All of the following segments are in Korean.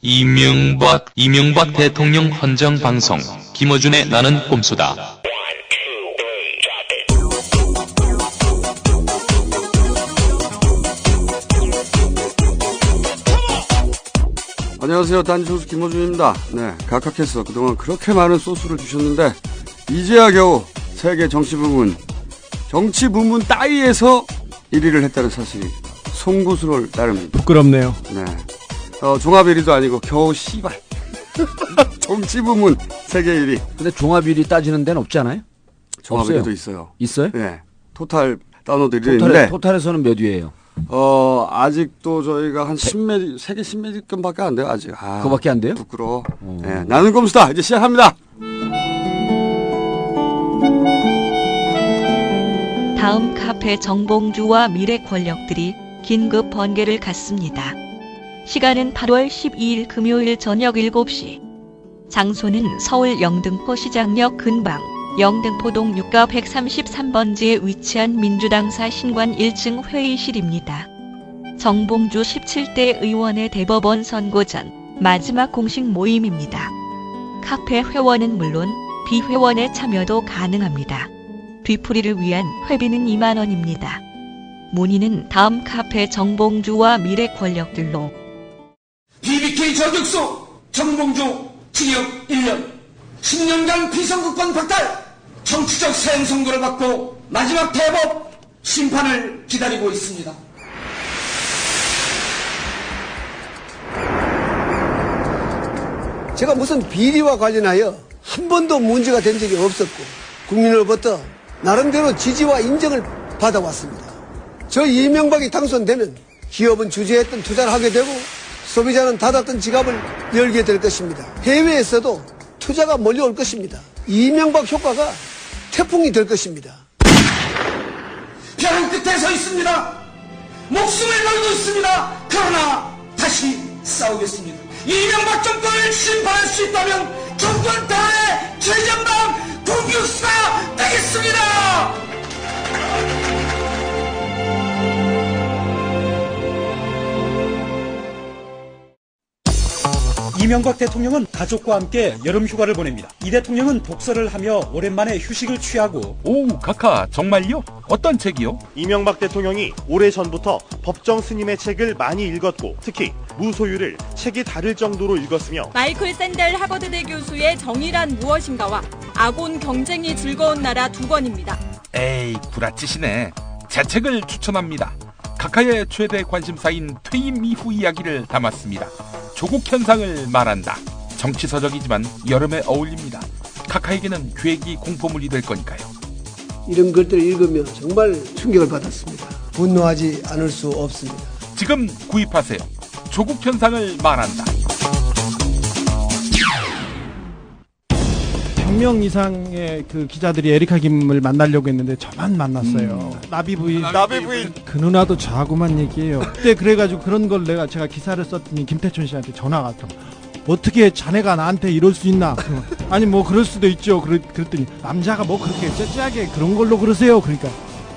이명박 대통령 헌정 방송 김어준의 나는 꼼수다. 안녕하세요. 단지소스 김어준입니다. 네, 각각해서 그동안 그렇게 많은 소스를 주셨는데 이제야 겨우 세계 정치 부문 따위에서 1위를 했다는 사실이 송구스러울 따름입니다. 부끄럽네요. 네, 종합 1위도 아니고 겨우 씨발 정치 부문 세계 1위. 근데 종합 1위 따지는 데는 없지 않아요? 종합 없어요. 1위도 있어요. 있어요? 네, 토탈 다운로드 1위인데 토탈에서는 몇 위예요? 아직도 저희가 한 세계 10매직금밖에 안 돼요, 아직. 그거밖에 안 돼요? 부끄러워. 네, 나는 꼼수다. 이제 시작합니다. 다음 카페 정봉주와 미래 권력들이 긴급 번개를 갖습니다. 시간은 8월 12일 금요일 저녁 7시. 장소는 서울 영등포 시장역 근방 영등포동 6가 133번지에 위치한 민주당사 신관 1층 회의실입니다. 정봉주 17대 의원의 대법원 선고 전 마지막 공식 모임입니다. 카페 회원은 물론 비회원의 참여도 가능합니다. 뒤풀이를 위한 회비는 2만 원입니다. 문의는 다음 카페 정봉주와 미래 권력들로. BBK 저격수 정봉주 징역 1년 10년간 비선거권 박탈 정치적 사형 선고를 받고 마지막 대법 심판을 기다리고 있습니다. 제가 무슨 비리와 관련하여 한 번도 문제가 된 적이 없었고 국민으로부터 나름대로 지지와 인정을 받아왔습니다. 저 이명박이 당선되면 기업은 주저했던 투자를 하게 되고 소비자는 닫았던 지갑을 열게 될 것입니다. 해외에서도 투자가 몰려올 것입니다. 이명박 효과가 태풍이 될 것입니다. 벼랑 끝에 서 있습니다. 목숨을 걸고 있습니다. 그러나 다시 싸우겠습니다. 이명박 정권을 심판할 수 있다면 정권 타의 최전방 공격수가 되겠습니다. 이명박 대통령은 가족과 함께 여름 휴가를 보냅니다. 이 대통령은 독서를 하며 오랜만에 휴식을 취하고. 오, 카카, 정말요? 어떤 책이요? 이명박 대통령이 오래전부터 법정 스님의 책을 많이 읽었고 특히 무소유를 책이 다를 정도로 읽었으며 마이클 샌델 하버드대 교수의 정의란 무엇인가와 아곤 경쟁이 즐거운 나라 2권입니다. 에이, 구라치시네. 제 책을 추천합니다. 카카의 최대 관심사인 퇴임 이후 이야기를 담았습니다. 조국 현상을 말한다. 정치서적이지만 여름에 어울립니다. 카카에게는 괴기 공포물이 될 거니까요. 이런 것들을 읽으면 정말 충격을 받았습니다. 분노하지 않을 수 없습니다. 지금 구입하세요. 조국 현상을 말한다. 100명 이상의 그 기자들이 에리카 김을 만나려고 했는데 저만 만났어요. 나비 부인. 그 누나도 저하고만 얘기해요. 그때 그래가지고 그런 걸 제가 기사를 썼더니 김태춘 씨한테 전화가 왔더니 어떻게 자네가 나한테 이럴 수 있나? 아니 뭐 그럴 수도 있죠. 그랬더니 남자가 뭐 그렇게 째째하게 그런 걸로 그러세요. 그러니까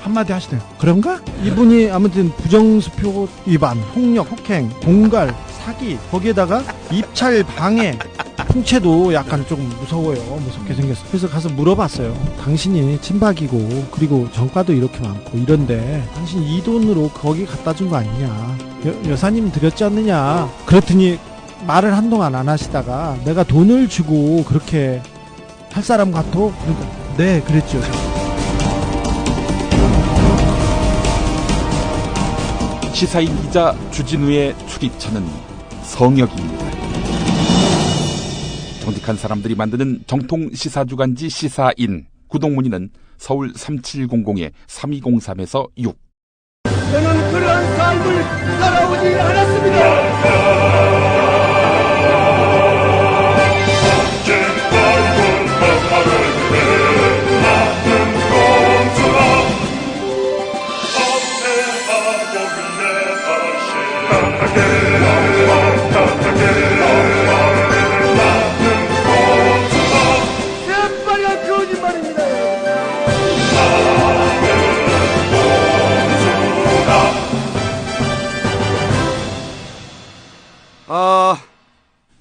한마디 하시네요. 그런가? 이분이 아무튼 부정수표 위반, 폭력, 폭행, 공갈, 사기, 거기에다가 입찰 방해, 풍채도 약간 조금 무서워요. 무섭게 생겼어요. 그래서 가서 물어봤어요. 당신이 친박이고 그리고 정과도 이렇게 많고 이런데 당신 이 돈으로 거기 갖다 준 거 아니냐? 여사님 드렸지 않느냐? 그랬더니 말을 한동안 안 하시다가 내가 돈을 주고 그렇게 할 사람 같아? 그러니까 네, 그랬죠. 시사인 기자 주진우의 출입처는 성역입니다. 정직한 사람들이 만드는 정통 시사주간지 시사인. 구독문의는 서울 3700-3203에서 6. 저는 그러한 삶을 살아오지 않았습니다.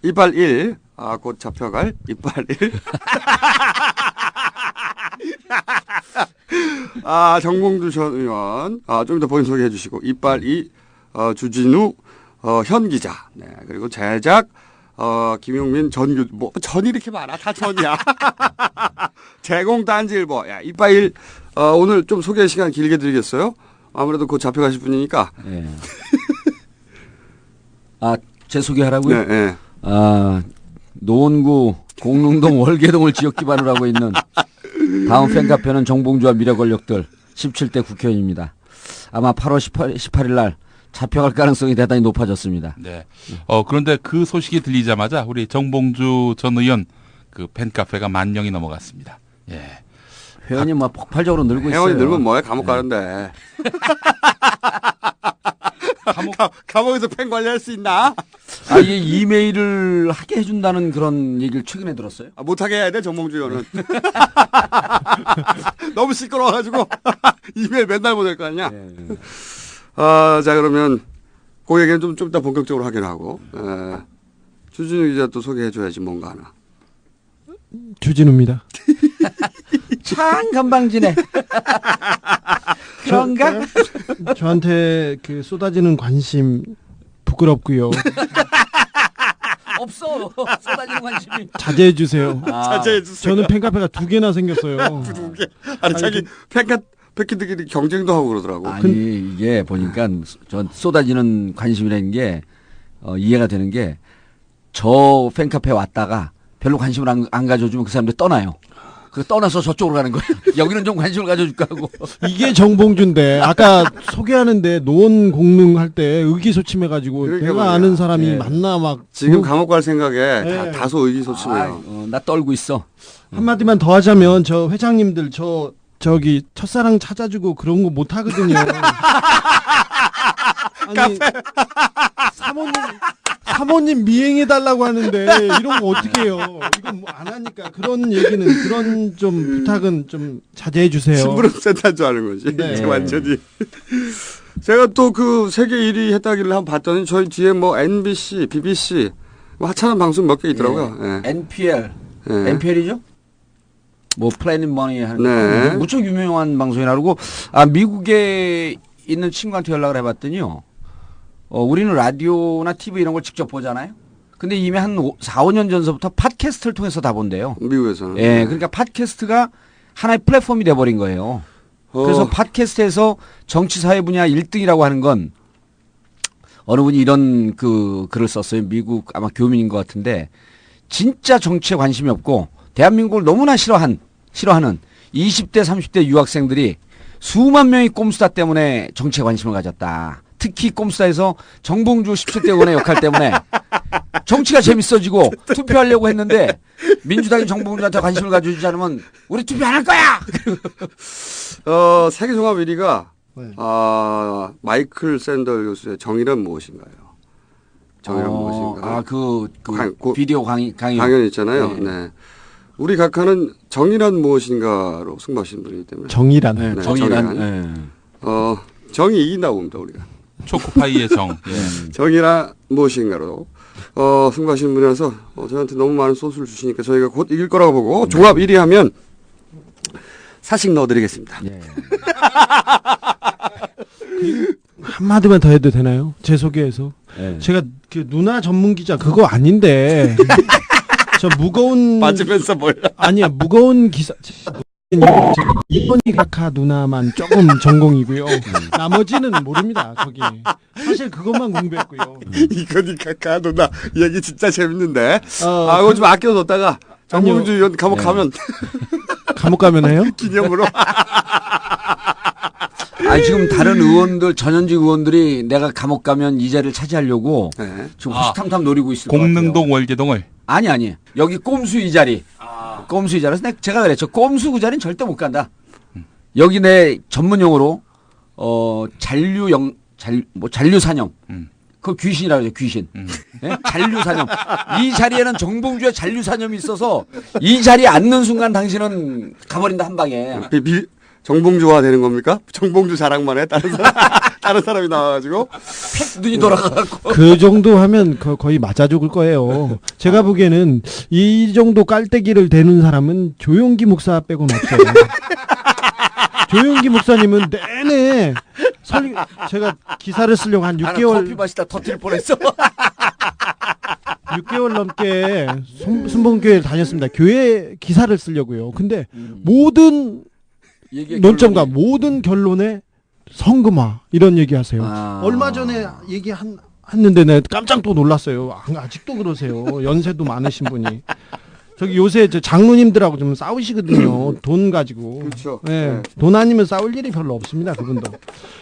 이빨 1. 곧 잡혀갈 이빨 1. 정봉주 전 의원. 좀 더 본인 소개해 주시고. 이빨 2. 주진우 현 기자. 네. 그리고 제작 김용민 전이 이렇게 많아. 다 전이야. 제공 딴지일보. 이빨 1. 오늘 좀 소개 시간 길게 드리겠어요? 아무래도 곧 잡혀가실 분이니까. 네. 제 소개하라고요? 네. 노원구 공릉동 월계동을 지역 기반으로 하고 있는 다음 팬카페는 정봉주와 미래 권력들 17대 국회의원입니다. 아마 8월 18일 날 잡혀갈 가능성이 대단히 높아졌습니다. 네. 그런데 그 소식이 들리자마자 우리 정봉주 전 의원 그 팬카페가 10,000명이 넘어갔습니다. 예. 회원이 뭐 폭발적으로 늘고 있어요. 회원이 늘면 뭐해? 감옥 가는데. 감옥에서 팬 관리할 수 있나? 이게 이메일을 하게 해준다는 그런 얘기를 최근에 들었어요. 못하게 해야 돼, 정봉주 의원은. 너무 시끄러워가지고 이메일 맨날 보낼 거 아니야? 네. 자, 그러면 그 얘기는 좀 이따 본격적으로 하긴 하고. 주진우 기자 또 소개해줘야지 뭔가 하나. 주진우입니다. 참 건방지네. 그런가? 저한테 그 쏟아지는 관심 부끄럽고요. 없어. 쏟아지는 관심이. 자제해 주세요. 자제해 주세요. 저는 팬카페가 2개나 생겼어요. 2개. 자기 팬카페끼리 경쟁도 하고 그러더라고. 이게 보니까 전 쏟아지는 관심이라는 게 이해가 되는 게 저 팬카페 왔다가 별로 관심을 안 가져주면 그 사람들 떠나요. 떠나서 저쪽으로 가는 거예요. 여기는 좀 관심을 가져줄까 하고. 이게 정봉주인데 아까 소개하는데 노원 공릉 할 때 의기소침해가지고 내가 말이야. 아는 사람이 맞나 막 지금 감옥 갈 생각에 다소 의기소침해요. 나 떨고 있어. 한마디만 더 하자면 저 회장님들 저기 첫사랑 찾아주고 그런 거 못 하거든요. 아니 사모님 미행해달라고 하는데 이런 거 어떻게 해요? 이건 뭐 안 하니까 그런 얘기는 그런 좀 부탁은 좀 자제해 주세요. 심부름 센터인 줄 아는 거지. 네. 완전히. 제가 또 그 세계 1위 했다기를 한번 봤더니 저희 뒤에 뭐 NBC, BBC 뭐 하찮은 방송 몇 개 있더라고요. 네. NPL. 네. NPL이죠? 뭐 플래닛 머니 하는 네. 거 무척 유명한 방송이라 그러고 미국에 있는 친구한테 연락을 해봤더니요. 우리는 라디오나 TV 이런 걸 직접 보잖아요. 근데 이미 한 4, 5년 전서부터 팟캐스트를 통해서 다 본대요. 미국에서는. 예, 그러니까 팟캐스트가 하나의 플랫폼이 돼버린 거예요. 그래서 팟캐스트에서 정치 사회 분야 1등이라고 하는 건 어느 분이 이런 그 글을 썼어요. 미국 아마 교민인 것 같은데 진짜 정치에 관심이 없고 대한민국을 너무나 싫어하는 20대, 30대 유학생들이 수만 명의 꼼수다 때문에 정치에 관심을 가졌다. 특히 꼼수다에서 정봉주 17대 의원의 역할 때문에 정치가 재밌어지고 투표하려고 했는데 민주당이 정봉주한테 관심을 가져주지 않으면 우리 투표 안 할 거야. 세계 종합 1위가 마이클 샌더 교수의 정의란 무엇인가요? 정의란 무엇인가? 비디오 강연 있잖아요. 네. 우리 각하는 정의란 무엇인가로 승부하신 분이기 때문에. 정의란. 네, 정의란. 정이 이긴다고 봅니다, 우리가. 초코파이의 정. 예. 정의란 무엇인가로 승부하시는 분이라서 저한테 너무 많은 소스를 주시니까 저희가 곧 이길 거라고 보고 종합 1위 하면 사식 넣어드리겠습니다. 예. 한마디만 더 해도 되나요? 제 소개에서. 예. 제가 그 누나 전문 기자 그거 아닌데 저 무거운 맞으면서 몰라. 아니야 무거운 기사 이번이 각하 누나만 조금 전공이고요. 나머지는 모릅니다. 거기 사실 그것만 공부했고요. 이건이 각하 누나 얘기 진짜 재밌는데. 그거 좀 아껴뒀다가 정봉주 의원 감옥 가면 감옥 가면 해요? 기념으로. 지금 다른 의원들 전현직 의원들이 내가 감옥 가면 이 자리를 차지하려고 지금 호시탐탐 노리고 있을 것 같아요. 공릉동 월계동을. 아니 여기 꼼수 이 자리. 꼼수 이 자리에서 제가 그랬죠. 꼼수 그 자리는 절대 못 간다. 여기 내 전문용어로 잔류사념. 그 귀신이라고 그러죠. 귀신. 네? 잔류사념. 이 자리에는 정봉주의 잔류사념이 있어서 이 자리에 앉는 순간 당신은 가버린다 한 방에. 정봉주화 되는 겁니까? 정봉주 자랑만 해? 다른 사람이 나와가지고. 눈이 돌아가고. 그 정도 하면 거의 맞아 죽을 거예요. 제가 보기에는 이 정도 깔때기를 대는 사람은 조용기 목사 빼고는 없어요. 조용기 목사님은 내내 제가 기사를 쓰려고 한 6개월. 커피 마시다 터뜨릴 뻔했어. 6개월 넘게 순봉교회를 다녔습니다. 교회 기사를 쓰려고요. 근데 모든 논점과 모든 결론에 성금화 이런 얘기하세요. 얼마 전에 했는데 내가 깜짝 또 놀랐어요. 아직도 그러세요. 연세도 많으신 분이. 저기 요새 장로님들하고 좀 싸우시거든요. 돈 가지고. 그렇죠. 네. 돈 아니면 싸울 일이 별로 없습니다. 그분도.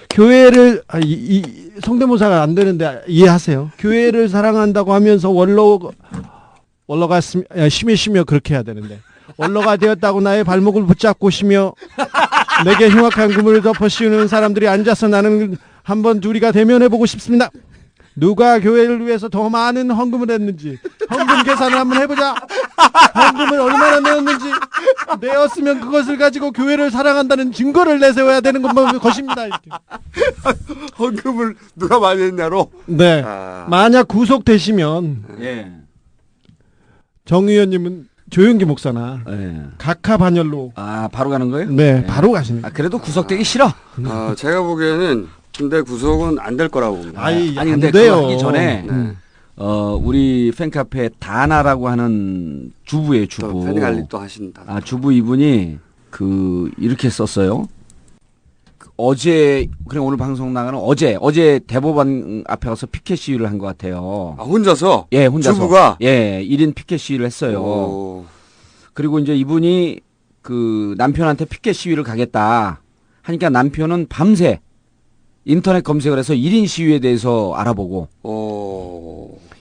교회를 성대모사가 안 되는데 이해하세요. 교회를 사랑한다고 하면서 원로가 심히쉬며 그렇게 해야 되는데 원로가 되었다고 나의 발목을 붙잡고 쉬며 내게 흉악한 그물을 덮어 씌우는 사람들이 앉아서 나는 한번 둘이가 대면해보고 싶습니다. 누가 교회를 위해서 더 많은 헌금을 했는지 헌금 계산을 한번 해보자. 헌금을 얼마나 내었는지 내었으면 그것을 가지고 교회를 사랑한다는 증거를 내세워야 되는 것입니다. 이렇게. 헌금을 누가 많이 했냐로? 네. 만약 구속되시면 정 의원님은 조용기 목사나 각하 반열로 바로 가는 거예요? 네, 바로 가시는. 그래도 구속되기 싫어. 제가 보기에는 근데 구속은 안 될 거라고 봅니다. 아니 근데 그거 하기 전에 우리 팬카페 다나라고 하는 주부예요, 주부. 팬 관리 또 하신다. 주부 이분이 이렇게 썼어요. 어제 그냥 오늘 방송 나가는 어제 대법원 앞에 가서 피켓 시위를 한 것 같아요. 혼자서? 예, 혼자서. 주부가? 예, 1인 피켓 시위를 했어요. 그리고 이제 이분이 남편한테 피켓 시위를 가겠다 하니까 남편은 밤새 인터넷 검색을 해서 1인 시위에 대해서 알아보고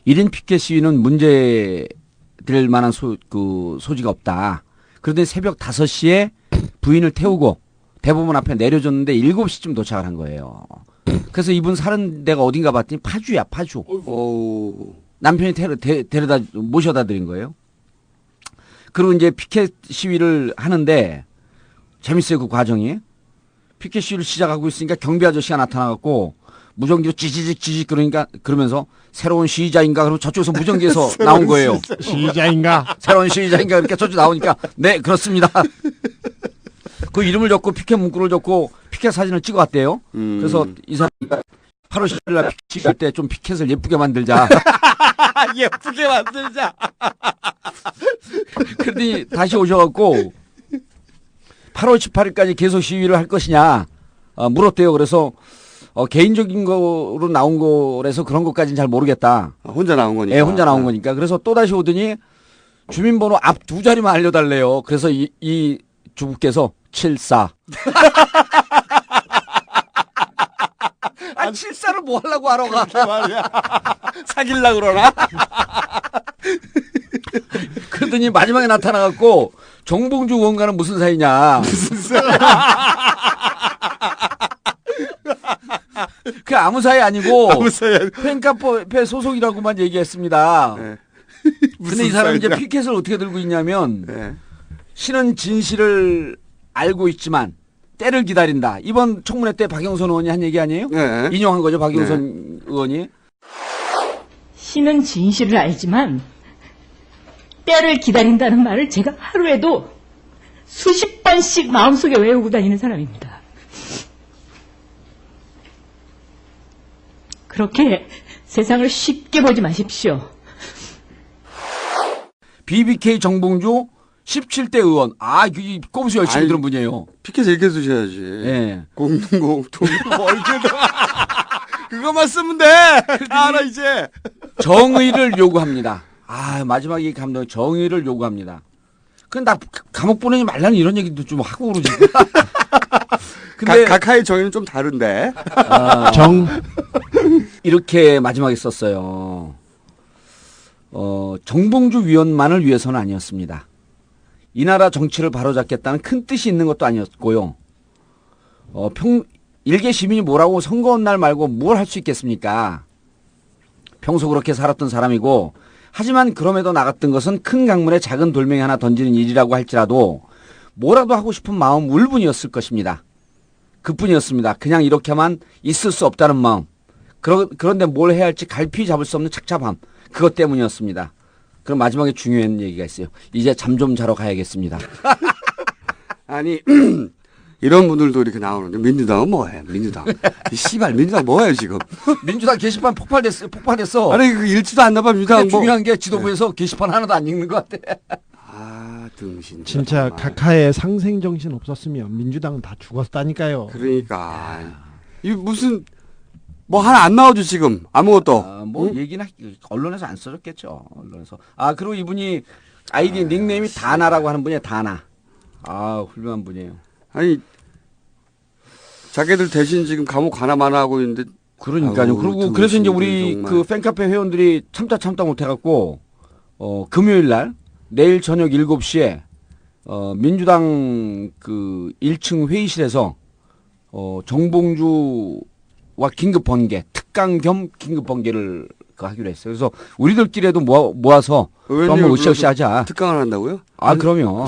1인 피켓 시위는 문제 될 만한 소지가 없다. 그런데 새벽 5시에 부인을 태우고 대법원 앞에 내려줬는데 7시쯤 도착을 한 거예요. 그래서 이분 사는 데가 어딘가 봤더니 파주야, 파주. 남편이 데려다 모셔다 드린 거예요. 그리고 이제 피켓 시위를 하는데 재밌어요, 그 과정이. 피켓 시위를 시작하고 있으니까 경비 아저씨가 나타나갖고 무전기로 찌지직 그러면서 새로운 시위자인가 그러고 저쪽에서 무전기에서 나온 거예요. 시위자인가? 새로운 시위자인가 그러니까 저쪽 나오니까 네 그렇습니다. 그 이름을 적고 피켓 문구를 적고 피켓 사진을 찍어왔대요. 그래서 이 사람이 8월 10일 날 피켓 시위할 때 좀 피켓을 예쁘게 만들자. 예쁘게 만들자. 그러더니 다시 오셔갖고 8월 18일까지 계속 시위를 할 것이냐 물었대요. 그래서 개인적인 거로 나온 거라서 그런 것까지는 잘 모르겠다. 혼자 나온 거니까. 예, 혼자 나온 거니까. 그래서 또 다시 오더니 주민번호 앞 2자리만 알려달래요. 그래서 이 주부께서 74. 74를 뭐 하려고 하러 가? 말이야. 사귈라 그러나? 그러더니 마지막에 나타나갖고 정봉주 의원과는 무슨 사이냐? 무슨 사이? 그 아무 사이 아니고 팬카페 소속이라고만 얘기했습니다. 네. 근데 이 사람이 이제 피켓을 어떻게 들고 있냐면 신은 진실을 알고 있지만 때를 기다린다. 이번 청문회 때 박영선 의원이 한 얘기 아니에요? 네. 인용한 거죠, 박영선 의원이. 신은 진실을 알지만 때를 기다린다는 말을 제가 하루에도 수십 번씩 마음속에 외우고 다니는 사람입니다. 그렇게 세상을 쉽게 보지 마십시오. BBK 정봉주 17대 의원. 이 꼼수 열심히 들은 분이에요. 피켓 읽혀주셔야지. 네. 공동 그거만 쓰면 돼. 알아 이제. 정의를 요구합니다. 마지막에 감독 정의를 요구합니다. 근데 나 감옥 보내지 말라는 이런 얘기도 좀 하고 그러지. 근데 각하의 정의는 좀 다른데. 이렇게 마지막에 썼어요. 정봉주 위원만을 위해서는 아니었습니다. 이 나라 정치를 바로잡겠다는 큰 뜻이 있는 것도 아니었고요. 일개 시민이 뭐라고 선거원 날 말고 뭘 할 수 있겠습니까? 평소 그렇게 살았던 사람이고 하지만 그럼에도 나갔던 것은 큰 강물에 작은 돌멩이 하나 던지는 일이라고 할지라도 뭐라도 하고 싶은 마음 울분이었을 것입니다. 그뿐이었습니다. 그냥 이렇게만 있을 수 없다는 마음. 그런데 뭘 해야 할지 갈피 잡을 수 없는 착잡함. 그것 때문이었습니다. 그럼 마지막에 중요한 얘기가 있어요. 이제 잠 좀 자러 가야겠습니다. 아니 이런 분들도 이렇게 나오는데 민주당은 뭐해? 민주당. 이 씨발 민주당 뭐해 지금? 민주당 게시판 폭발했어. 아니 그 읽지도 않나 봐 민주당. 뭐. 중요한 게 지도부에서 게시판 하나도 안 읽는 것 같아. 아 등신. 진짜 각하의 상생 정신 없었으면 민주당은 다 죽었다니까요. 그러니까 이 무슨 뭐 하나 안 나오죠 지금 아무것도. 뭐 얘기나 언론에서 안 써줬겠죠. 언론에서. 그리고 이분이 아이디 닉네임이 다나라고 하는 분이에요. 다나. 훌륭한 분이에요. 아니 자기들 대신 지금 감옥 가나마나 하고 있는데. 그러니까요. 그리고 그래서 이제 우리 정말. 그 팬카페 회원들이 참다 못해갖고 금요일 날 내일 저녁 7시에 민주당 그 1층 회의실에서 정봉주와 긴급 번개 특강 겸 긴급 번개를 하기로 했어요. 그래서 우리들끼리도 모아서 또 한번 으쌰으쌰 하자. 특강을 한다고요? 그럼요.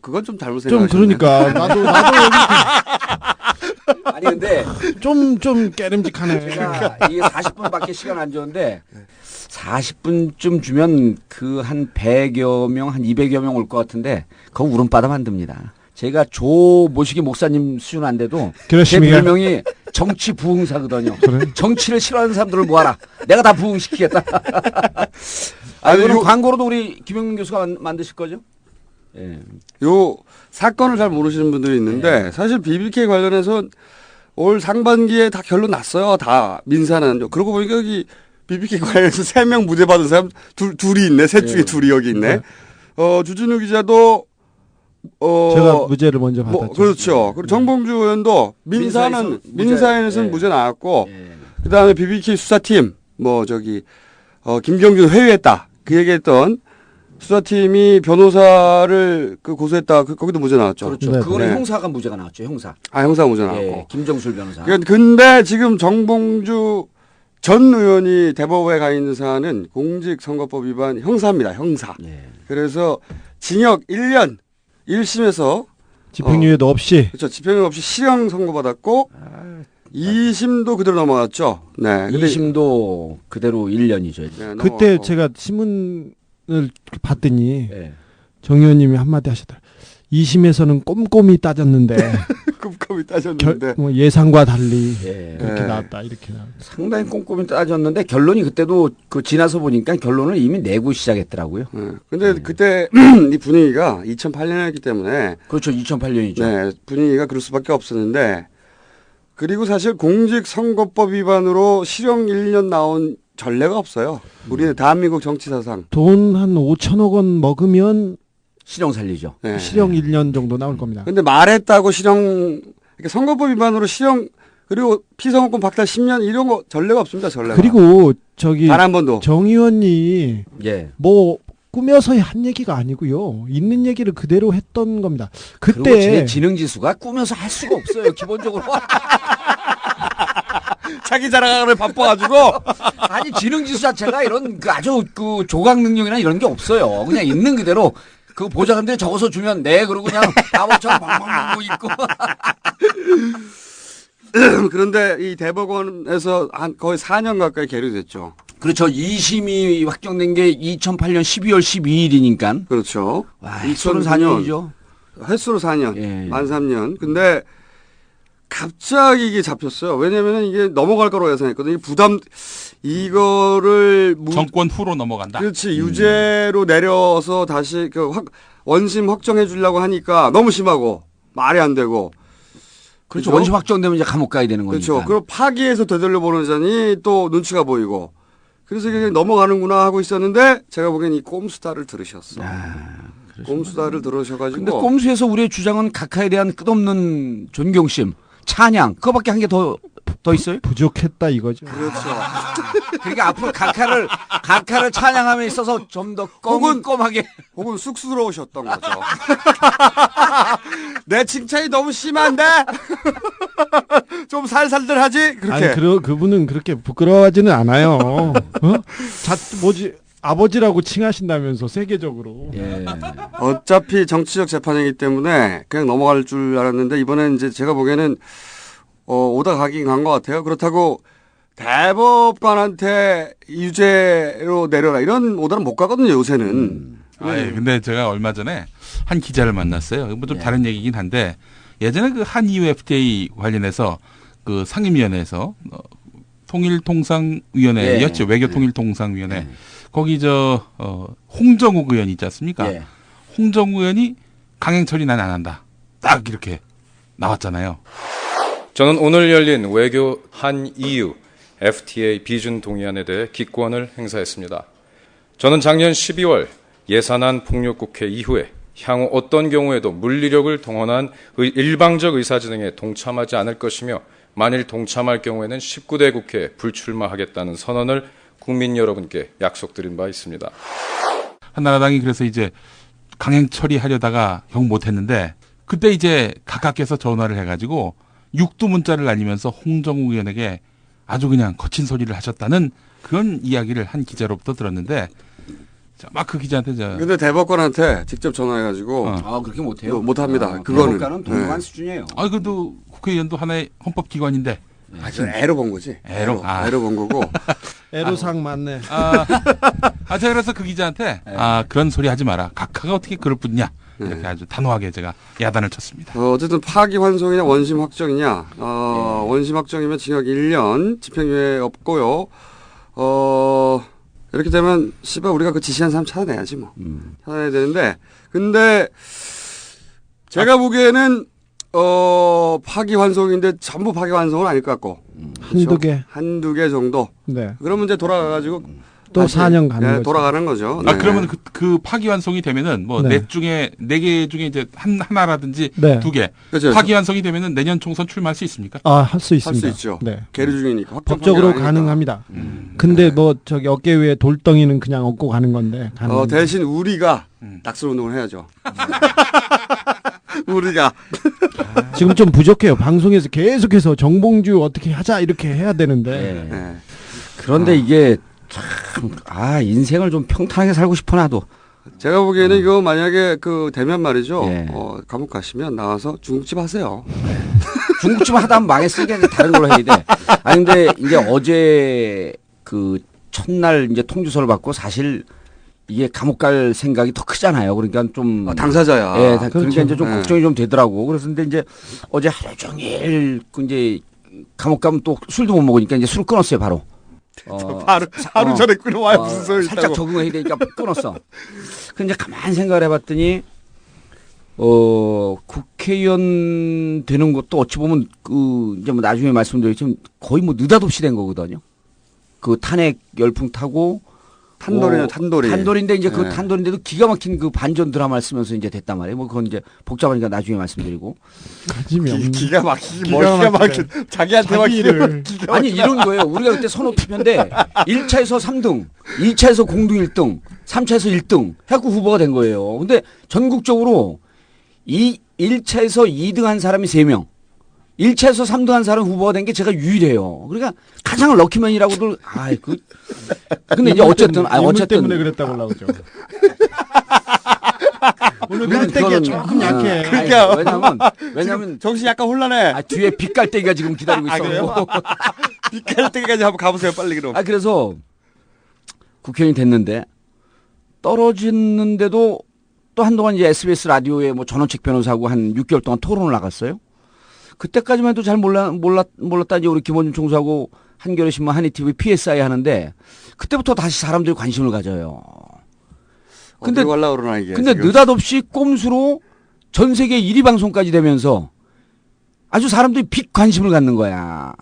그건 좀 잘못 좀 생각하셨네. 그러니까 나도 여기 아니 근데 좀 깨름직하네. 제가 이게 40분밖에 시간 안 줬는데 40분쯤 주면 그 한 100여 명, 한 200여 명 올 것 같은데 그거 울음바다 만듭니다. 제가 조 모시기 목사님 수준 안 돼도 제 별명이 정치 부흥사거든요. 그래? 정치를 싫어하는 사람들을 모아라. 내가 다 부흥시키겠다. 이거는 광고로도 우리 김영민 교수가 만드실 거죠? 예. 요 사건을 잘 모르시는 분들이 있는데 사실 BBK 관련해서 올 상반기에 다 결론 났어요. 다 민사는. 그러고 보니까 여기 BBK 관련해서 3명 무죄 받은 사람 둘이 있네. 셋 중에 둘이 여기 있네. 주진우 기자도 제가 무죄를 먼저 받았죠. 그렇죠. 그리고 정봉주 의원도 민사에서는 무죄 나왔고 그다음에 BBK 수사팀 김경준 회유했다. 그 얘기했던 수사팀이 변호사를 고소했다. 거기도 무죄 나왔죠. 그렇죠. 네. 그거는 형사가 무죄가 나왔죠. 형사. 형사 무죄 나왔고. 김정술 변호사. 근데 지금 정봉주 전 의원이 대법원에 가 있는 사안은 공직선거법 위반 형사입니다. 형사. 그래서 징역 1년 1심에서 집행유예도 없이. 그렇죠. 집행유예 없이 실형 선고받았고 2심도 그대로 넘어갔죠. 네. 2심도 그대로 1년이죠. 네, 그때 제가 신문을 봤더니 정 의원님이 한마디 하시더라. 2심에서는 꼼꼼히 따졌는데 꼼꼼히 따졌는데 예상과 달리 그렇게 나왔다. 이렇게 나왔다. 상당히 꼼꼼히 따졌는데 결론이 그때도 지나서 보니까 결론을 이미 내고 시작했더라고요. 근데 그때 이 분위기가 2008년이었기 때문에 그렇죠. 2008년이죠. 네, 분위기가 그럴 수밖에 없었는데 그리고 사실 공직선거법 위반으로 실형 1년 나온 전례가 없어요. 우리는 대한민국 정치사상. 돈 한 5천억 원 먹으면 실형 살리죠. 네. 실형 1년 정도 나올 겁니다. 근데 말했다고 실형, 그러니까 선거법 위반으로 실형, 그리고 피선거권 박탈 10년 이런 거 전례가 없습니다. 전례가. 그리고 단 한 번도. 정 의원이 뭐 꾸며서 한 얘기가 아니고요. 있는 얘기를 그대로 했던 겁니다. 그때 제 지능지수가 꾸며서 할 수가 없어요. 기본적으로. 자기 자랑을 바빠가지고. 아니 지능지수 자체가 이런 아주 조각 능력이나 이런 게 없어요. 그냥 있는 그대로. 그 보좌관들이 적어서 주면 그러고 그냥 바보처럼 방방방방 읽고. 그런데 이 대법원에서 거의 4년 가까이 계류됐죠. 그렇죠. 2심이 확정된 게 2008년 12월 12일이니까. 그렇죠. 와, 횟수로 4년이죠. 횟수로 4년. 만 3년. 근데 갑자기 이게 잡혔어요. 왜냐면은 이게 넘어갈 거라고 예상했거든요. 이거를 정권 후로 넘어간다. 그렇지. 유죄로 내려서 다시 원심 확정해 주려고 하니까 너무 심하고 말이 안 되고. 그렇죠. 원심 확정되면 이제 감옥 가야 되는 거니까. 그렇죠. 그리고 파기해서 되돌려 보내자니 또 눈치가 보이고. 그래서 이게 넘어가는구나 하고 있었는데 제가 보기엔 이 꼼수다를 들으셨어. 꼼수다를 들으셔가지고. 근데 꼼수에서 우리의 주장은 각하에 대한 끝없는 존경심, 찬양, 그거밖에 한 게 더 있어요? 부족했다 이거죠. 그렇죠. 그러니까 앞으로 각하를 찬양함에 있어서 좀 더 꼼꼼하게 혹은 쑥스러우셨던 거죠. 내 칭찬이 너무 심한데 좀 살살들 하지. 그렇게. 아니 그분은 그렇게 부끄러워하지는 않아요. 아버지라고 칭하신다면서 세계적으로. 예. 어차피 정치적 재판이기 때문에 그냥 넘어갈 줄 알았는데 이번엔 이제 제가 보기에는 오다 가긴 간 것 같아요. 그렇다고 대법관한테 유죄로 내려라 이런 오다는 못 가거든요 요새는. 근데 제가 얼마 전에 한 기자를 만났어요. 뭐 좀 다른 얘기긴 한데 예전에 그 한EU FTA 관련해서 그 상임위원회에서 통일통상위원회였죠. 외교통일통상위원회. 거기 홍정욱 의원이 있지 않습니까? 홍정욱 의원이 강행 처리 난 안 한다. 딱 이렇게 나왔잖아요. 저는 오늘 열린 외교 한EU FTA 비준 동의안에 대해 기권을 행사했습니다. 저는 작년 12월 예산안 폭력국회 이후에 향후 어떤 경우에도 물리력을 동원한 일방적 의사진행에 동참하지 않을 것이며 만일 동참할 경우에는 19대 국회에 불출마하겠다는 선언을 국민 여러분께 약속드린 바 있습니다. 한나라당이 그래서 이제 강행 처리하려다가 영 못했는데 그때 이제 각하께서 전화를 해가지고 육두문자를 날리면서 홍정욱 의원에게 아주 그냥 거친 소리를 하셨다는 그런 이야기를 한 기자로부터 들었는데 막 그 기자한테 근데 대법관한테 직접 전화해가지고 그렇게 못해요. 못합니다. 그거는 대법관은 동의관 수준이에요. 그래도 국회의원도 하나의 헌법기관인데. 애로 본 거지. 애로 본 거고. 애로상 맞네. 제가 그래서 그 기자한테 그런 소리 하지 마라. 각하가 어떻게 그럴 뿐이냐. 이렇게 아주 단호하게 제가 야단을 쳤습니다. 어쨌든 파기환송이냐 원심 확정이냐. 원심 확정이면 징역 1년, 집행유예 없고요. 이렇게 되면 우리가 그 지시한 사람 찾아내야지 뭐. 찾아내야 되는데 근데 제가 보기에는 파기환송인데 전부 파기환송은 아닐 것 같고 한두 개 정도. 네. 그러면 이제 돌아가가지고 또 4년 가는 거죠. 돌아가는 거죠. 네. 그러면 그 파기환송이 되면은 뭐 네 개 중에 이제 하나라든지 두 개. 그렇죠. 파기환송이 되면은 내년 총선 출마할 수 있습니까? 할 수 있습니다. 할 수 있죠. 네. 계류 중이니까. 법적으로 가능합니다. 근데 뭐 저기 어깨 위에 돌덩이는 그냥 업고 가는 건데. 대신 우리가 낙선 운동을 해야죠. 우리가 지금 좀 부족해요. 방송에서 계속해서 정봉주 어떻게 하자 이렇게 해야 되는데. 그런데 이게 참, 인생을 좀 평탄하게 살고 싶어 나도. 제가 보기에는 이거 만약에 되면 말이죠. 감옥 가시면 나와서 중국집 하세요. 중국집 하다면 망했으니까 이제 다른 걸로 해야 돼. 근데 이제 어제 그 첫날 이제 통지서를 받고 사실 이게 감옥 갈 생각이 더 크잖아요. 그러니까 좀. 당사자야. 그러니까 그렇죠. 이제 좀 걱정이 좀 되더라고. 그래서 근데 이제 어제 하루 종일 이제 감옥 가면 또 술도 못 먹으니까 이제 술을 끊었어요, 바로. 하루 전에 끊어와야 무슨 소리 살짝 있다고. 적응해야 되니까 끊었어. 근데 가만히 생각을 해봤더니 국회의원 되는 것도 어찌 보면 이제 뭐 나중에 말씀드리겠지만 거의 뭐 느닷없이 된 거거든요. 그 탄핵 열풍 타고 탄돌이요, 탄돌이. 탄돌인데 이제 그 탄돌인데도 기가 막힌 그 반전 드라마를 쓰면서 이제 됐단 말이에요. 뭐 그건 이제 복잡하니까 나중에 말씀드리고. 기가 막히기 기가 막힌 자기한테만 아니 이런 거예요. 우리가 그때 선호 투표인데 1차에서 3등, 2차에서 공동 1등, 3차에서 1등 해갖고 후보가 된 거예요. 근데 전국적으로 1차에서 2등 한 사람이 3명. 1차에서 3등 한 사람 후보가 된 게 제가 유일해요. 그러니까 가장 럭키맨이라고들, 근데 이제 어쨌든, 때문에 그랬다고 올라오죠. 오늘 깔때기가 조금 약해. 그러니까. 왜냐면 정신이 약간 혼란해. 뒤에 빗깔때기가 지금 기다리고 있어. 빗깔때기까지 한번 가보세요, 빨리 그럼. 그래서 국회의원이 됐는데 떨어졌는데도 또 한동안 이제 SBS 라디오에 뭐 전원책 변호사하고 한 6개월 동안 토론을 나갔어요. 그때까지만 해도 잘 몰랐다 이제 우리 김원준 총수하고 한겨레 신문 한이TV PSI 하는데 그때부터 다시 사람들이 관심을 가져요. 근데 느닷없이 꼼수로 전 세계 1위 방송까지 되면서 아주 사람들이 빅 관심을 갖는 거야.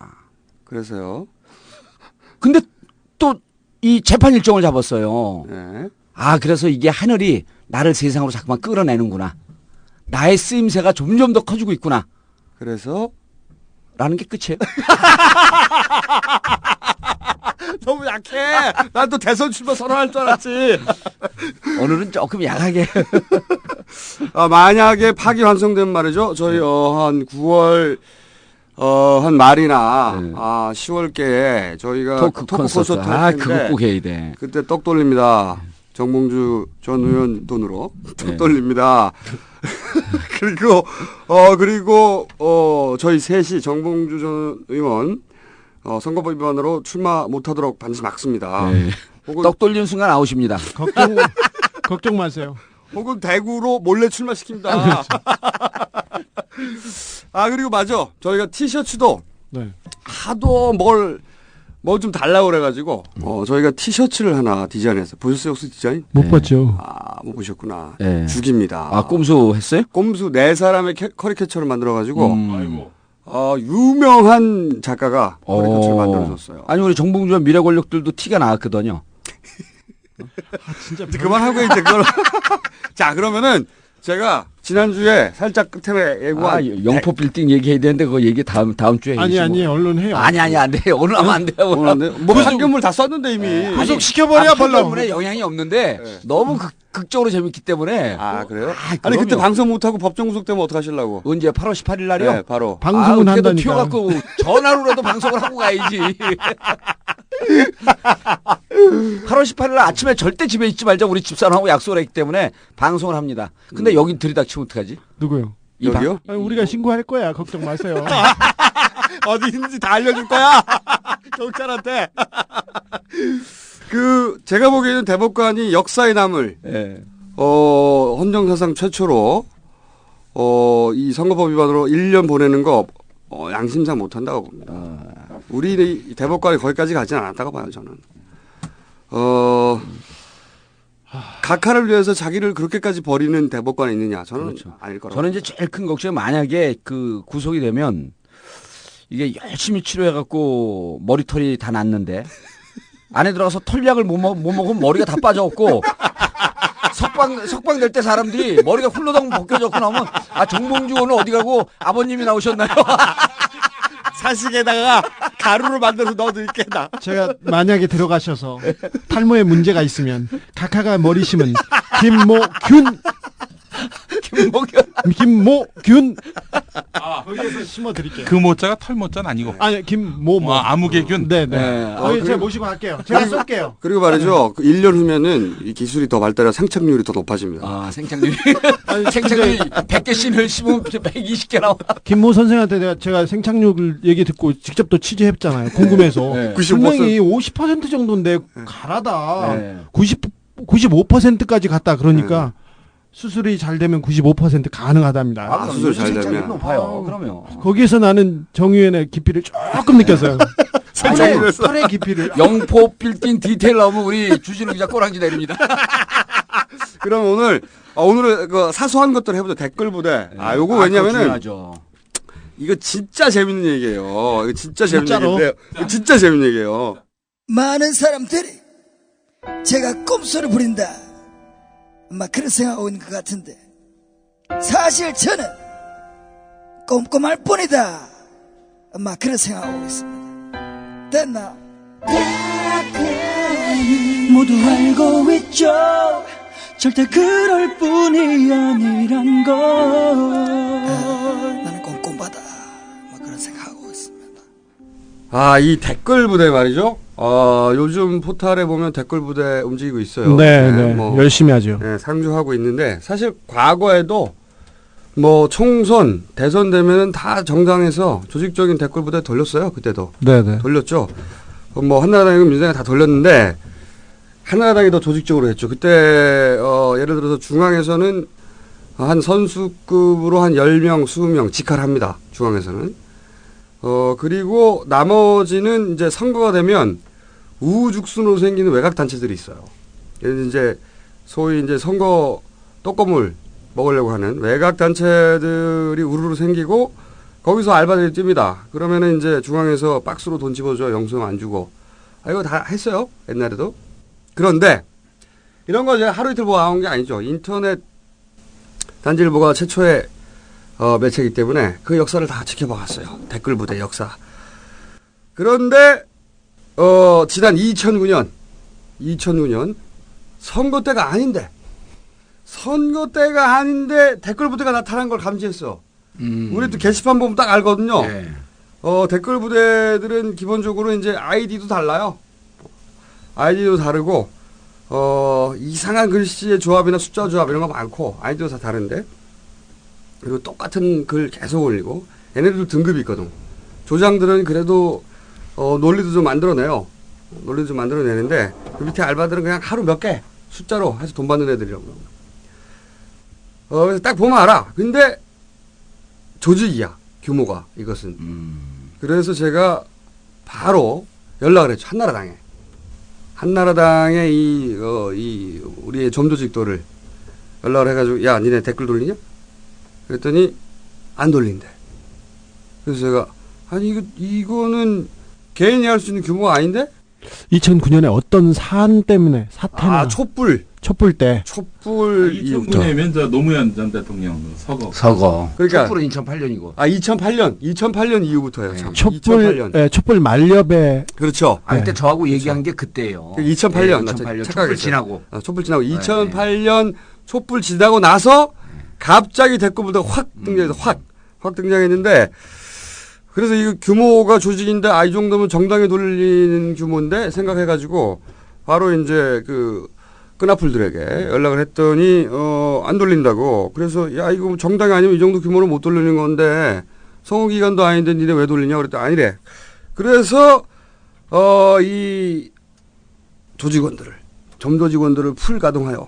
그래서요? 근데 또 이 재판 일정을 잡았어요. 네. 그래서 이게 하늘이 나를 세상으로 자꾸만 끌어내는구나. 나의 쓰임새가 점점 더 커지고 있구나. 그래서? 라는 게 끝이에요. 너무 약해. 난 또 대선 출마 선언할 줄 알았지. 오늘은 조금 약하게. 만약에 파기환송되면 말이죠. 저희 한 9월 한 말이나 10월께에 저희가 토크 콘서트 할 텐데 그거 꼭 해야 돼. 그때 떡 돌립니다. 정봉주 전 의원 돈으로 떡 돌립니다. 그리고 저희 셋이 정봉주 전 의원 선거법 위반으로 출마 못하도록 반드시 막습니다. 네. 떡 돌리는 순간 아웃입니다. 걱정 마세요. 혹은 대구로 몰래 출마시킵니다. 그리고 맞아. 저희가 티셔츠도 하도 뭘 좀 달라고 그래가지고 저희가 티셔츠를 하나 디자인했어요. 보셨어요 혹시 디자인? 못 봤죠. 못 보셨구나. 네. 죽입니다. 꼼수 했어요? 꼼수 4사람의 커리케처를 만들어가지고 유명한 작가가 커리케처를 만들어줬어요. 아니 우리 정봉주와 미래 권력들도 티가 나왔거든요. 진짜 그만하고 이제 그걸 자 그러면은 제가 지난주에 살짝 끝에 예고한 영포 빌딩 얘기해야 되는데 그거 얘기 다음 주에 해야지. 아니 얼른 해요. 아니 안 돼요. 오늘 하면 안 돼요. 오늘 안 돼요. 뭐 판결물 다 썼는데 이미 구속시켜버려 벌로. 판결물에 영향이 없는데 너무 극적으로 재밌기 때문에. 그래요? 아니 그때 방송 못하고 법정 구속되면 어떡하시려고? 언제 8월 18일 날이요? 네, 바로. 방송은 한다니까. 튀어갖고 전화로라도 방송을 하고 가야지. 8월 18일 날 아침에 절대 집에 있지 말자 우리 집사람하고 약속을 했기 때문에 방송을 합니다. 근데 여기 들이닥치면 어떡하지? 누구요? 여기요? 우리가 신고할 거야. 걱정 마세요. 어디 있는지 다 알려줄 거야. 경찰한테. 제가 보기에는 대법관이 역사에 남을 헌정사상 최초로 이 선거법 위반으로 1년 보내는 거 양심상 못한다고 봅니다. 우리 대법관이 거기까지 가지는 않았다고 봐요 저는. 각하를 위해서 자기를 그렇게까지 버리는 대법관이 있느냐 저는 아닐 거라고. 저는 이제 제일 큰 걱정은 만약에 그 구속이 되면 이게 열심히 치료해갖고 머리털이 다 났는데 안에 들어가서 털약을 못 먹으면 머리가 다 빠져갖고 석방 될 때 사람들이 머리가 훌러덩 벗겨졌고 나오면 정봉주 오늘 어디 가고 아버님이 나오셨나요? 사식에다가 가루를 만들어서 넣어드릴게 나. 제가 만약에 들어가셔서 탈모에 문제가 있으면 각하가 머리 심은 김모균 거기에서 심어드릴게요. 그 모자가 털 모자는 아니고. 아니 김모 아무개균. 네네. 제가 모시고 갈게요. 제가 쏠게요. 그리고 말이죠. 1년 후면은 이 기술이 더 발달해 생착률이 더 높아집니다. 생착률이 100개 씬을 심으면 120개 나와. 김모 선생한테 제가 생착률 얘기 듣고 직접 또 취재했잖아요. 궁금해서. 분명히 50% 정도인데 가라다. 95%까지 갔다 그러니까. 수술이 잘 되면 95% 가능하답니다. 수술 잘 되면 높아요. 그러면 거기에서 나는 정유현의 깊이를 조금 느꼈어요. 털의 깊이를. 영포 빌딩 디테일 나오면 우리 주진우 기자 꼬랑지 내립니다. 그럼 오늘은 그 사소한 것들 해보자. 댓글 부대. 요거 왜냐면은 이거 진짜 재밌는 얘기예요. 이거 진짜 재밌는 얘기인데요. 진짜 재밌는 얘기예요. 많은 사람들이 제가 꼼수를 부린다. 그런 생각하고 있는 것 같은데 사실 저는 꼼꼼할 뿐이다. 그런 생각하고 있습니다. 됐나? 모두 알고 있죠. 절대 그럴 뿐이 아니란 걸. 나는 꼼꼼하다. 그런 생각하고 있습니다. 이 댓글 부대 말이죠. 요즘 포탈에 보면 댓글 부대 움직이고 있어요. 네. 열심히 하죠. 네, 상주하고 있는데 사실 과거에도 총선, 대선 되면은 다 정당에서 조직적인 댓글 부대 돌렸어요. 그때도. 네네. 돌렸죠. 한나라당이고 민주당이 다 돌렸는데 한나라당이 더 조직적으로 했죠. 그때 예를 들어서 중앙에서는 한 선수급으로 한 10명, 20명 직할을 합니다. 중앙에서는. 그리고 나머지는 이제 선거가 되면 우후죽순으로 생기는 외곽 단체들이 있어요. 이제 소위 이제 선거 떡고물 먹으려고 하는 외곽 단체들이 우르르 생기고 거기서 알바들이 뜁니다. 그러면은 이제 중앙에서 박스로 돈 집어줘 영수증 안 주고 이거 다 했어요. 옛날에도. 그런데 이런 거 제가 하루 이틀 보고 나온 게 아니죠. 인터넷 단지일보가 최초의 매체이기 때문에 그 역사를 다 지켜봐갔어요. 댓글 부대 역사. 그런데 지난 2009년 선거 때가 아닌데 댓글 부대가 나타난 걸 감지했어. 우리도 게시판 보면 딱 알거든요. 댓글 부대들은 기본적으로 이제 아이디도 달라요. 아이디도 다르고, 이상한 글씨의 조합이나 숫자 조합 이런 거 많고, 아이디도 다 다른데, 그리고 똑같은 글 계속 올리고, 얘네들도 등급이 있거든. 조장들은 그래도, 논리도 좀 만들어내요. 논리도 좀 만들어내는데, 그 밑에 알바들은 그냥 하루 몇 개 숫자로 해서 돈 받는 애들이라고. 그래서 딱 보면 알아. 근데, 조직이야. 규모가, 이것은. 그래서 제가 바로 연락을 했죠. 한나라당에. 한나라당의 우리의 점조직도를 연락을 해가지고, 야, 니네 댓글 돌리냐? 그랬더니, 안 돌린대. 그래서 제가, 아니, 이거는 개인이 할 수 있는 규모가 아닌데? 2009년에 어떤 사안 때문에 사태나 촛불 때 이후부터 2009년이면 저 노무현 전 대통령 서거. 그러니까 촛불은 2008년이고. 2008년 이후부터예요. 참. 촛불 만렵에 그렇죠. 그때 저하고 얘기한 게 그때예요. 2008년. 2008년 촛불 지나고. 촛불 지나고 2008년 촛불 지나고 나서 갑자기 댓글부터 확 등장해서 확 등장했는데. 그래서 이 규모가 조직인데, 이 정도면 정당에 돌리는 규모인데, 생각해가지고, 바로 이제 끈앞풀들에게 연락을 했더니, 안 돌린다고. 그래서, 야, 이거 정당이 아니면 이 정도 규모로 못 돌리는 건데, 성호기관도 아닌데, 니네 왜 돌리냐? 그랬더니, 아니래. 그래서, 이 조직원들을, 점조직원들을 풀 가동하여,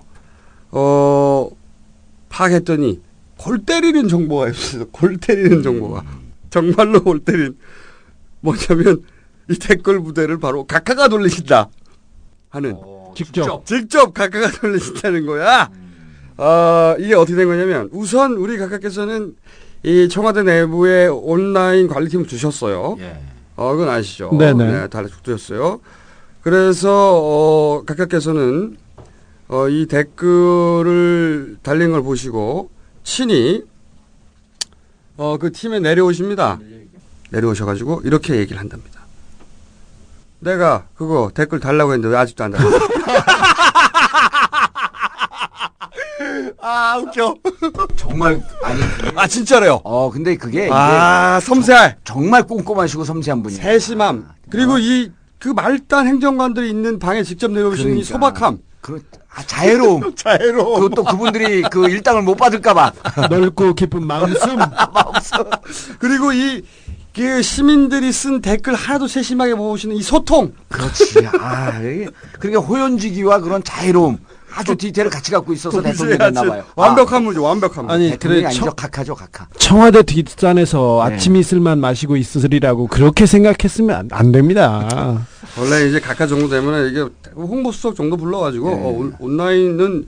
파악했더니, 골 때리는 정보가 있어요. 골 때리는 정보가. 정말로 골 때린 뭐냐면 이 댓글 부대를 바로 각하가 돌리신다 하는 직접 각하가 돌리신다는 거야. 이게 어떻게 된 거냐면 우선 우리 각하께서는 이 청와대 내부에 온라인 관리팀을 주셨어요. 그건 아시죠? 네네. 네, 다 주셨어요. 그래서 각하께서는 이 댓글을 달린 걸 보시고 친히 그 팀에 내려오십니다. 내려오셔가지고 이렇게 얘기를 한답니다. 내가 그거 댓글 달라고 했는데 왜 아직도 안 달라? 웃겨. 정말 아니. 진짜로요. 근데 그게 섬세할. 정말 꼼꼼하시고 섬세한 분이에요. 세심함. 그리고 그 말단 행정관들이 있는 방에 직접 내려오시는 이 소박함. 자애로움. 그것도 그분들이 그 일당을 못 받을까봐. 넓고 깊은 마음씀. 그리고 그 시민들이 쓴 댓글 하나도 세심하게 보시는 이 소통. 그렇지. 그러니까 호연지기와 그런 자애로움. 아주 디테일을 같이 갖고 있어서 대통령이 됐나봐요. 완벽한 문제, 완벽한 문제. 아니, 대통령이 아니죠. 각하죠, 각하. 청와대 뒷산에서 아침 이슬만 마시고 있으리라고 그렇게 생각했으면 안 됩니다. 원래 이제 각하 정도 되면 이게 홍보수석 정도 불러가지고 온라인은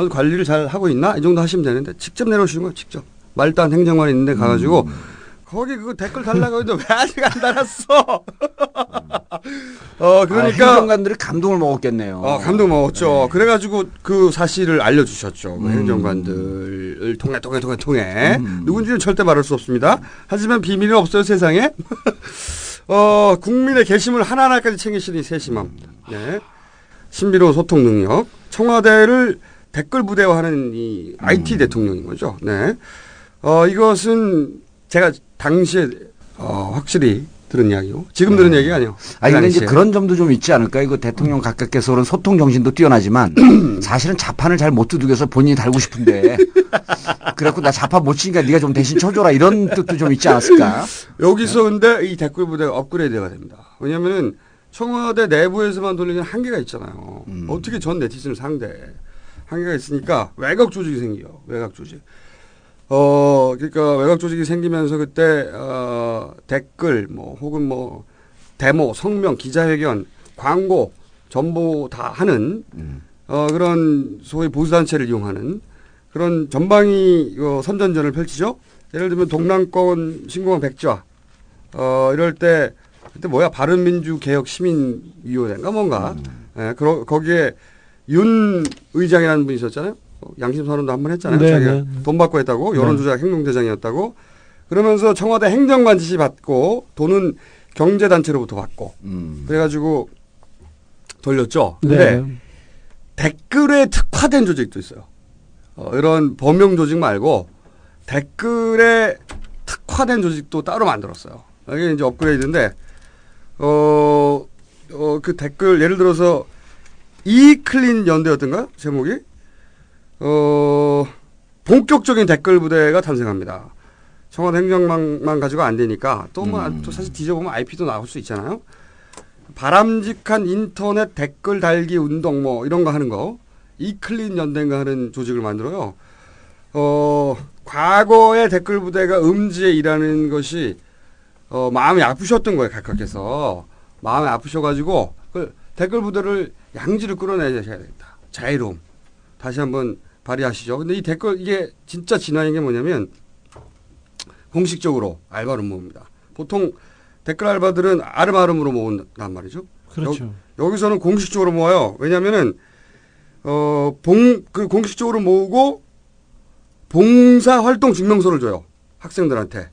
관리를 잘 하고 있나? 이 정도 하시면 되는데 직접 내려오시는 거예요, 직접. 말단 행정관이 있는데 가가지고 거기 그거 댓글 달라고 했는데 왜 아직 안 달았어? 그러니까 행정관들이 감동을 먹었겠네요. 감동 먹었죠. 그래가지고 그 사실을 알려주셨죠. 그 행정관들을 통해. 누군지는 절대 말할 수 없습니다. 하지만 비밀은 없어요, 세상에. 국민의 개심을 하나하나까지 챙기시는 세심함. 네. 신비로운 소통 능력. 청와대를 댓글 부대화하는 이 IT 대통령인 거죠. 네. 이것은 제가 당시에 확실히 들은 이야기고 지금 들은 얘기가 아니에요. 근데 이제 그런 점도 좀 있지 않을까요? 그 대통령 각하께서 그런 소통 정신도 뛰어나지만 사실은 자판을 잘 못 두들겨서 본인이 달고 싶은데 그래갖고 나 자판 못 치니까 네가 좀 대신 쳐줘라 이런 뜻도 좀 있지 않았을까? 여기서 근데 이 댓글 부대가 업그레이드가 됩니다. 왜냐하면은 청와대 내부에서만 돌리는 한계가 있잖아요. 어떻게 전 네티즌을 상대해. 한계가 있으니까 외곽 조직이 생겨요. 외곽 조직. 그러니까 외곽 조직이 생기면서 그때 댓글 혹은 데모, 성명, 기자회견, 광고, 전부 다 하는 그런 소위 보수단체를 이용하는 그런 전방위 선전전을 펼치죠. 예를 들면 동남권 신공항 백지화 이럴 때 그때 바른민주개혁시민위원회인가 뭔가 거기에 윤 의장이라는 분이 있었잖아요. 양심선언도 한번 했잖아요. 자기가 돈 받고 했다고. 여론조작 행동대장이었다고. 그러면서 청와대 행정관 지시 받고 돈은 경제단체로부터 받고. 그래가지고 돌렸죠. 근데 댓글에 특화된 조직도 있어요. 이런 범용 조직 말고 댓글에 특화된 조직도 따로 만들었어요. 이게 이제 업그레이드인데, 그 댓글, 예를 들어서, 이클린 연대였던가? 제목이? 본격적인 댓글 부대가 탄생합니다. 청와대 행정망만 가지고 안 되니까, 또 사실 뒤져보면 IP도 나올 수 있잖아요. 바람직한 인터넷 댓글 달기 운동 뭐 이런 거 하는 거. 이클린 연대인가 하는 조직을 만들어요. 과거의 댓글 부대가 음지에 일하는 것이 마음이 아프셨던 거예요. 각각께서 마음이 아프셔가지고 그 댓글 부대를 양지를 끌어내셔야 되겠다. 자유로움 다시 한번 발휘하시죠. 근데 이 댓글 이게 진짜 진화인 게 뭐냐면 공식적으로 알바로 모읍니다. 보통 댓글 알바들은 아름아름으로 모은단 말이죠. 그렇죠. 여기서는 공식적으로 모아요. 왜냐면은 그 공식적으로 모으고 봉사활동 증명서를 줘요. 학생들한테.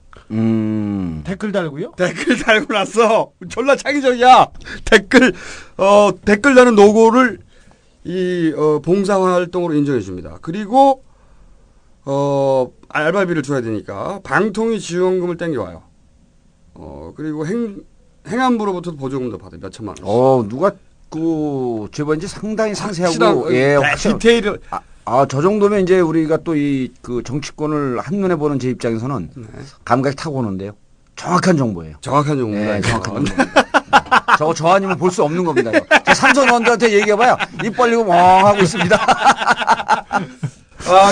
댓글 달고요? 댓글 달고 났어. 졸라 창의적이야. 댓글 다는 노고를 봉사활동으로 인정해 줍니다. 그리고, 알바비를 줘야 되니까 방통위 지원금을 땡겨와요. 그리고 행안부로부터 보조금도 받아요. 몇 천만 원. 누가 제보인지 상당히 상세하고 디테일을 저 정도면 이제 우리가 또 그 정치권을 한눈에 보는 제 입장에서는 감각이 타고 오는데요. 정확한 정보예요. 정확한 정보입니다. 네, 정확한 정보. 저 아니면 볼 수 없는 겁니다. 저 삼선원들한테 얘기해봐요. 입 벌리고 멍 하고 있습니다.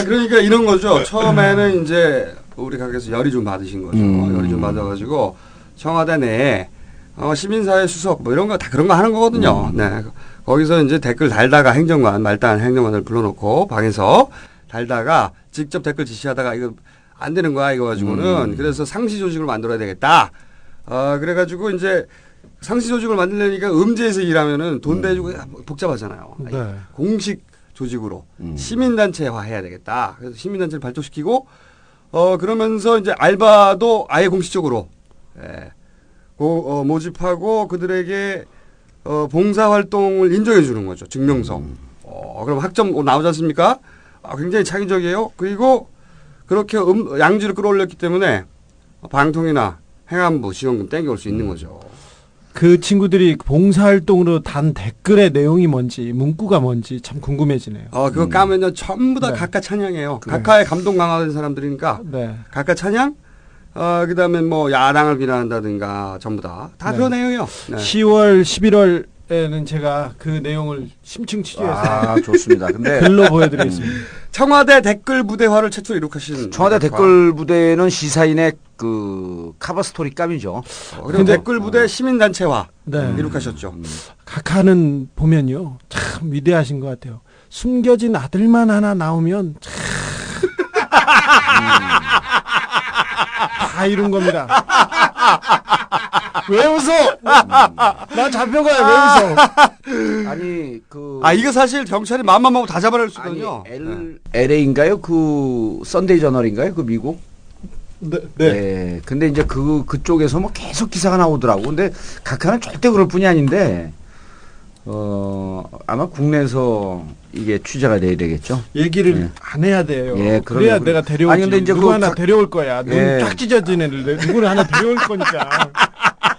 그러니까 이런 거죠. 처음에는 이제 우리 각에서 열이 좀 받으신 거죠. 열이 좀 받아가지고 청와대 내에 시민사회 수석 뭐 이런 거 다 그런 거 하는 거거든요. 네. 거기서 이제 댓글 달다가 말단 행정관을 불러놓고 방에서 달다가 직접 댓글 지시하다가 이거 안 되는 거야 이거 가지고는 그래서 상시 조직을 만들어야 되겠다. 그래가지고 이제 상시 조직을 만들려니까 음지에서 일하면은 돈 대주고 복잡하잖아요. 네. 공식 조직으로 시민단체화 해야 되겠다. 그래서 시민단체를 발족시키고 그러면서 이제 알바도 아예 공식적으로 모집하고 그들에게 봉사활동을 인정해 주는 거죠. 증명서. 그럼 학점 나오지 않습니까? 굉장히 창의적이에요. 그리고 그렇게 양지를 끌어올렸기 때문에 방통이나 행안부 지원금 땡겨올 수 있는 거죠. 그 친구들이 봉사활동으로 단 댓글의 내용이 뭔지 문구가 뭔지 참 궁금해지네요. 그거 까면요 전부 다 각하 찬양이에요. 각하에 감동 강화된 사람들이니까 각하 찬양 그다음에 뭐 야당을 비난한다든가 전부 다 그런 내용이에요. 네. 10월, 11월에는 제가 그 내용을 심층 취재해서 좋습니다. 근데 글로 보여드리겠습니다. 청와대 댓글 부대화를 최초로 이룩하신 청와대 댓글 부대는 시사인의 그 카버 스토리 감이죠. 그리고 댓글 부대 시민단체화 이룩하셨죠. 각하는 보면요 참 위대하신 것 같아요. 숨겨진 아들만 하나 나오면 참 다 이룬 겁니다. 왜 웃어? 나 잡혀가요. 왜 웃어? 아니 이거 사실 경찰이 마음만 먹으면 다 잡아낼 수 있거든요. LA인가요? 그 썬데이 저널인가요? 그 미국? 네. 근데 이제 그쪽에서 뭐 계속 기사가 나오더라고. 근데 각하는 절대 그럴 뿐이 아닌데 아마 국내에서 이게 취재가 돼야 되겠죠. 얘기를 안 해야 돼요. 예, 그래야 내가 데려오지. 아니 근데 이제 누구 하나 데려올 거야. 눈 쫙 찢어진 애를 누구를 하나 데려올 거니까.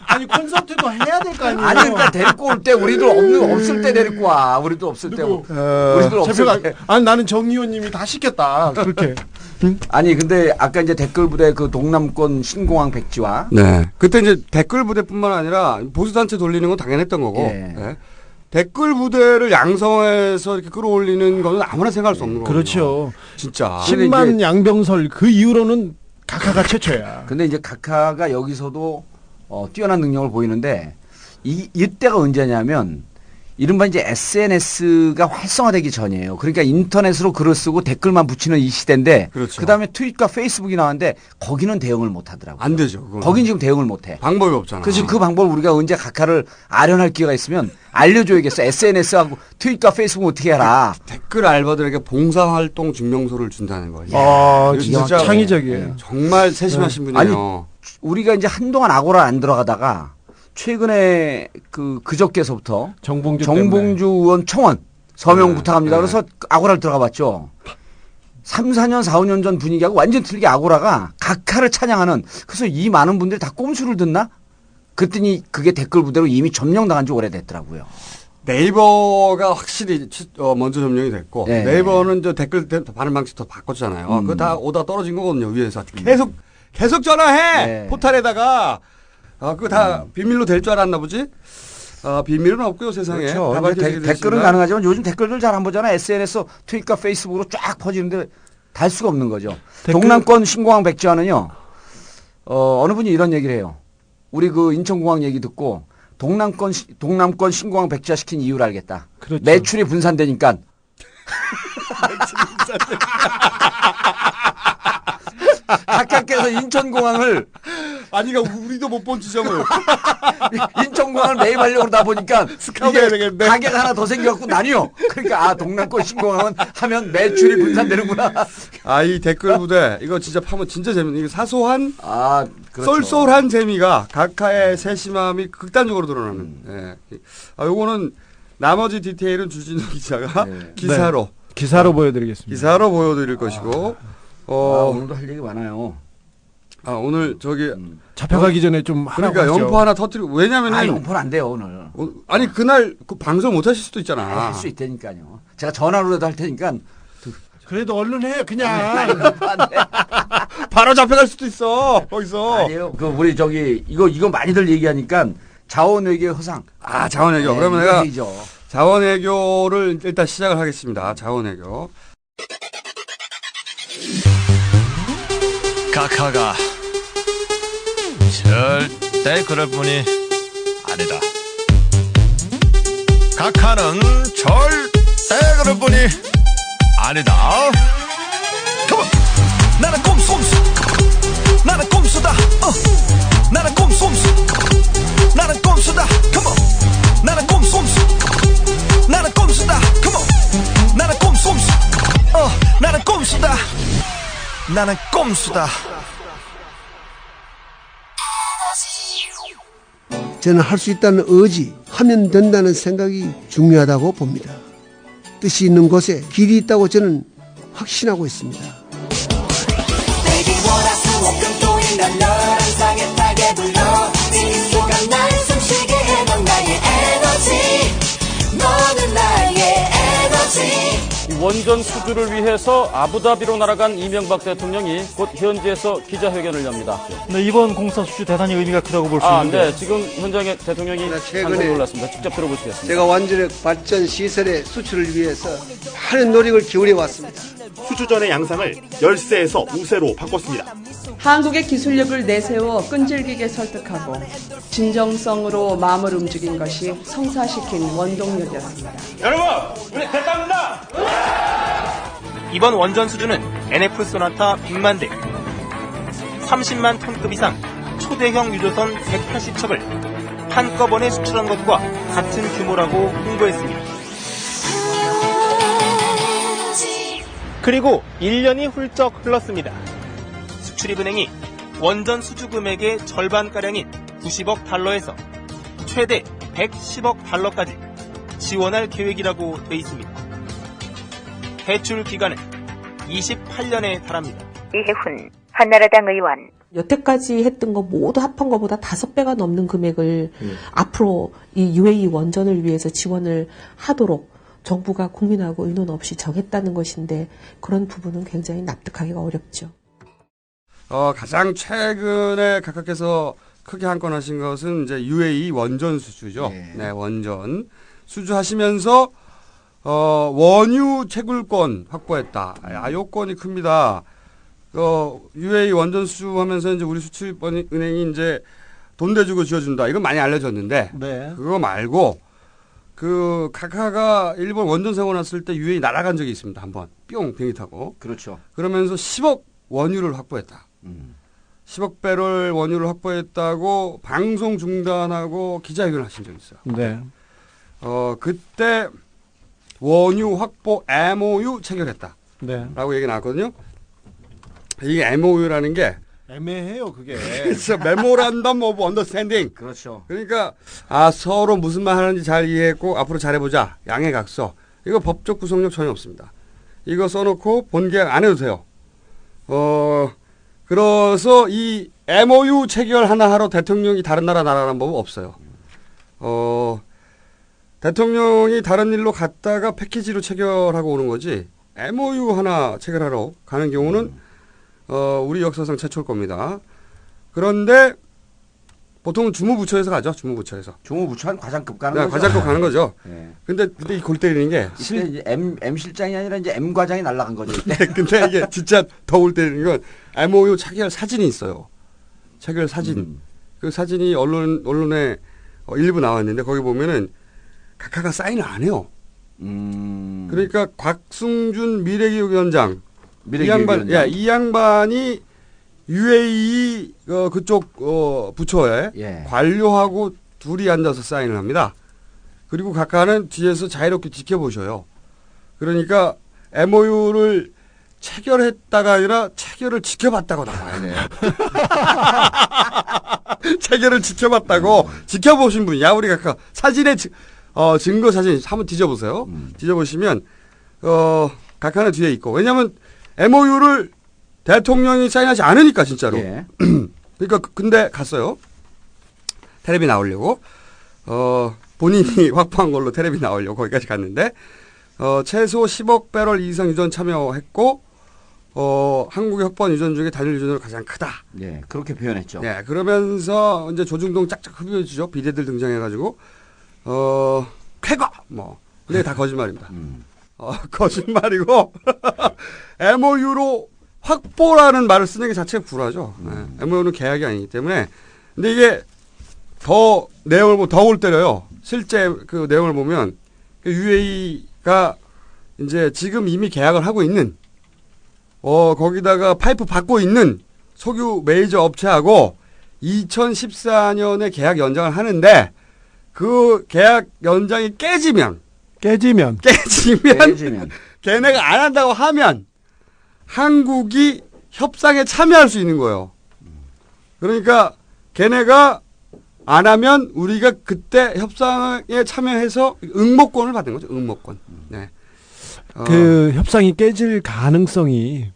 아니 콘서트도 해야 될 거 아니에요. 아니 그러니까 데리고 올 때 우리들 없을 때 데리고 와. 우리도 없을 때. 우리들 없을 때. 아니 나는 정 의원님이 다 시켰다. 그렇게. 아니 근데 아까 이제 댓글 부대 그 동남권 신공항 백지화. 네. 그때 이제 댓글 부대뿐만 아니라 보수 단체 돌리는 건 당연했던 거고. 네. 댓글 부대를 양성해서 이렇게 끌어올리는 거는 아무나 생각할 수 없는 거죠. 그렇죠. 진짜. 10만 양병설 그 이후로는 각하가 최초야. 근데 이제 각하가 여기서도 뛰어난 능력을 보이는데 이때가 언제냐면 이른바 이제 SNS가 활성화되기 전이에요. 그러니까 인터넷으로 글을 쓰고 댓글만 붙이는 이 시대인데 그렇죠. 그다음에 트윗과 페이스북이 나왔는데 거기는 대응을 못 하더라고요. 안 되죠. 거긴 지금 대응을 못 해. 방법이 없잖아. 그래서 그 방법을 우리가 언제 각하를 아련할 기회가 있으면 알려줘야겠어. SNS하고 트윗과 페이스북 어떻게 해라. 댓글 알바들에게 봉사활동 증명서를 준다는 거예요. 진짜 창의적이에요. 정말 세심하신 분이에요. 아니, 우리가 이제 한동안 아고라 안 들어가다가 최근에 그저께서부터 정봉주 의원 청원 서명 부탁합니다. 그래서 아고라를 들어가 봤죠. 3, 4년, 4, 5년 전 분위기하고 완전 틀리게 아고라가 각하를 찬양하는, 그래서 이 많은 분들이 다 꼼수를 듣나? 그랬더니 그게 댓글 부대로 이미 점령당한 지 오래됐더라고요. 네이버가 확실히 먼저 점령이 됐고 네. 네이버는 저 댓글 반응 방식 더 바꿨잖아요. 그거 다 오다 떨어진 거거든요. 위에서 계속 전화해 네. 포탈에다가 그거 다 비밀로 될 줄 알았나 보지? 비밀은 없고요 세상에. 그렇죠. 다 밝혀지게 댓글은 됐습니다. 가능하지만 요즘 댓글들 잘 안 보잖아. SNS, 트윗과 페이스북으로 쫙 퍼지는데 달 수가 없는 거죠. 동남권 신공항 백지화는요. 어느 분이 이런 얘기를 해요. 우리 그 인천공항 얘기 듣고 동남권 신공항 백지화 시킨 이유를 알겠다. 그렇죠. 매출이 분산되니까. 각각께서 인천공항을 아니 그러니까 우리도 못 본 지점을 인천공항을 매입하려고 그러다 보니까 스카우트해야 되겠네. 가게가 하나 더 생겨갖고 나뉘어. 그러니까 동남권 신공항은 하면 매출이 분산되는구나. 이 댓글 부대 이거 진짜 파면 진짜 재밌는 이거 사소한 그렇죠. 쏠쏠한 재미가 각하의 세심함이 극단적으로 드러나는. 요거는 나머지 디테일은 주진우 기자가 기사로 기사로 보여드리겠습니다. 기사로 보여드릴 것이고. 오늘도 할 얘기 많아요. 오늘 저기 잡혀가기 전에 좀 그러니까 하라고 하죠. 영포 하나 터뜨리고 왜냐면은 영포는 안 돼요 오늘. 아니 그날 그 방송 못 하실 수도 있잖아. 할 수 있다니까요. 제가 전화로라도 할 테니까. 그래도 얼른 해요 그냥. 바로 잡혀갈 수도 있어 거기서. 아니에요. 우리 이거 많이들 얘기하니까 자원외교 허상. 자원외교. 네, 그러면 내가 얘기죠. 자원외교를 일단 시작을 하겠습니다. 자원외교. 각하가 절대 그럴 뿐이 아니다. 각하는 절대 그럴 뿐이 아니다. Come on. 나는 꼼꼼수. 나는 꼼수다. 나는 꼼꼼수. 나는 꼼수다. Come on. 나는 꼼꼼수. 나는 꼼수다. Come on. 나는 꼼꼼수. 나는 꼼수다. 나는 꼼수다. 저는 할 수 있다는 의지, 하면 된다는 생각이 중요하다고 봅니다. 뜻이 있는 곳에 길이 있다고 저는 확신하고 있습니다. 원전 수주를 위해서 아부다비로 날아간 이명박 대통령이 곧 현지에서 기자회견을 엽니다. 네, 이번 공사 수주 대단히 의미가 크다고 볼 수 있는데. 네, 지금 현장에 대통령이 최근에 올랐습니다. 직접 들어보시겠습니다. 제가 원자력 발전 시설의 수출을 위해서 많은 노력을 기울여 왔습니다. 수주전의 양상을 열세에서 우세로 바꿨습니다. 한국의 기술력을 내세워 끈질기게 설득하고 진정성으로 마음을 움직인 것이 성사시킨 원동력이었습니다. 여러분, 우리 됐답니다. 이번 원전 수주는 NF 소나타 100만 대, 30만 톤급 이상 초대형 유조선 180척을 한꺼번에 수출한 것과 같은 규모라고 홍보했습니다. 그리고 1년이 훌쩍 흘렀습니다. 수출입은행이 원전 수주 금액의 절반가량인 90억 달러에서 최대 110억 달러까지 지원할 계획이라고 돼 있습니다. 대출 기간은 28년에 달합니다. 이해훈 한나라당 의원. 여태까지 했던 거 모두 합한 것보다 5배가 넘는 금액을 앞으로 이 UAE 원전을 위해서 지원을 하도록 정부가 국민하고 의논 없이 정했다는 것인데 그런 부분은 굉장히 납득하기가 어렵죠. 가장 최근에 각하께서 크게 한 건 하신 것은 이제 UAE 원전 수주죠. 네, 원전 수주하시면서 원유 채굴권 확보했다. 요건이 큽니다. UAE 원전 수주하면서 이제 우리 수출은행이 이제 돈 대주고 지어준다. 이건 많이 알려졌는데 그거 말고 그 각하가 일본 원전 사고 났을 때 UAE 날아간 적이 있습니다. 한번 뿅 비행기 타고. 그렇죠. 그러면서 10억 원유를 확보했다. 10억 배럴 원유를 확보했다고 방송 중단하고 기자회견을 하신 적이 있어요. 네. 그때 원유 확보 MOU 체결했다. 네. 라고 얘기 나왔거든요. 이게 MOU라는 게 애매해요, 그게. 그래서 Memorandum of Understanding. 그렇죠. 그러니까 서로 무슨 말 하는지 잘 이해했고 앞으로 잘해보자. 양해각서. 이거 법적 구속력 전혀 없습니다. 이거 써놓고 본계약 안 해도 돼요. 그래서 이 MOU 체결 하나 하러 대통령이 다른 나라 나가는 법은 없어요. 대통령이 다른 일로 갔다가 패키지로 체결하고 오는 거지 MOU 하나 체결하러 가는 경우는 우리 역사상 최초일 겁니다. 그런데 보통은 주무부처에서 가죠. 주무부처에서. 주무부처는 과장급 가는 네, 거죠. 과장급 가는 거죠. 네. 근데 이 골 때리는 게 이제 M 실장이 아니라 이제 M 과장이 날아간 거죠. 네, 근데 이게 진짜 더 골 때리는 건 MOU 체결 사진이 있어요. 체결 사진. 그 사진이 언론에 일부 나왔는데 거기 보면은 각하가 사인을 안 해요. 그러니까 곽승준 미래기획위원장 이 양반이 UAE 그쪽 부처에 관료하고 둘이 앉아서 사인을 합니다. 그리고 각하는 뒤에서 자유롭게 지켜보셔요. 그러니까 MOU를 체결했다가 아니라 체결을 지켜봤다고 나와야 돼요. 체결을 지켜봤다고 지켜보신 분이야. 우리 각하 사진에 증거 사진 한번 뒤져보세요. 뒤져보시면 각하는 뒤에 있고 왜냐하면 MOU를 대통령이 사인하지 않으니까 진짜로. 예. 그러니까 근데 갔어요. 텔레비 나오려고 본인이 확보한 걸로 텔레비 나오려고 거기까지 갔는데 최소 10억 배럴 이상 유전 참여했고 한국의 확보한 유전 중에 단일 유전으로 가장 크다. 네, 그렇게 표현했죠. 네, 그러면서 이제 조중동 짝짝 흡입해주죠. 비대들 등장해가지고 쾌거 뭐. 근데 다 거짓말입니다. 거짓말이고 MOU로 확보라는 말을 쓰는 게 자체가 불화죠. MOU는 계약이 아니기 때문에. 근데 이게 더 내용을 보면 더 골 때려요. 실제 그 내용을 보면 UAE가 이제 지금 이미 계약을 하고 있는 거기다가 파이프 받고 있는 석유 메이저 업체하고 2014년에 계약 연장을 하는데 그 계약 연장이 깨지면 걔네가 안 한다고 하면 한국이 협상에 참여할 수 있는 거예요. 그러니까 걔네가 안 하면 우리가 그때 협상에 참여해서 응모권을 받는 거죠. 응모권. 네. 그 협상이 깨질 가능성이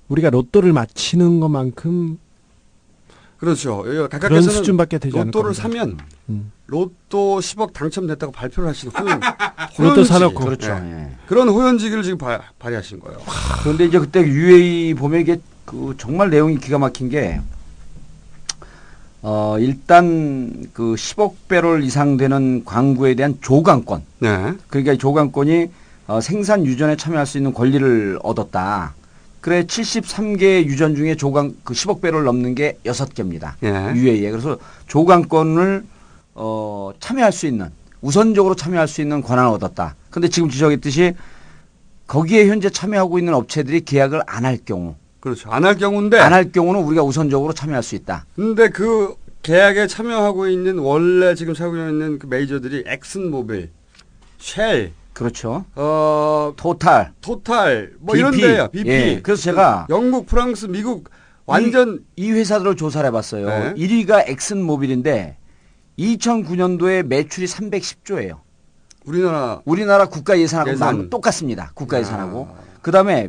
우리가 로또를 맞히는 것만큼 그렇죠. 그런 수준밖에 되지 않을 로또를 겁니다. 사면 로또 10억 당첨됐다고 발표를 하시는 로또 사놓고 그렇죠. 네. 그런 호연지기를 지금 발휘하신 거예요. 그런데 이제 그때 UAE 보면 이게 그 정말 내용이 기가 막힌 게 일단 그 10억 배럴 이상 되는 광구에 대한 조강권. 네. 그러니까 이 조강권이 생산 유전에 참여할 수 있는 권리를 얻었다. 그래 73개 유전 중에 조강 그 10억 배럴 넘는 게 6개입니다. 예. UAE에. 그래서 조강권을 참여할 수 있는 우선적으로 참여할 수 있는 권한을 얻었다. 근데 지금 지적했듯이 거기에 현재 참여하고 있는 업체들이 계약을 안 할 경우. 그렇죠. 안 할 경우인데. 안 할 경우는 우리가 우선적으로 참여할 수 있다. 근데 그 계약에 참여하고 있는 원래 지금 사고 있는 그 메이저들이 엑슨모빌, 쉘. 그렇죠. 토탈 뭐 BP. 이런 데요. BP. 예. 그래서 제가 영국, 프랑스, 미국 완전 이 회사들을 조사를 해봤어요. 네. 1위가 엑슨모빌인데 2009년도에 매출이 310조예요. 우리나라 국가 예산하고 똑같습니다. 국가 예산하고. 그다음에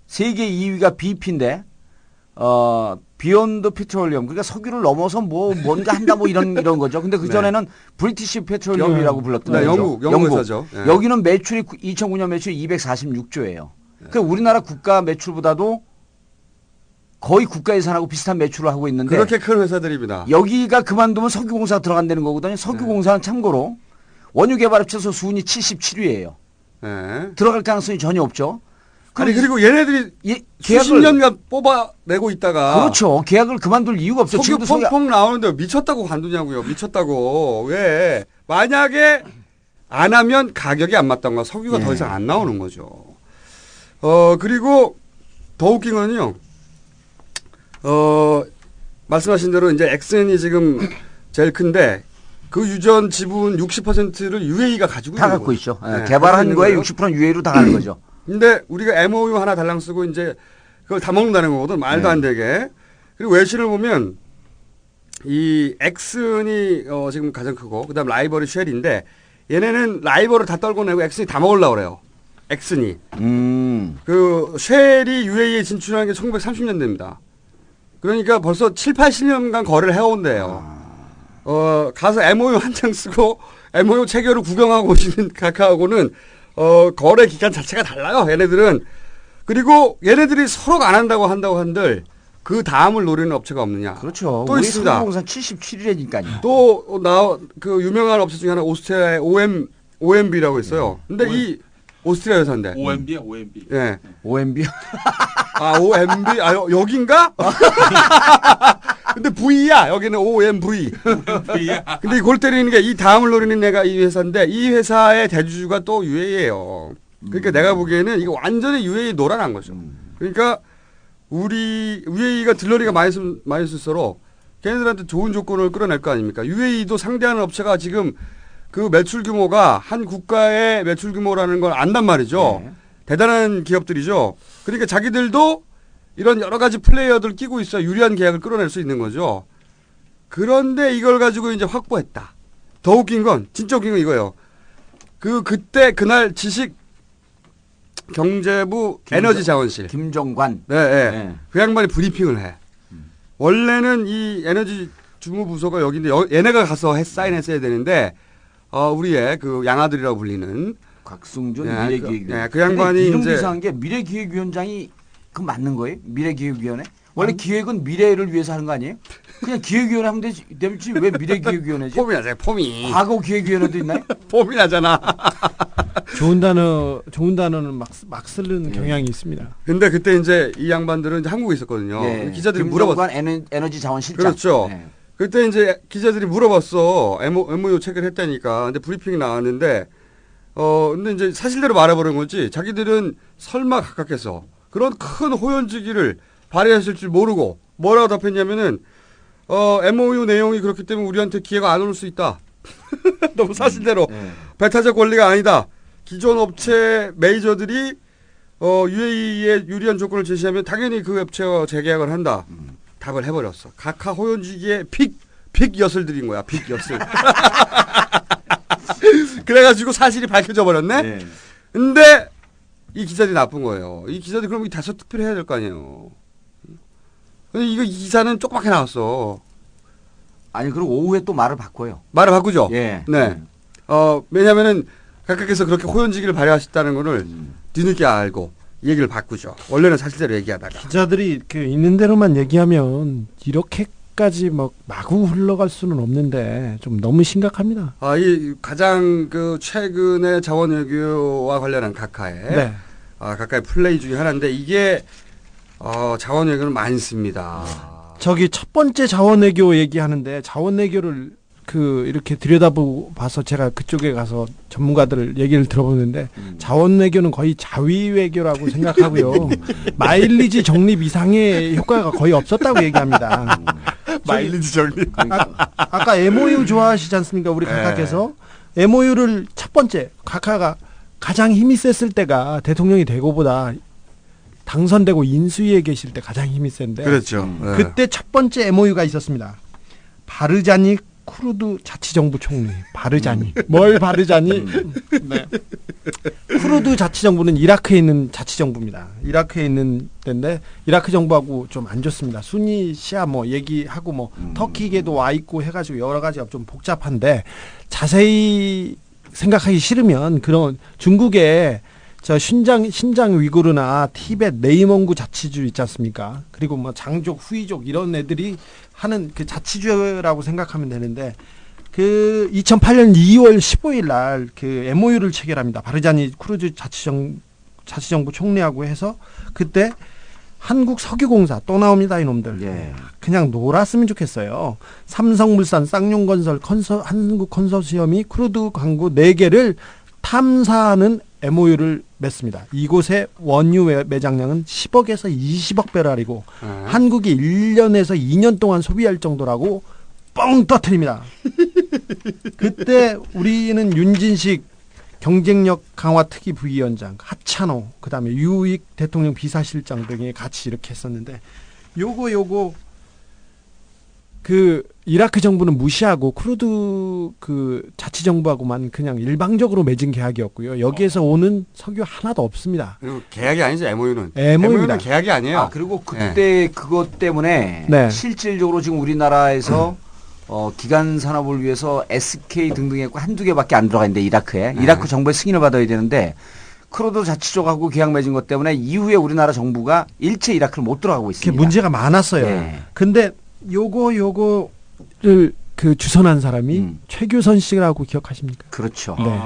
세계 2위가 BP인데 비욘드 페트롤리엄 그러니까 석유를 넘어서 뭐 뭔가 한다 뭐 이런 거죠. 근데 그 전에는 브리티시 페트롤리엄이라고 불렀던 거죠. 영국 회사죠. 네. 여기는 매출이 2009년 매출이 246조예요. 그러니까 우리나라 국가 매출보다도 거의 국가 예산하고 비슷한 매출을 하고 있는데 그렇게 큰 회사들입니다. 여기가 그만두면 석유공사가 들어간다는 거거든요. 석유공사는 참고로 원유개발 합쳐서 순위 77위예요. 네. 들어갈 가능성이 전혀 없죠. 아니 그리고 얘네들이 수십 년간 뽑아내고 있다가 그렇죠. 계약을 그만둘 이유가 없죠. 석유 펑펑 나오는데 미쳤다고 관두냐고요. 미쳤다고. 왜? 만약에 안 하면 가격이 안 맞다던가 석유가 더 이상 안 나오는 거죠. 그리고 더 웃긴 거는요. 말씀하신 대로 이제 엑센이 지금 제일 큰데 그 유전 지분 60%를 UAE가 가지고 다 있는 갖고 거예요. 있죠. 네, 개발한 거에 60%는 UAE로 다 가는 거죠. 근데 우리가 MOU 하나 달랑 쓰고 이제 그걸 다 먹는다는 거거든. 말도 안 되게. 그리고 외신을 보면 이 엑슨이 지금 가장 크고 그다음 라이벌이 쉘인데 얘네는 라이벌을 다 떨궈내고 엑슨이 다 먹으려고 그래요. 엑스니. 그 쉘이 UAE에 진출한 게 1930년대입니다. 그러니까 벌써 7, 80년간 거래를 해온대요. 가서 MOU 한 장 쓰고 MOU 체결을 구경하고 오시는 카카오하고는 거래 기간 자체가 달라요. 얘네들은. 그리고 얘네들이 서로가 안 한다고 한들 그 다음을 노리는 업체가 없느냐. 그렇죠. 또 있습니다. 항공사 77회니까요. 또 그 유명한 업체 중에 하나 오스트리아의 OMB라고 있어요. 근데 이 오스트리아 회사인데. OMB야, OMB. 예. OMB. 아, OMB. 여긴가? 근데 V야. 여기는 OMV. V야. 근데 이 골 때리는 게 이 다음을 노리는 애가 이 회사인데 이 회사의 대주주가 또 UAE예요. 그러니까 내가 보기에는 이거 완전히 UAE 노란한 거죠. 그러니까 우리 UAE가 들러리가 많이 쓸수록 걔네들한테 좋은 조건을 끌어낼 거 아닙니까? UAE도 상대하는 업체가 지금 그 매출 규모가 한 국가의 매출 규모라는 걸 안단 말이죠. 네. 대단한 기업들이죠. 그러니까 자기들도 이런 여러 가지 플레이어들 끼고 있어 유리한 계약을 끌어낼 수 있는 거죠. 그런데 이걸 가지고 이제 확보했다. 더 웃긴 건 진짜 웃긴 건 이거예요. 그때 그날 경제부 에너지자원실 김종관. 네. 그 양반이 브리핑을 해. 원래는 이 에너지 주무부서가 여기인데 얘네가 가서 사인했어야 되는데 우리의 그 양아들이라고 불리는 곽승준 미래기획위원. 그 양반이 이름 이제 이상한 게 미래기획위원장이 그 맞는 거예요? 미래기획위원회? 원래 기획은 미래를 위해서 하는 거 아니에요? 그냥 기획위원회 하면 되지 왜 미래기획위원회지? 폼이 나잖아요. 폼이. 과거 기획위원회도 있나요? 폼이 나잖아. 좋은 단어는 막 쓰는 경향이 있습니다. 근데 그때 이제 이 양반들은 이제 한국에 있었거든요. 네. 기자들이 물어봤어. 에너지 자원실장. 그렇죠. 네. 그때 이제 기자들이 물어봤어. MOU 체결했다니까. 근데 브리핑이 나왔는데 근데 이제 사실대로 말해버린 거지. 자기들은 설마 각각해서 그런 큰 호연지기를 발휘했을 줄 모르고 뭐라고 답했냐면은 MOU 내용이 그렇기 때문에 우리한테 기회가 안 올 수 있다. 너무 사실대로 배타적 권리가 아니다. 기존 업체 메이저들이 UAE에 유리한 조건을 제시하면 당연히 그 업체와 재계약을 한다. 답을 해버렸어. 각하 호연지기의 픽 엿을 들인 거야. 픽 엿을. 그래가지고 사실이 밝혀져 버렸네. 네. 근데 이 기자들이 나쁜 거예요. 이 기자들이 그럼 다소 투표를 해야 될 거 아니에요. 근데 이 기사는 조그맣게 나왔어. 아니 그리고 오후에 또 말을 바꿔요. 말을 바꾸죠. 예. 네. 왜냐하면은 각각에서 그렇게 호연지기를 발휘하셨다는 거를 뒤늦게 알고 얘기를 바꾸죠. 원래는 사실대로 얘기하다가. 기자들이 있는 대로만 얘기하면 이렇게까지 마구 흘러갈 수는 없는데 좀 너무 심각합니다. 이 가장 최근의 자원 외교와 관련한 각하의 각하의 플레이 중에 하나인데 이게 자원 외교는 많습니다. 저기 첫 번째 자원 외교 얘기하는데 자원 외교를 이렇게 들여다봐서 제가 그쪽에 가서 전문가들 얘기를 들어보는데 자원 외교는 거의 자위 외교라고 생각하고요. 마일리지 적립 이상의 효과가 거의 없었다고 얘기합니다. 마일리지 적립. 아까 MOU 좋아하시지 않습니까? 우리 각하께서 MOU를 첫 번째 각하가 가장 힘이 셌을 때가 대통령이 되고보다 당선되고 인수위에 계실 때 가장 힘이 센데. 그렇죠. 그때 첫 번째 MOU가 있었습니다. 바르자니 쿠르드 자치정부 총리. 바르자니. 뭘 바르자니? 네. 쿠르드 자치정부는 이라크에 있는 자치정부입니다. 이라크에 있는 데인데 이라크 정부하고 좀 안 좋습니다. 수니 시아 얘기하고 터키에도 와 있고 해가지고 여러 가지가 좀 복잡한데 자세히 생각하기 싫으면 그런 중국의 신장 위구르나 티벳 네이몽구 자치주 있지 않습니까? 그리고 장족, 후이족 이런 애들이 하는 그 자치주라고 생각하면 되는데 2008년 2월 15일 날 MOU를 체결합니다. 바르자니 쿠르드 자치정부 총리하고 해서 그때 한국 석유공사 또 나옵니다. 이놈들. 그냥 놀았으면 좋겠어요. 삼성물산, 쌍용건설, 한국 컨소시엄이 크루드 광구 4개를 탐사하는 MOU를 맺습니다. 이곳의 원유 매장량은 10억에서 20억 배럴이고 한국이 1년에서 2년 동안 소비할 정도라고 뻥 터뜨립니다. 그때 우리는 윤진식 경쟁력 강화 특위 부위원장, 하찬호, 그다음에 유익 대통령 비서실장 등이 같이 이렇게 했었는데 요거 그 이라크 정부는 무시하고 쿠르드 그 자치 정부하고만 그냥 일방적으로 맺은 계약이었고요. 여기에서 오는 석유 하나도 없습니다. 그리고 계약이 아니죠. MOU는. MOU입니다. 계약이 아니에요. 그리고 그때 그것 때문에 네. 실질적으로 지금 우리나라에서 기간 산업을 위해서 SK 등등에 한두 개밖에 안 들어가 있는데 이라크에 이라크 정부의 승인을 받아야 되는데 쿠르드 자치 쪽하고 계약 맺은 것 때문에 이후에 우리나라 정부가 일체 이라크를 못 들어가고 있습니다. 문제가 많았어요. 네. 근데 요거를 그 주선한 사람이 최규선 씨라고 기억하십니까? 그렇죠. 네.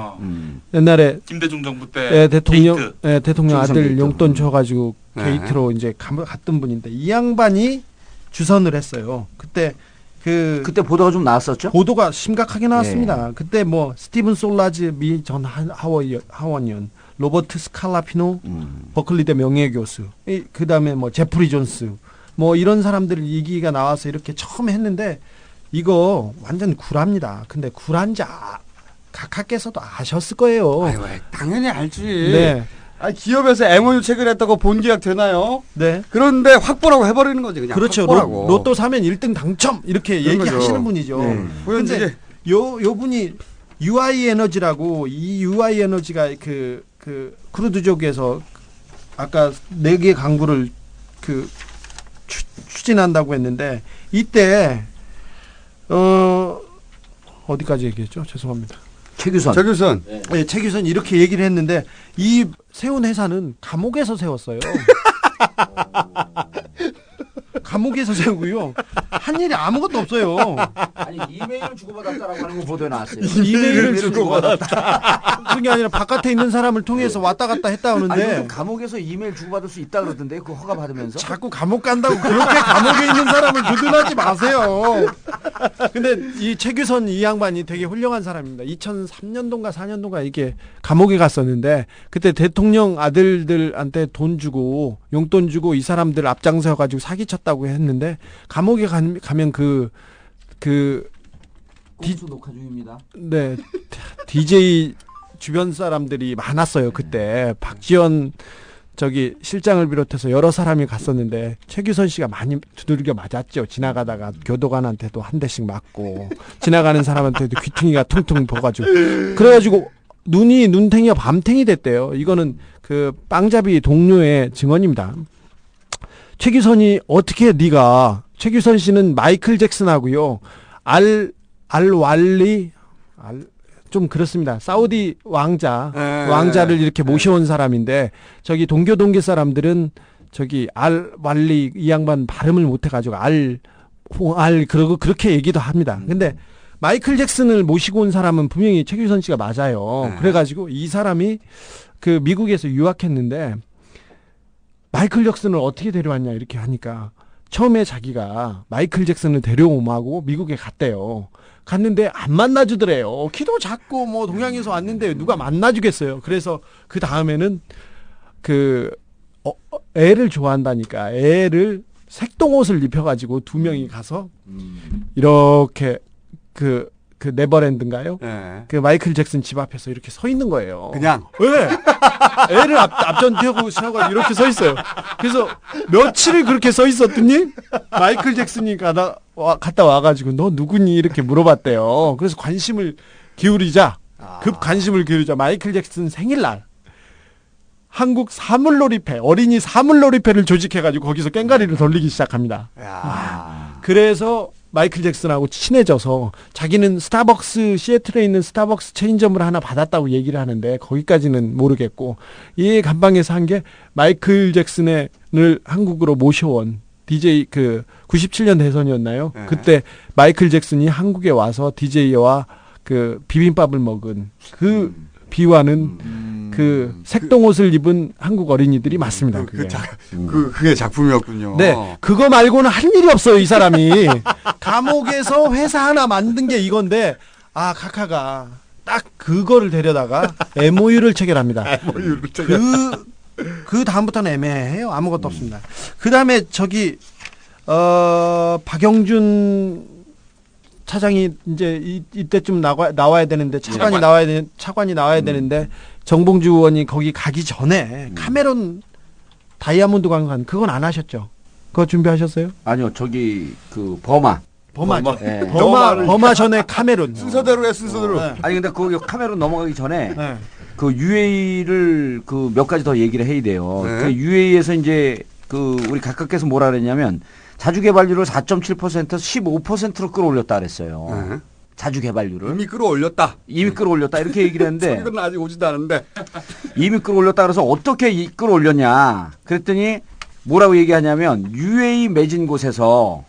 옛날에 김대중 정부 때 대통령 대통령 아들 게이트. 용돈 줘가지고 네. 게이트로 이제 갔던 분인데 이 양반이 주선을 했어요. 그때 보도가 좀 나왔었죠? 보도가 심각하게 나왔습니다. 그때 뭐 스티븐 솔라즈 미 전 하원의원, 로버트 스칼라피노 버클리대 명예교수, 그 다음에 뭐 제프리 존스, 뭐 이런 사람들 얘기가 나와서 이렇게 처음 했는데 이거 완전 구라입니다. 근데 구라인지 각하께서도 아셨을 거예요. 아이고, 당연히 알지. 네. 기업에서 MOU 체결했다고 본계약 되나요? 네. 그런데 확보라고 해버리는 거지 그냥. 그렇죠. 확보라고. 로또 사면 1등 당첨 이렇게 얘기하시는 분이죠. 그런데 요 분이 UI 에너지라고 이 UI 에너지가 그 크루드족에서 아까 4개 강구를 추진한다고 했는데 이때 어디까지 얘기했죠? 죄송합니다. 최규선. 네, 최규선 이렇게 얘기를 했는데 이 세운 회사는 감옥에서 세웠어요. 감옥에서 세우고요. 한 일이 아무것도 없어요. 아니 이메일을 주고받았다라고 하는 거 보도에 나왔어요. 이메일을 주고받았다. 그게 아니라 바깥에 있는 사람을 통해서 왔다 갔다 했다 하는데 아니, 감옥에서 이메일 주고받을 수 있다 그러던데 그 허가 받으면서 자꾸 감옥 간다고 그렇게 감옥에 있는 사람을 두둔하지 마세요. 근데 이 최규선 이 양반이 되게 훌륭한 사람입니다. 2003년도인가 4년도인가 이게 감옥에 갔었는데 그때 대통령 아들들한테 돈 주고 용돈 주고 이 사람들 앞장서 가지고 사기쳤다고 했는데 감옥에 가면 공수 녹화 중입니다. 네. DJ 주변 사람들이 많았어요. 그때 박지원 실장을 비롯해서 여러 사람이 갔었는데 최규선 씨가 많이 두들겨 맞았죠. 지나가다가 교도관한테도 한 대씩 맞고 지나가는 사람한테도 귀퉁이가 퉁퉁 부어가지고 그래가지고 눈탱이가 밤탱이 됐대요. 이거는 그 빵잡이 동료의 증언입니다. 최규선이 어떻게 최규선 씨는 마이클 잭슨하고요. 알왈리 좀 그렇습니다. 사우디 왕자를 이렇게 모셔온 사람인데 저기 동계 사람들은 알왈리 이 양반 발음을 못 해가지고 그러고 그렇게 얘기도 합니다. 근데 마이클 잭슨을 모시고 온 사람은 분명히 최규선 씨가 맞아요. 그래가지고 이 사람이 그 미국에서 유학했는데 마이클 잭슨을 어떻게 데려왔냐 이렇게 하니까 처음에 자기가 마이클 잭슨을 데려오고 미국에 갔대요. 갔는데 안 만나주더래요. 키도 작고 뭐 동양에서 왔는데 누가 만나주겠어요. 그래서 그 다음에는 애를 좋아한다니까 애를 색동옷을 입혀가지고 2명이 가서 이렇게 그 네버랜드인가요? 네. 그 마이클 잭슨 집 앞에서 이렇게 서 있는 거예요. 그냥? 네. 애를 앞전태고 세워가 이렇게 서 있어요. 그래서 며칠을 그렇게 서 있었더니 마이클 잭슨이 갔다 와가지고 너 누구니 이렇게 물어봤대요. 그래서 관심을 기울이자 마이클 잭슨 생일날 한국 사물놀이패 어린이 사물놀이패를 조직해가지고 거기서 꽹가리를 돌리기 시작합니다. 그래서 마이클 잭슨하고 친해져서 자기는 시애틀에 있는 스타벅스 체인점을 하나 받았다고 얘기를 하는데 거기까지는 모르겠고 이 감방에서 한 게 마이클 잭슨을 한국으로 모셔온 DJ 97년 대선이었나요? 네. 그때 마이클 잭슨이 한국에 와서 DJ와 비빔밥을 먹은 비화는 색동옷을 입은 한국 어린이들이 맞습니다. 그게 작품이었군요. 네, 그거 말고는 할 일이 없어요, 이 사람이. 감옥에서 회사 하나 만든 게 이건데, 카카가 딱 그거를 데려다가 MOU를 체결합니다. 그 다음부터는 애매해요. 아무것도 없습니다. 그 다음에 박영준 차장이 이제 이때쯤 나와야 되는데 차관이 나와야 되는데 정봉주 의원이 거기 가기 전에 카메론 다이아몬드 광산 그건 안 하셨죠? 그거 준비하셨어요? 아니요. 버마 버마죠. 예. 버마 전에 카메룬. 순서대로 해 순서대로. 아니 근데 그 카메룬 넘어가기 전에 그 UAE를 그 몇 가지 더 얘기를 해야 돼요. 그 UAE에서 이제 그 우리 각각께서 뭐라 그랬냐면 자주 개발률을 4.7%에서 15%로 끌어올렸다 그랬어요. 자주 개발률을 이미 끌어올렸다. 이렇게 얘기를 했는데 소리는 아직 오지도 않은데 이미 끌어올렸다 그래서 어떻게 끌어올렸냐 그랬더니 뭐라고 얘기하냐면 UAE 맺은 곳에서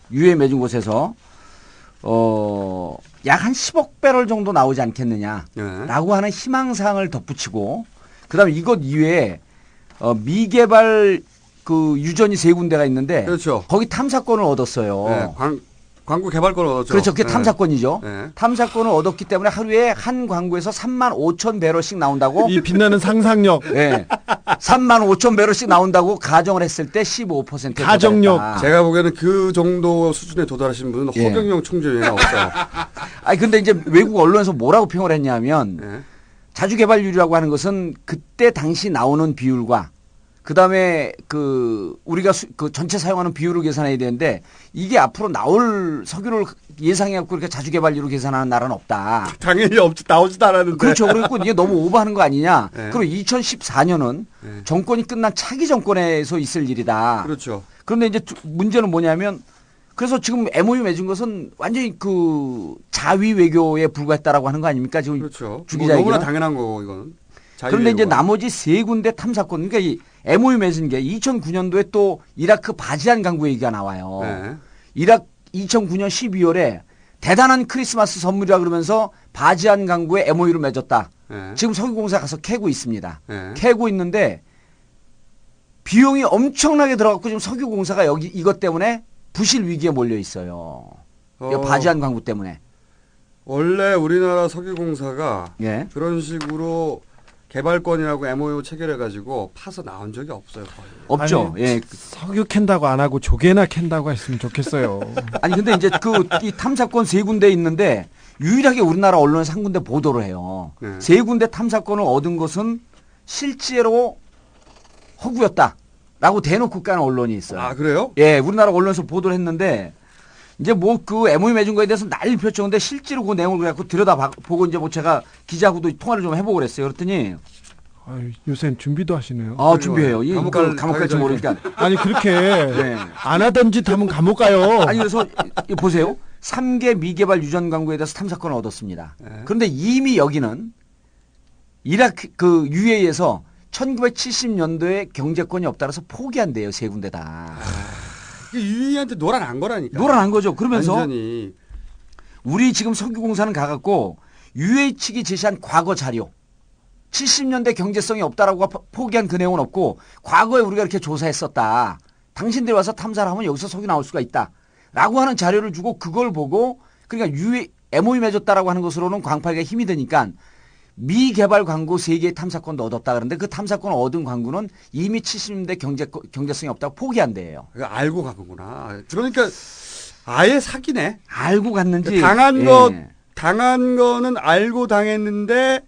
약 한 10억 배럴 정도 나오지 않겠느냐라고 하는 희망사항을 덧붙이고 그다음에 이것 이외에 미개발 그 유전이 3군데가 있는데 그렇죠. 거기 탐사권을 얻었어요. 네, 광구 개발권을 얻었죠. 그렇죠. 그게 탐사권이죠. 네. 탐사권을 얻었기 때문에 하루에 한 광구에서 35,000배럴씩 나온다고. 이 빛나는 상상력. 네. 35,000배럴씩 나온다고 가정을 했을 때 15%. 가정력. 제가 보기에는 그 정도 수준에 도달하신 분은 허경영 총재가 없어요. 아니 근데 이제 외국 언론에서 뭐라고 평을 했냐면 자주 개발률이라고 하는 것은 그때 당시 나오는 비율과 그다음에 그 우리가 그 전체 사용하는 비율을 계산해야 되는데 이게 앞으로 나올 석유를 예상해 갖고 이렇게 자주 개발률을 계산하는 나라는 없다. 당연히 나오지도 않았는데. 그렇죠. 그리고 이게 너무 오버하는 거 아니냐. 그리고 2014년은 정권이 끝난 차기 정권에서 있을 일이다. 그렇죠. 그런데 이제 문제는 뭐냐면 그래서 지금 MOU 맺은 것은 완전히 그 자위 외교에 불과했다라고 하는 거 아닙니까? 지금 그렇죠. 주 기자 너무나 얘기는. 당연한 거고 이건. 그런데 이제 나머지 3군데 탐사권, 그러니까 이 MOU 맺은 게 2009년도에 또 이라크 바지안 강구 얘기가 나와요. 이라크 2009년 12월에 대단한 크리스마스 선물이라 그러면서 바지안 강구에 MOU를 맺었다. 지금 석유공사 가서 캐고 있습니다. 캐고 있는데 비용이 엄청나게 들어갔고 지금 석유공사가 여기 이것 때문에 부실 위기에 몰려 있어요. 바지안 강구 때문에. 원래 우리나라 석유공사가 그런 식으로 개발권이라고 MOU 체결해가지고 파서 나온 적이 없어요. 거의. 없죠. 아니, 예. 석유 캔다고 안 하고 조개나 캔다고 했으면 좋겠어요. 아니 근데 이제 이 탐사권 3군데 있는데 유일하게 우리나라 언론에서 한 군데 보도를 해요. 3군데 탐사권을 얻은 것은 실제로 허구였다라고 대놓고 까는 언론이 있어요. 아 그래요? 예, 우리나라 언론에서 보도를 했는데 이제 뭐 그 MOU 맺은 거에 대해서 난리 폈죠. 근데 실제로 그 내용을 갖고 들여다보고 이제 뭐 제가 기자하고도 통화를 좀 해보고 그랬어요. 그랬더니 요새는 준비도 하시네요. 아 준비해요. 감옥 갈지 모르니까. 아니 그렇게 안 하던 짓 하면 감옥 가요. 아니 그래서 보세요. 3개 미개발 유전 광구에 대해서 탐사권을 얻었습니다. 그런데 이미 여기는 이라크 그 UAE에서 1970년도에 경제권이 없다라서 포기한대요. 3군데 다. UAE한테 노란한 거라니까. 노란한 거죠. 그러면서 완전히. 우리 지금 석유공사는 가갖고 UAE 측이 제시한 과거 자료 70년대 경제성이 없다라고 포기한 그 내용은 없고 과거에 우리가 이렇게 조사했었다. 당신들이 와서 탐사를 하면 여기서 석유 나올 수가 있다. 라고 하는 자료를 주고 그걸 보고 그러니까 MOU 맺었다라고 하는 것으로는 광파기가 힘이 드니까 미개발 광구 3개의 탐사권도 얻었다. 그런데 그 탐사권을 얻은 광구는 이미 70년대 경제성이 없다고 포기한대요. 알고 가는구나. 그러니까 아예 사기네. 알고 갔는지. 당한 거는 알고 당했는데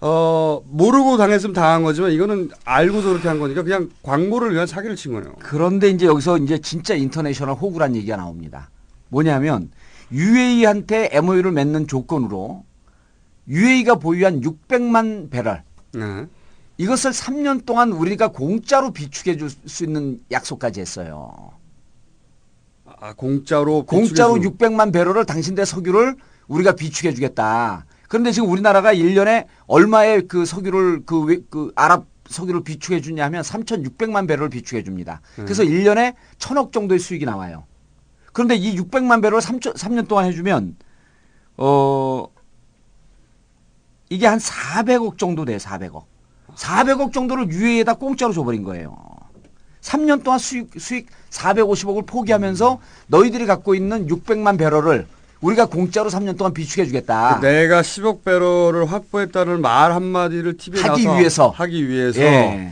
모르고 당했으면 당한 거지만 이거는 알고서 그렇게 한 거니까 그냥 광고를 위한 사기를 친 거네요. 그런데 이제 여기서 이제 진짜 인터내셔널 호구란 얘기가 나옵니다. 뭐냐면 UAE한테 MOU를 맺는 조건으로 UAE가 보유한 600만 배럴 이것을 3년 동안 우리가 공짜로 비축해 줄 수 있는 약속까지 했어요. 아, 공짜로 600만 배럴을 당신들 석유를 우리가 비축해 주겠다. 그런데 지금 우리나라가 1년에 얼마의 그 석유를 그 아랍 석유를 비축해 주냐 하면 3,600만 배럴을 비축해 줍니다. 그래서 1년에 1,000억 정도의 수익이 나와요. 그런데 이 600만 배럴을 3년 동안 해주면 이게 한 400억 정도 돼요. 400억. 400억 정도를 UAE에다 공짜로 줘버린 거예요. 3년 동안 수익 450억을 포기하면서 너희들이 갖고 있는 600만 배럴을 우리가 공짜로 3년 동안 비축해 주겠다. 내가 10억 배럴을 확보했다는 말 한마디를 TV에 나와서 하기 위해서. 예.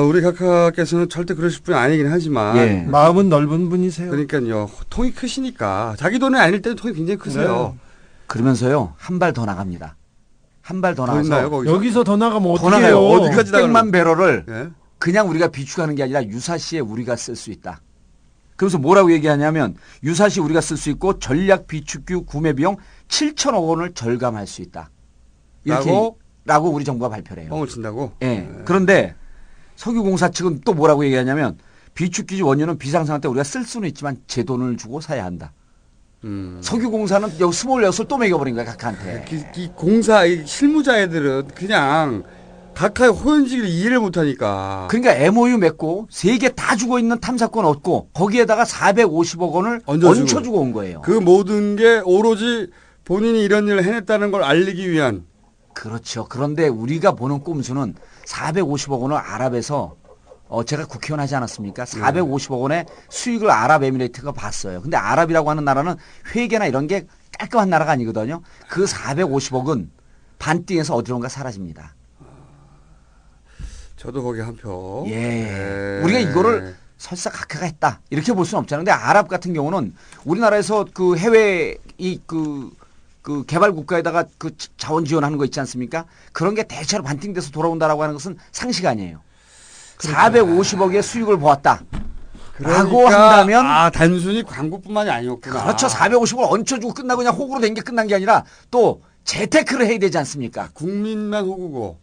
우리 각하께서는 절대 그러실 분이 아니긴 하지만 마음은 넓은 분이세요. 그러니까요. 통이 크시니까 자기 돈이 아닐 때는 통이 굉장히 크세요. 그러면서요. 한 발 더 나갑니다. 한 발 더 나가서 여기서 더 나가면 더 어떻게 해요? 나가요? 600만 배럴을 그냥 우리가 비축하는 게 아니라 유사시에 우리가 쓸 수 있다. 그래서 뭐라고 얘기하냐면 유사시 우리가 쓸 수 있고 전략 비축유 구매 비용 7천억 원을 절감할 수 있다. 이렇게 라고 우리 정부가 발표를 해요. 뻥을 친다고? 예. 그런데 석유공사 측은 또 뭐라고 얘기하냐면 비축기주 원유는 비상상황 때 우리가 쓸 수는 있지만 제 돈을 주고 사야 한다. 석유공사는 여기 26을 또 매겨버린 거야 각하한테. 이 공사 이 실무자 애들은 그냥 각하의 호연직을 이해를 못하니까. 그러니까 MOU 맺고 세 개 다 주고 있는 탐사권 얻고 거기에다가 450억 원을 얹혀주고 온 거예요. 그 모든 게 오로지 본인이 이런 일을 해냈다는 걸 알리기 위한. 그렇죠. 그런데 우리가 보는 꼼수는 450억 원을 아랍에서 제가 국회의원 하지 않았습니까? 450억 원의 수익을 아랍에미레이트가 봤어요. 근데 아랍이라고 하는 나라는 회계나 이런 게 깔끔한 나라가 아니거든요. 그 450억은 반띵해서 어디론가 사라집니다. 저도 거기 한 표. 예. 우리가 이거를 설사 각하가 했다. 이렇게 볼 수는 없잖아요. 근데 아랍 같은 경우는 우리나라에서 그 해외 그 개발 국가에다가 그 자원 지원하는 거 있지 않습니까? 그런 게 대체로 반띵돼서 돌아온다라고 하는 것은 상식 아니에요. 그러니까. 450억의 수익을 보았다. 라고 한다면 단순히 광고뿐만이 아니었구나. 그렇죠. 450억을 얹혀주고 끝나고 그냥 호구로 된 게 끝난 게 아니라 또 재테크를 해야 되지 않습니까? 국민만 호구고.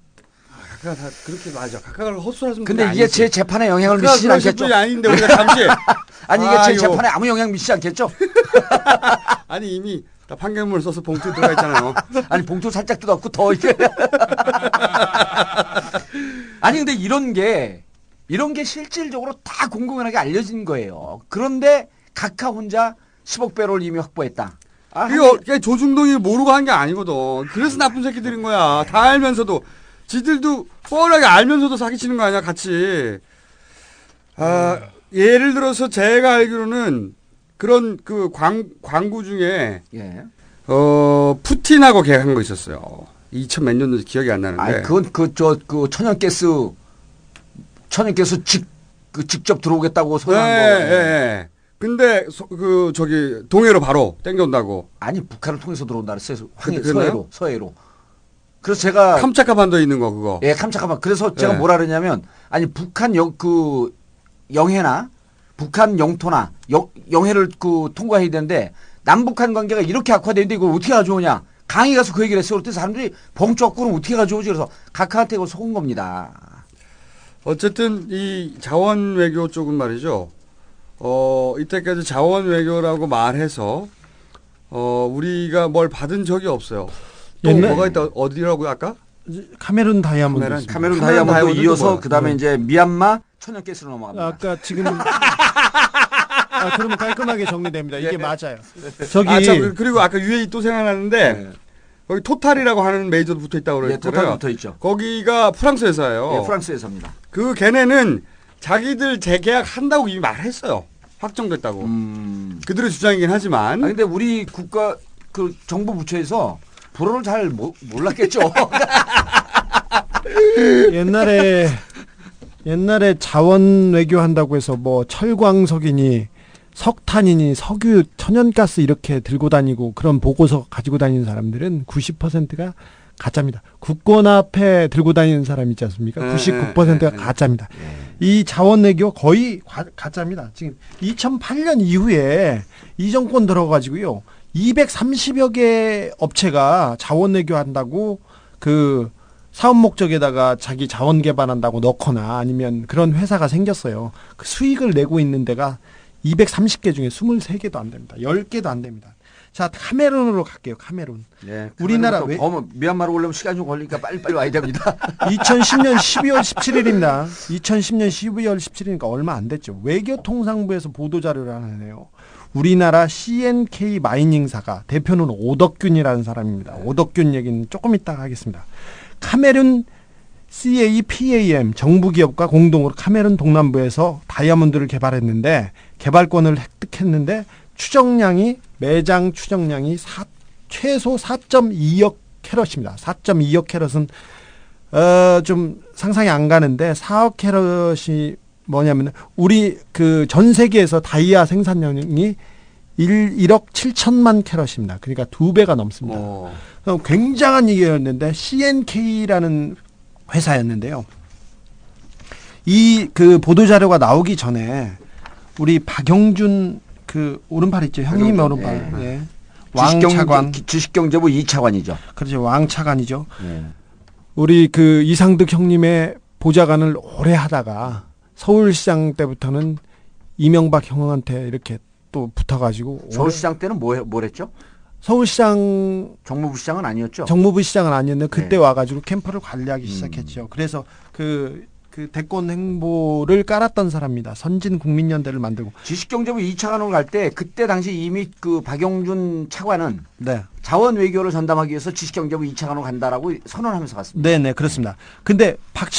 각하가 다 그렇게 맞아. 각하를 헛소리하시면 근데 이게 제 재판에 영향을 미치진 않겠죠? 아닌데 우리가 잠시 아니 이게 제 재판에 아무 영향 미치지 않겠죠? 아니 이미 다 판결문을 써서 봉투에 들어가 있잖아요. 아니 봉투 살짝 뜯었고 더 이게 아니 근데 이런 게 실질적으로 다 공공연하게 알려진 거예요. 그런데 각하 혼자 10억 배럴 이미 확보했다. 그게 조중동이 모르고 한 게 아니거든. 그래서 나쁜 새끼들인 거야. 다 알면서도 지들도 뻔하게 알면서도 사기치는 거 아니야 같이. 예를 들어서 제가 알기로는 그런 그 광고 중에 푸틴하고 계약한 거 있었어요. 2000 몇 년도인지 기억이 안 나는데. 그건 그 천연가스 직접 들어오겠다고 선언한 거. 예. 근데 동해로 바로 땡겨온다고. 아니 북한을 통해서 들어온다 그랬어요. 서해로. 그래서 제가 캄차카 반도에 있는 거 그거. 예, 캄차카 반. 그래서 제가 뭐라 그러냐면 아니 북한 영해나 북한 영토나 영해를 통과해야 되는데 남북한 관계가 이렇게 악화되는데 이걸 어떻게 가져오냐. 강의 가서 그 얘기를 했어요. 그때 사람들이 벙쩍구는 어떻게 가져오지. 그래서 각하한테 이걸 속은 겁니다. 어쨌든 이 자원 외교 쪽은 말이죠. 이때까지 자원 외교라고 말해서 우리가 뭘 받은 적이 없어요. 또 뭐가 있다 어디라고요 아까? 카메룬 다이아몬드. 카메룬 다이아몬드 이어서 그다음에 이제 미얀마 천연가스로 넘어갑니다. 아까 지금 그러면 깔끔하게 정리됩니다. 이게 맞아요. 그리고 아까 UAE 또 생각나는데 거기 토탈이라고 하는 메이저도 붙어 있다고 그랬잖아요. 토탈 붙어 있죠. 거기가 프랑스 회사예요. 프랑스 회사입니다. 그 걔네는 자기들 재계약 한다고 이미 말했어요. 확정됐다고. 그들의 주장이긴 하지만. 근데 우리 국가 정부 부처에서 불어를 잘 몰랐겠죠. 옛날에 자원 외교한다고 해서 뭐 철광석이니 석탄이니 석유, 천연가스 이렇게 들고 다니고 그런 보고서 가지고 다니는 사람들은 90%가 가짜입니다. 국권 앞에 들고 다니는 사람 있지 않습니까? 99%가 가짜입니다. 이 자원 외교 거의 가짜입니다. 지금 2008년 이후에 이 정권 들어가지고요. 230여 개 업체가 자원 외교한다고 그 사업 목적에다가 자기 자원 개발한다고 넣거나 아니면 그런 회사가 생겼어요. 그 수익을 내고 있는 데가 230개 중에 23개도 안 됩니다. 10개도 안 됩니다. 자, 카메룬으로 갈게요. 카메룬. 네, 우리나라 미얀마로 오려면 시간이 좀 걸리니까 빨리빨리 와야 됩니다. 2010년 12월 17일입니다. 2010년 12월 17일이니까 얼마 안 됐죠. 외교통상부에서 보도자료를 하나 내요. 우리나라 CNK 마이닝사가 대표는 오덕균이라는 사람입니다. 오덕균 얘기는 조금 이따가 하겠습니다. 카메룬 CAPAM 정부기업과 공동으로 카메룬 동남부에서 다이아몬드를 개발했는데 개발권을 획득했는데 매장 추정량이 최소 4.2억 캐럿입니다. 4.2억 캐럿은 좀 상상이 안 가는데 4억 캐럿이 뭐냐면 우리 그 전 세계에서 다이아 생산량이 1억 7천만 캐럿입니다. 그러니까 2배가 넘습니다. 굉장한 얘기였는데 CNK라는 회사였는데요. 이 그 보도 자료가 나오기 전에 우리 박영준 그 오른팔 있죠. 형님 오른팔. 예. 왕차관. 주식경제부 2차관이죠. 그렇죠. 왕차관이죠. 우리 그 이상득 형님의 보좌관을 오래 하다가 서울시장 때부터는 이명박 형한테 이렇게 또 붙어가지고. 서울시장 때는 뭐랬죠? 서울시장 정무부 시장은 아니었죠. 정무부 시장은 아니었는데 그때 와가지고 캠프를 관리하기 시작했죠. 그래서 그 대권 행보를 깔았던 사람입니다. 선진국민연대를 만들고. 주식경제부 2차관으로 갈 때 그때 당시 이미 그 박용준 차관은 네. 자원 외교를 전담하기 위해서 주식경제부 2차관으로 간다라고 선언하면서 갔습니다. 네네 그렇습니다. 근데 박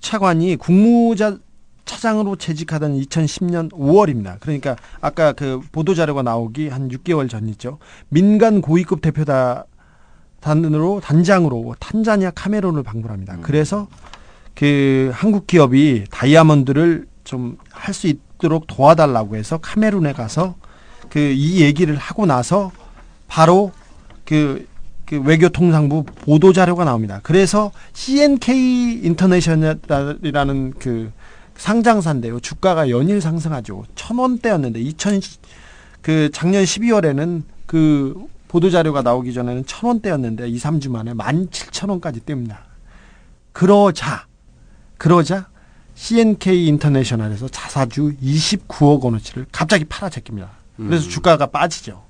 차관이 국무차장으로 재직하던 2010년 5월입니다. 그러니까 아까 그 보도자료가 나오기 한 6개월 전이죠. 민간 고위급 단장으로 탄자니아 카메룬을 방문합니다. 그래서 그 한국 기업이 다이아몬드를 좀 할 수 있도록 도와달라고 해서 카메룬에 가서 그 이 얘기를 하고 나서 바로 그 외교통상부 보도자료가 나옵니다. 그래서 CNK 인터내셔널이라는 그 상장사인데요. 주가가 연일 상승하죠. 1,000원대였는데 그 작년 12월에는 그 보도자료가 나오기 전에는 1,000원대였는데 2, 3주 만에 17,000원까지 뜹니다. 그러자 CNK 인터내셔널에서 자사주 29억 원어치를 갑자기 팔아 제낍니다. 그래서 주가가 빠지죠.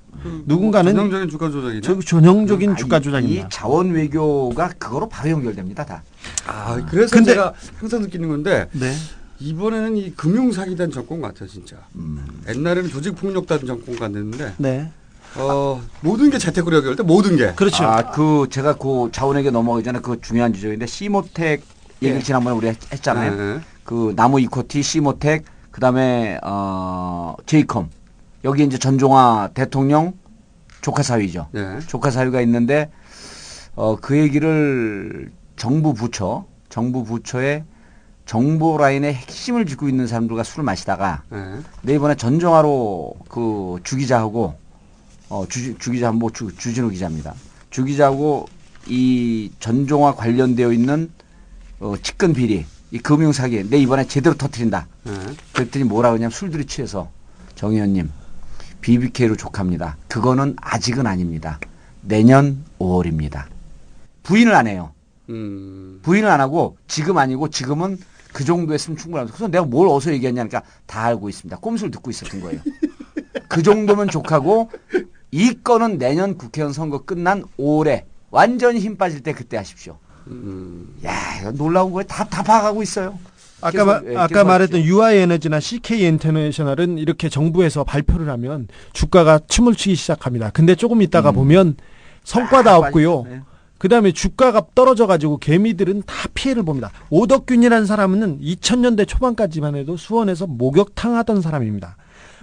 누군가는 전형적인 주가 조작이죠. 전형적인 주가 조작입니다. 이 자원 외교가 그거로 바로 연결됩니다, 다. 그래서 제가 항상 느끼는 건데 이번에는 이 금융사기단 정권 같아 진짜. 옛날에는 조직폭력단 정권 같았는데. 네. 모든 게 재테크로 연결돼 모든 게. 그렇죠. 제가 그 자원외교 넘어가기 전에 그 중요한 지적인데 시모텍 얘기를 지난번에 우리가 했잖아요. 그 나무 이코티, 시모텍, 그다음에 제이컴. 여기 이제 전종화 대통령 조카 사위죠. 조카 사위가 있는데 그 얘기를 정부 부처의 정보 라인의 핵심을 쥐고 있는 사람들과 술을 마시다가 근데 이번에 전종화로 그 주기자하고 주기자 뭐 주진우 기자입니다. 주기자하고 이 전종화 관련되어 있는 측근 비리, 이 금융 사기, 내 이번에 제대로 터뜨린다. 그랬더니 뭐라 그러냐면 술들이 취해서 정 의원님 BBK로 족합니다. 그거는 아직은 아닙니다. 내년 5월입니다. 부인을 안 해요. 부인을 안 하고 지금 아니고 지금은 그 정도 했으면 충분합니다. 그래서 내가 뭘 어디서 얘기했냐니까 다 알고 있습니다. 꼼수를 듣고 있었던 거예요. 그 정도면 족하고 이 건은 내년 국회의원 선거 끝난 5월에 완전히 힘 빠질 때 그때 하십시오. 야, 이거 놀라운 거예요. 다 파악하고 있어요. 아까 말했던 UI에너지나 CK 인터내셔널은 이렇게 정부에서 발표를 하면 주가가 춤을 추기 시작합니다. 근데 조금 있다가 보면 성과가 없고요. 그 다음에 주가가 떨어져가지고 개미들은 다 피해를 봅니다. 오덕균이라는 사람은 2000년대 초반까지만 해도 수원에서 목욕탕 하던 사람입니다.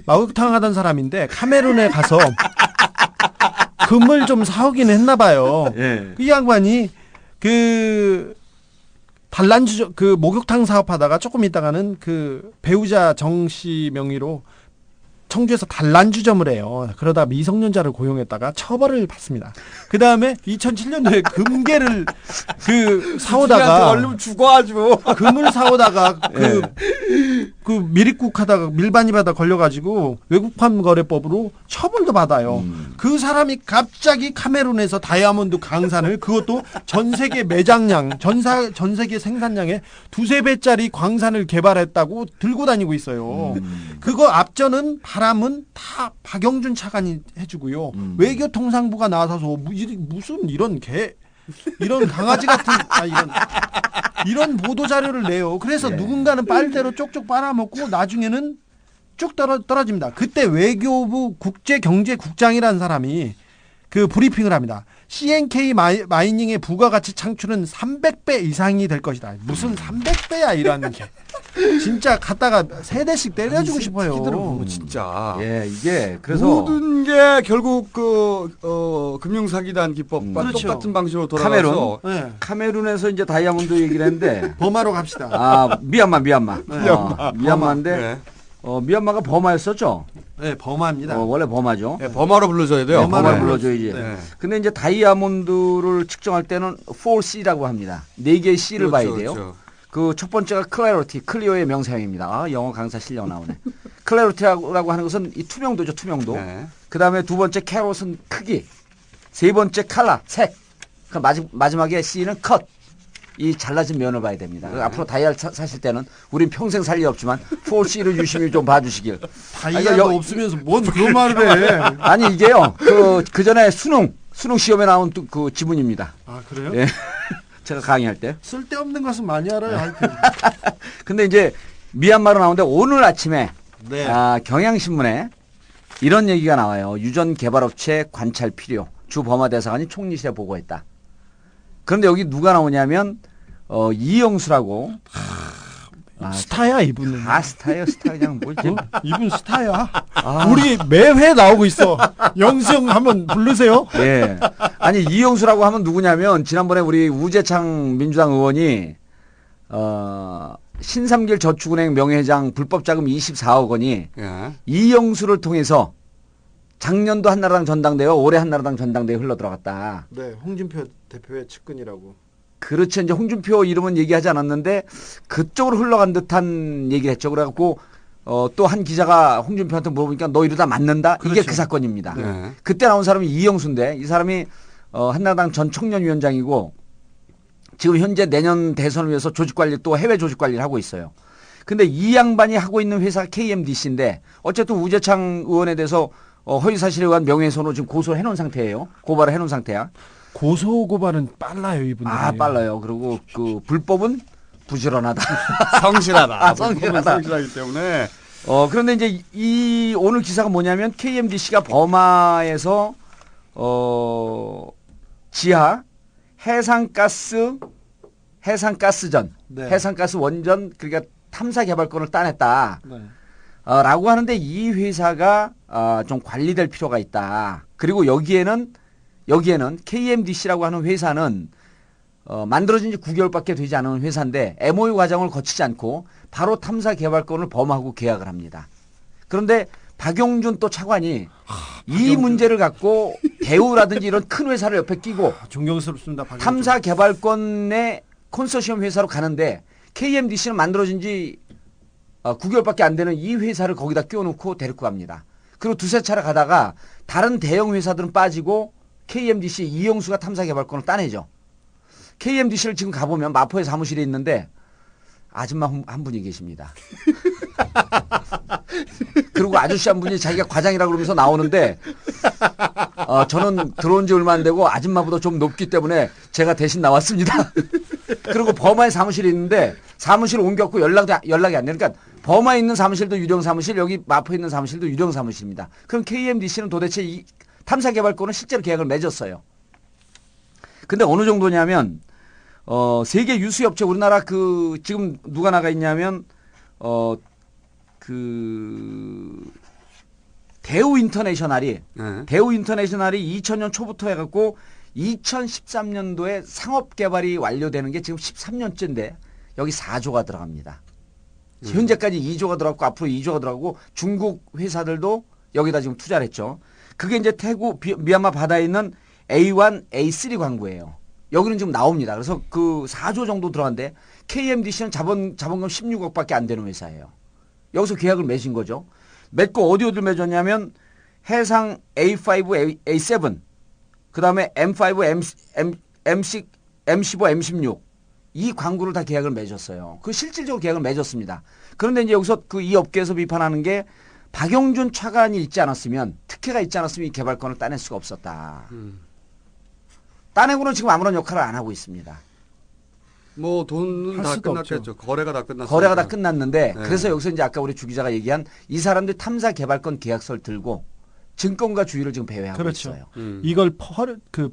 목욕탕 하던 사람인데 카메룬에 가서 금을 좀 사오긴 했나 봐요. 이 양반이 그 목욕탕 사업하다가 조금 있다가는 그 배우자 정 씨 명의로 청주에서 단란주점을 해요. 그러다 미성년자를 고용했다가 처벌을 받습니다. 그 다음에 2007년도에 금괴를 사오다가 얼른 죽어 아주 금을 사오다가 그 미립국 하다가 밀반입하다 걸려가지고 외국판 거래법으로 처벌도 받아요. 그 사람이 갑자기 카메룬에서 다이아몬드 광산을 그것도 전 세계 매장량, 전 세계 생산량의 2-3배짜리 광산을 개발했다고 들고 다니고 있어요. 그거 앞전은 바람은 다 박영준 차관이 해주고요. 외교통상부가 나서서 무슨 이런 강아지 같은 이런 보도 자료를 내요. 그래서 누군가는 빨대로 쪽쪽 빨아먹고 나중에는 쭉 떨어집니다. 그때 외교부 국제경제국장이라는 사람이 그 브리핑을 합니다. CNK 마이닝의 부가가치 창출은 300배 이상이 될 것이다. 무슨 300배야 이라는 게. 진짜 갖다가 3대씩 때려주고 싶어요. 진짜. 이게 그래서 모든 게 결국 금융사기단 기법과 똑같은 방식으로 돌아가서 카메룬에서 이제 다이아몬드 얘기를 했는데 버마로 갑시다. 미얀마인데 미얀마가 버마였었죠. 네, 버마입니다. 원래 버마죠. 네, 버마로 불러줘야 돼요. 버마로 불러줘야지. 근데 이제 다이아몬드를 측정할 때는 4C라고 합니다. 4개의 C를 봐야 돼요. 그 첫 번째가 클리어의 명사형입니다. 영어 강사 실력 나오네. 클래리티라고 하는 것은 이 투명도죠, 투명도. 네. 그 다음에 두 번째 캐롯은 크기. 세 번째 컬러, 색. 그 마지막에 C는 컷. 이 잘라진 면을 봐야 됩니다. 앞으로 다이아를 사실 때는 우린 평생 살 일 없지만 4C를 유심히 좀 봐주시길. 다이아가 없으면서 뭔 그런 말을 해. 아니 이게요. 그 전에 수능 시험에 나온 그 지문입니다. 아 그래요? 예. 제가 강의할 때. 쓸데없는 것은 많이 알아요. 하여튼. 근데 이제 미얀마로 나오는데 오늘 아침에 네. 경향신문에 이런 얘기가 나와요. 유전 개발업체 관찰 필요. 주 버마 대사관이 총리실에 보고했다. 그런데 여기 누가 나오냐면 이영수라고 스타야 이분은. 스타예요, 스타. 그냥 뭐지? 이분 스타야. 우리 매회 나오고 있어. 영수형 한번 부르세요. 예. 아니 이영수라고 하면 누구냐면 지난번에 우리 우재창 민주당 의원이 신삼길 저축은행 명예회장 불법 자금 24억 원이 이영수를 통해서 작년도 한나라당 전당대회, 올해 한나라당 전당대회 흘러 들어갔다. 네, 홍준표 대표의 측근이라고. 그렇죠. 이제 홍준표 이름은 얘기하지 않았는데 그쪽으로 흘러간 듯한 얘기를 했죠. 그래갖고 또 한 기자가 홍준표한테 물어보니까 너 이러다 맞는다? 그렇죠. 이게 그 사건입니다. 네. 그때 나온 사람이 이영수인데 이 사람이 한나라당 전 청년위원장이고 지금 현재 내년 대선을 위해서 조직관리 또 해외 조직관리를 하고 있어요. 근데 이 양반이 하고 있는 회사가 KMDC인데 어쨌든 우재창 의원에 대해서 허위사실에 의한 명예훼손으로 지금 고소를 해놓은 상태예요. 고발을 해놓은 상태야. 고소 고발은 빨라요 이분들이. 빨라요. 그리고 그 불법은 부지런하다. 성실하다. 성실하기 때문에. 그런데 이제 이 오늘 기사가 뭐냐면 KMDC가 버마에서 지하 해상가스전, 네. 해상가스 원전 그러니까 탐사 개발권을 따냈다. 네. 라고 하는데 이 회사가 좀 관리될 필요가 있다. 그리고 여기에는 KMDC라고 하는 회사는 만들어진 지 9개월밖에 되지 않은 회사인데 MOU 과정을 거치지 않고 바로 탐사 개발권을 범하고 계약을 합니다. 그런데 박용준 또 차관이 이 문제를 갖고 대우라든지 이런 큰 회사를 옆에 끼고 존경스럽습니다. 박용준. 탐사 개발권의 콘소시엄 회사로 가는데 KMDC는 만들어진 지 9개월밖에 안 되는 이 회사를 거기다 끼워놓고 데리고 갑니다. 그리고 두세 차례 가다가 다른 대형 회사들은 빠지고 KMDC 이영수가 탐사 개발권을 따내죠. KMDC를 지금 가보면 마포에 사무실에 있는데 아줌마 한 분이 계십니다. 그리고 아저씨 한 분이 자기가 과장이라고 그러면서 나오는데 저는 들어온 지 얼마 안 되고 아줌마보다 좀 높기 때문에 제가 대신 나왔습니다. 그리고 버마에 사무실이 있는데 사무실을 옮겼고 연락이 안 되니까 버마에 있는 사무실도 유령 사무실, 여기 마포에 있는 사무실도 유령 사무실입니다. 그럼 KMDC는 도대체 이 탐사 개발권은 실제로 계약을 맺었어요. 근데 어느 정도냐면 세계 유수 업체 우리나라 지금 누가 나가 있냐면 대우 인터내셔널이 2000년 초부터 해갖고 2013년도에 상업 개발이 완료되는 게 지금 13년째인데 여기 4조가 들어갑니다. 현재까지 2조가 들어갔고 앞으로 2조가 들어가고 중국 회사들도 여기다 지금 투자를 했죠. 그게 이제 미얀마 바다에 있는 A1, A3 광구예요. 여기는 지금 나옵니다. 그래서 그 4조 정도 들어간데 KMDC는 자본금 16억밖에 안 되는 회사예요. 여기서 계약을 맺은 거죠. 맺고 어디를 맺었냐면 해상 A5, A7, 그 다음에 M5, M6, M15, M16 이 광구를 다 계약을 맺었어요. 그 실질적으로 계약을 맺었습니다. 그런데 이제 여기서 이 업계에서 비판하는 게 박용준 차관이 있지 않았으면 특혜가 있지 않았으면 이 개발권을 따낼 수가 없었다. 따내고는 지금 아무런 역할을 안 하고 있습니다. 뭐 돈은 다 끝났겠죠. 없죠. 거래가 다 끝났어요. 거래가 다 끝났는데 네. 그래서 여기서 이제 아까 우리 주 기자가 얘기한 이 사람들 탐사 개발권 계약서를 들고 증권가 주의를 지금 배회하고 그렇죠. 있어요. 이걸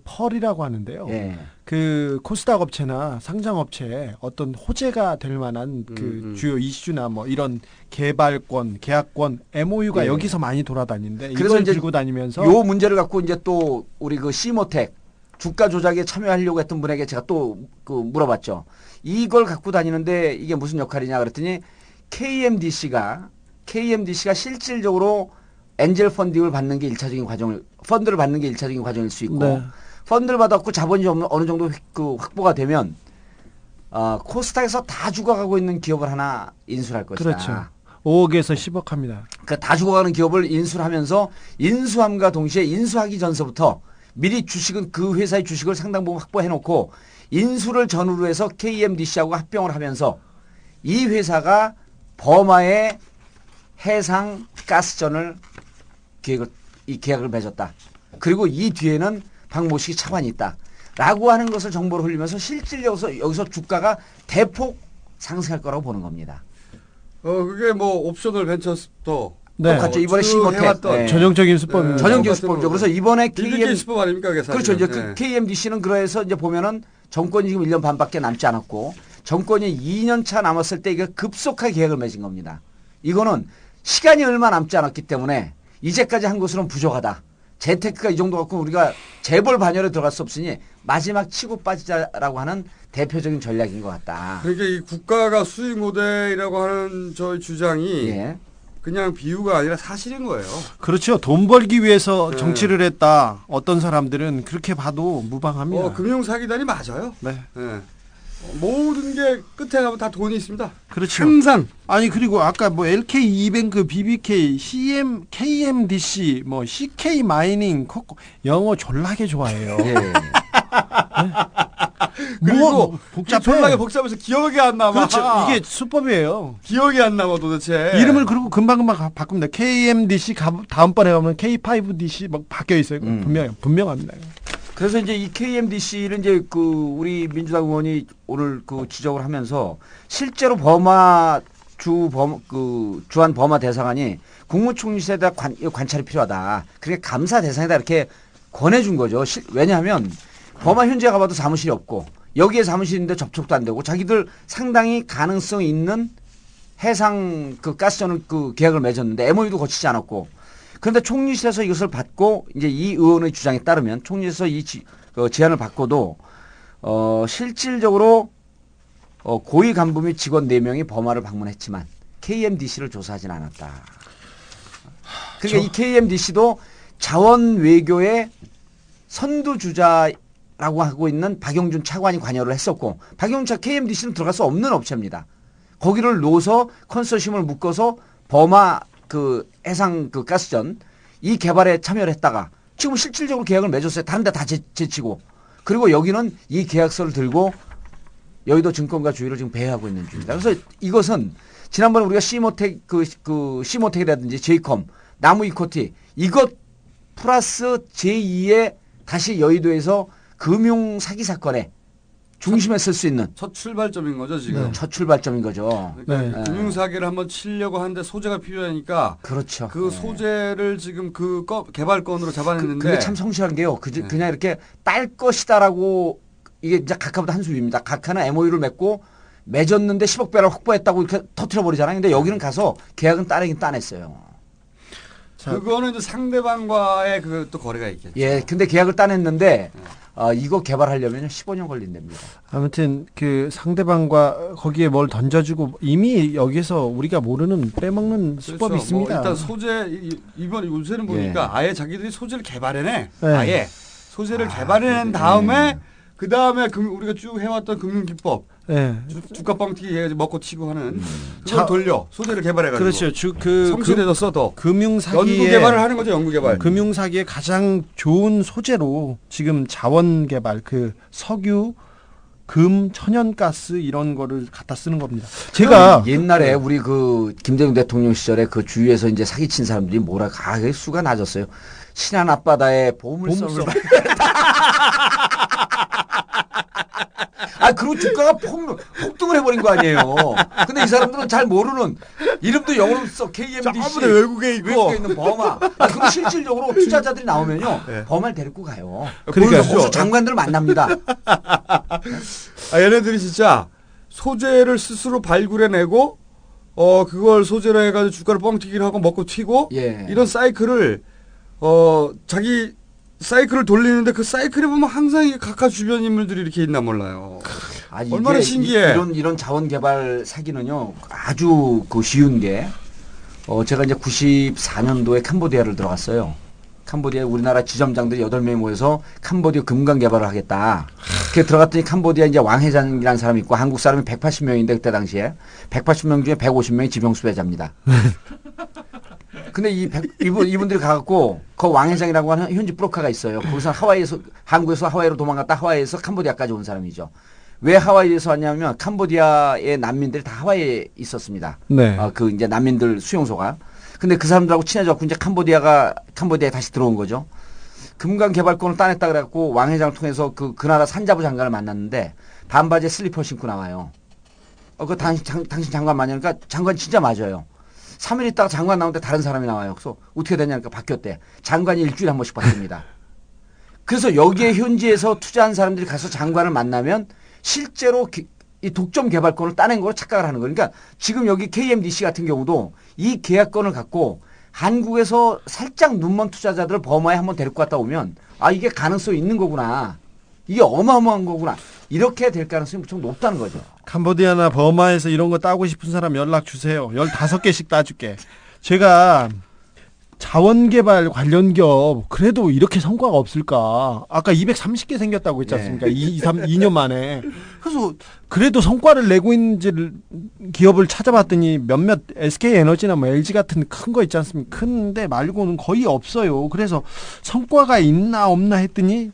펄이라고 하는데요. 예. 그 코스닥 업체나 상장 업체에 어떤 호재가 될 만한 주요 이슈나 뭐 이런 개발권, 계약권, MOU가 예. 여기서 많이 돌아다니는데 그래서 이걸 이제 들고 다니면서 요 문제를 갖고 이제 또 우리 그 시모텍 주가 조작에 참여하려고 했던 분에게 제가 또 물어봤죠. 이걸 갖고 다니는데 이게 무슨 역할이냐 그랬더니 KMDC가 실질적으로 엔젤 펀딩을 받는 게 1차적인 과정을 펀드를 받는 게 1차적인 과정일 수 있고 네. 펀드를 받았고 자본이 어느 정도 확보가 되면 코스닥에서 다 죽어가고 있는 기업을 하나 인수할 것이다. 그렇죠. 5억에서 10억 합니다. 그러니까 다 죽어가는 기업을 인수를 하면서 인수함과 동시에 인수하기 전서부터 미리 주식은 그 회사의 주식을 상당 부분 확보해놓고 인수를 전후로 해서 KMDC하고 합병을 하면서 이 회사가 버마의 해상 가스전을 계약을 맺었다. 그리고 이 뒤에는 박모식이 차관이 있다. 라고 하는 것을 정보를 흘리면서 실질적으로 여기서 주가가 대폭 상승할 거라고 보는 겁니다. 그게 뭐 옵셔널 벤처스도 네. 똑같죠. 이번에 시모텍. 네. 전형적인 수법입니다. 전형적인 수법이죠. 그래서 이번에 BBK 수법 아닙니까? 그게 그렇죠. 이제 네. KMDC는 그래서 이제 보면은 정권이 지금 1년 반밖에 남지 않았고 정권이 2년 차 남았을 때 이게 급속하게 계약을 맺은 겁니다. 이거는 시간이 얼마 남지 않았기 때문에 이제까지 한 것으로는 부족하다. 재테크가 이 정도 갖고 우리가 재벌 반열에 들어갈 수 없으니 마지막 치고 빠지자라고 하는 대표적인 전략인 것 같다. 그러니까 이 국가가 수익 모델이라고 하는 저희 주장이 예. 그냥 비유가 아니라 사실인 거예요. 그렇죠. 돈 벌기 위해서 네. 정치를 했다. 어떤 사람들은 그렇게 봐도 무방합니다. 금융 사기단이 맞아요. 네. 네. 모든 게 끝에 가면 다 돈이 있습니다. 그렇죠. 항상. 아니 그리고 아까 뭐 LK 이뱅크, BBK, CM, KMDC, 뭐 CK 마이닝, 코코 영어 졸라게 좋아해요. 예. 네? 그리고 복잡해. 졸라게 복잡해서 기억이 안 남아. 그렇죠. 이게 수법이에요. 기억이 안 남아 도대체. 이름을 그리고 금방금방 바꿉니다. KMDC 다음번에 가면 K5DC 막 바뀌어 있어요. 분명합니다. 그래서 이제 이 KMDC를 이제 그 우리 민주당 의원이 오늘 그 지적을 하면서 실제로 주한 버마 대사관이 국무총리실에 대한 관찰이 필요하다. 그게 감사 대상이다 이렇게 권해준 거죠. 왜냐하면 버마 현지에 가봐도 사무실이 없고 여기에 사무실인데 접촉도 안 되고 자기들 상당히 가능성이 있는 해상 그 가스전을 그 계약을 맺었는데 MOU도 거치지 않았고 그런데 총리실에서 이것을 받고 이제 이 의원의 주장에 따르면 총리실에서 이 제안을 받고도 실질적으로 고위 간부 및 직원 4명이 버마를 방문했지만 KMDC를 조사하진 않았다. 그러니까 이 KMDC도 자원 외교의 선두주자라고 하고 있는 박영준 차관이 관여를 했었고 박영준 KMDC는 들어갈 수 없는 업체입니다. 거기를 놓아서 컨소시엄을 묶어서 버마 그 해상 그 가스전 이 개발에 참여를 했다가 지금 실질적으로 계약을 맺었어요. 다른 데 다 제치고. 그리고 여기는 이 계약서를 들고 여의도 증권가 주위를 지금 배회하고 있는 중입니다. 그래서 이것은 지난번에 우리가 시모텍 시모텍이라든지 제이컴, 나무 이코티 이것 플러스 제2의 다시 여의도에서 금융 사기 사건에 중심에 쓸 수 있는 첫 출발점인 거죠 지금. 네. 첫 출발점인 거죠. 그러니까 금융 사기를 한번 치려고 하는데 소재가 필요하니까. 그렇죠. 그 소재를 지금 그 개발건으로 잡아냈는데. 그게 참 성실한 게요. 그냥 이렇게 딸 것이다라고 이게 이제 각하보다 한 수입니다. 각하는 MOU를 맺었는데 10억 배를 확보했다고 이렇게 터트려 버리잖아요. 근데 여기는 가서 계약은 따내긴 따냈어요. 그거는 이제 상대방과의 그 또 거래가 있겠죠. 예, 근데 계약을 따냈는데. 이거 개발하려면 15년 걸린답니다. 아무튼 그 상대방과 거기에 뭘 던져주고 이미 여기서 우리가 모르는 빼먹는 수법이 그렇죠. 있습니다. 일단 소재 이번 요새는 보니까 아예 자기들이 소재를 개발해내. 네. 아예 소재를 개발해낸 다음에 그 다음에 우리가 쭉 해왔던 금융기법. 네. 주가 뻥튀기 해가지고 먹고 치고 하는 그걸 돌려 소재를 개발해가지고. 그렇죠. 성실해서 써도 금융사기의 연구 개발을 하는 거죠. 연구 개발. 금융사기의 가장 좋은 소재로 지금 자원 개발 그 석유, 금, 천연가스 이런 거를 갖다 쓰는 겁니다. 제가 옛날에 우리 그 김대중 대통령 시절에 그 주위에서 이제 사기친 사람들이 뭐라 수가 낮았어요. 신안 앞바다에 보물섬을 그리고 주가가 폭등을 해버린 거 아니에요. 근데 이 사람들은 잘 모르는 이름도 영어로 써 KMDC. 외국에 있는 버마. 그리고 실질적으로 투자자들이 나오면요. 버마를 데리고 가요. 그러니까 그래서 장관들을 만납니다. 얘네들이 진짜 소재를 스스로 발굴해내고 그걸 소재로 해가지고 주가를 뻥튀기를 하고 먹고 튀고 이런 사이클을 자기 사이클을 돌리는데 그 사이클에 보면 항상 이 각하 주변 인물들이 이렇게 있나 몰라요. 얼마나 신기해. 이런 자원 개발 사기는요 아주 쉬운 게 제가 이제 94년도에 캄보디아를 들어갔어요. 캄보디아에 우리나라 지점장들이 8명이 모여서 캄보디아 금강 개발을 하겠다. 그 들어갔더니 캄보디아 이제 왕 회장이라는 사람이 있고 한국 사람이 180명인데 그때 당시에 180명 중에 150명이 지병수배자입니다. 근데 이분들이 가갖고 그 왕 회장이라고 하는 현지 브로커가 있어요. 거기서 한국에서 하와이로 도망갔다 하와이에서 캄보디아까지 온 사람이죠. 왜 하와이에서 왔냐면 캄보디아의 난민들이 다 하와이에 있었습니다. 네. 그 이제 난민들 수용소가. 근데 그 사람들하고 친해졌고 이제 캄보디아에 다시 들어온 거죠. 금강 개발권을 따냈다 그래갖고 왕 회장을 통해서 그 나라 산자부 장관을 만났는데 반바지에 슬리퍼 신고 나와요. 당신 장관 맞냐니까 장관 진짜 맞아요. 3일 있다가 장관 나오는데 다른 사람이 나와요. 그래서 어떻게 되냐니까 바뀌었대. 장관이 일주일에 한 번씩 바뀝니다. 그래서 여기에 현지에서 투자한 사람들이 가서 장관을 만나면 실제로 이 독점 개발권을 따낸 걸로 착각을 하는 거예요. 그러니까 지금 여기 KMDC 같은 경우도 이 계약권을 갖고 한국에서 살짝 눈먼 투자자들을 버마에 한번 데리고 갔다 오면 이게 가능성이 있는 거구나. 이게 어마어마한 거구나. 이렇게 될 가능성이 무척 높다는 거죠. 캄보디아나 버마에서 이런 거 따고 싶은 사람 연락 주세요. 15개씩 따줄게. 제가 자원개발 관련 기업 그래도 이렇게 성과가 없을까. 아까 230개 생겼다고 했지 않습니까? 2년 만에. 그래서 그래도 성과를 내고 있는 기업을 찾아봤더니 몇몇 SK에너지나 뭐 LG 같은 큰 거 있지 않습니까? 큰데 말고는 거의 없어요. 그래서 성과가 있나 없나 했더니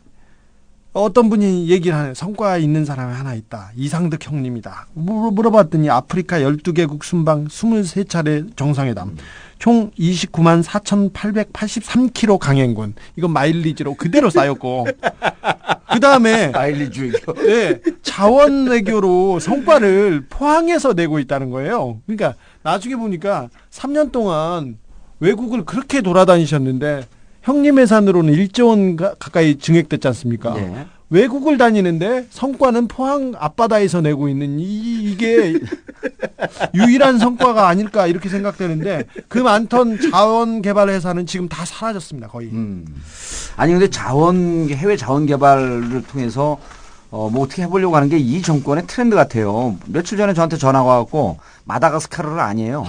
어떤 분이 얘기를 하네요. 성과 있는 사람이 하나 있다. 이상득 형님이다. 물어봤더니 아프리카 12개국 순방 23차례 정상회담. 총 29만 4,883km 강행군. 이건 마일리지로 그대로 쌓였고. 그 다음에. 마일리지 외교. 네. 자원 외교로 성과를 포항에서 내고 있다는 거예요. 그러니까 나중에 보니까 3년 동안 외국을 그렇게 돌아다니셨는데 형님 예산으로는 1조 원 가까이 증액됐지 않습니까? 네. 외국을 다니는데 성과는 포항 앞바다에서 내고 있는 이게 유일한 성과가 아닐까 이렇게 생각되는데 그 많던 자원 개발 회사는 지금 다 사라졌습니다. 거의. 아니 근데 해외 자원 개발을 통해서 뭐 어떻게 해보려고 하는 게 이 정권의 트렌드 같아요. 며칠 전에 저한테 전화가 왔고 마다가스카르를 아니에요.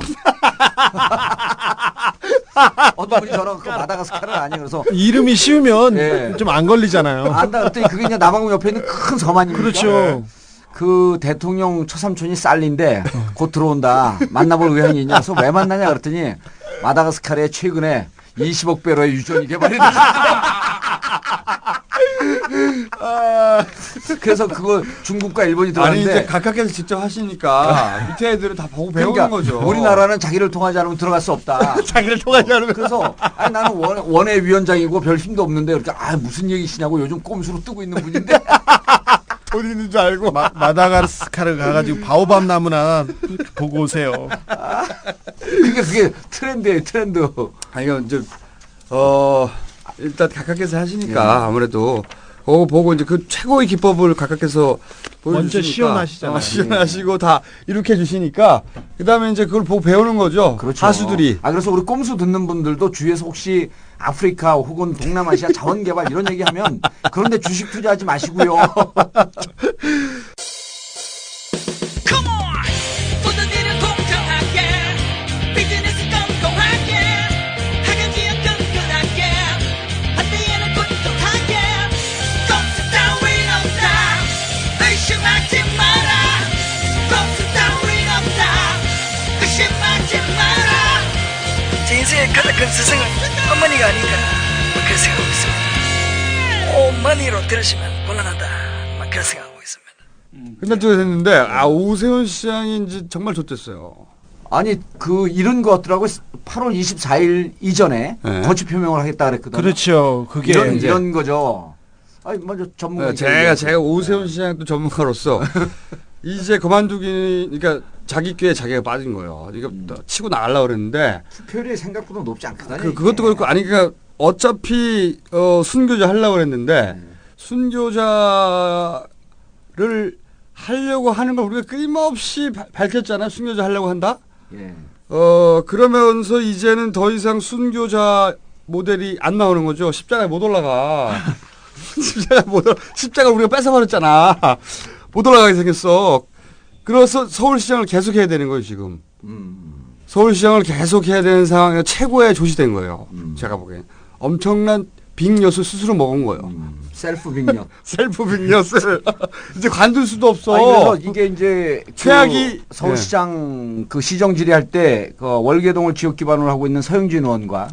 어떤 분이 전화가 왔고 마다가스카르를 아니에요. 그래서 이름이 쉬우면 좀 안 걸리잖아요. 안다 그랬더니 그게 그냥 남아공 옆에 있는 큰 섬 아닙니까? 그렇죠. 그 대통령 처삼촌이 쌀린데 곧 들어온다. 만나볼 의향이 있냐? 그래서 왜 만나냐 그랬더니 마다가스카르에 최근에 20억 배로의 유전이 개발했는데 그래서 그거 중국과 일본이 들어갔는데 아니 이제 각각에서 직접 하시니까 밑에 애들은 다 보고 배우는 거죠. 우리나라는 자기를 통하지 않으면 들어갈 수 없다. 자기를 통하지 않으면. 그래서 나는 원외 위원장이고 별 힘도 없는데 이렇게 무슨 얘기시냐고 요즘 꼼수로 뜨고 있는 분인데 돈 있는 줄 알고 마다가스카르 가가지고 바오밥 나무나 보고 오세요. 그게 트렌드예요, 트렌드. 이거 이제 일단 각각에서 하시니까 아무래도 그거 보고 이제 그 최고의 기법을 각각에서 보여주시니까 먼저 시연하시잖아요. 시연하시고 다 이렇게 해주시니까 그다음에 이제 그걸 보고 배우는 거죠. 그렇죠. 하수들이. 그래서 우리 꼼수 듣는 분들도 주위에서 혹시 아프리카 혹은 동남아시아 자원개발 이런 얘기하면 그런데 주식 투자하지 마시고요. 제 인생의 가장 큰 스승은 어머니가 아닌가 그런 생각하고 있습니다. 어머니로 들으시면 곤란하다 그런 생각하고 있습니다. 끝날 했는데 오세훈 시장이 이제 정말 좋댔어요. 아니 이런 거 같더라고요. 8월 24일 이전에 거취 표명을 하겠다 그랬거든요. 그렇죠. 그게 이런 거죠. 먼저 전문가. 제가 오세훈 시장도 전문가로서 이제 그러니까 자기 꾀에 자기가 빠진 거예요. 그러니까 치고 나가려고 그랬는데 투표율이 생각보다 높지 않거든요. 그것도 그렇고 그러니까 어차피 순교자 하려고 그랬는데 순교자를 하려고 하는 걸 우리가 끊임없이 밝혔잖아요. 순교자 하려고 한다. 예. 그러면서 이제는 더 이상 순교자 모델이 안 나오는 거죠. 십자가에 못 올라가. 십자가 우리가 뺏어버렸잖아. 못 올라가게 생겼어. 그래서 서울시장을 계속 해야 되는 거예요, 지금. 서울시장을 계속 해야 되는 상황에 최고의 조시된 거예요. 제가 보기엔. 엄청난 빅엿을 스스로 먹은 거예요. 셀프 빅엿. 셀프 빅엿을 이제 관둘 수도 없어. 아니, 그래서 이게 이제 최악이 그 서울시장 그 시정 질의할 때 그 월계동을 지역 기반으로 하고 있는 서영진 의원과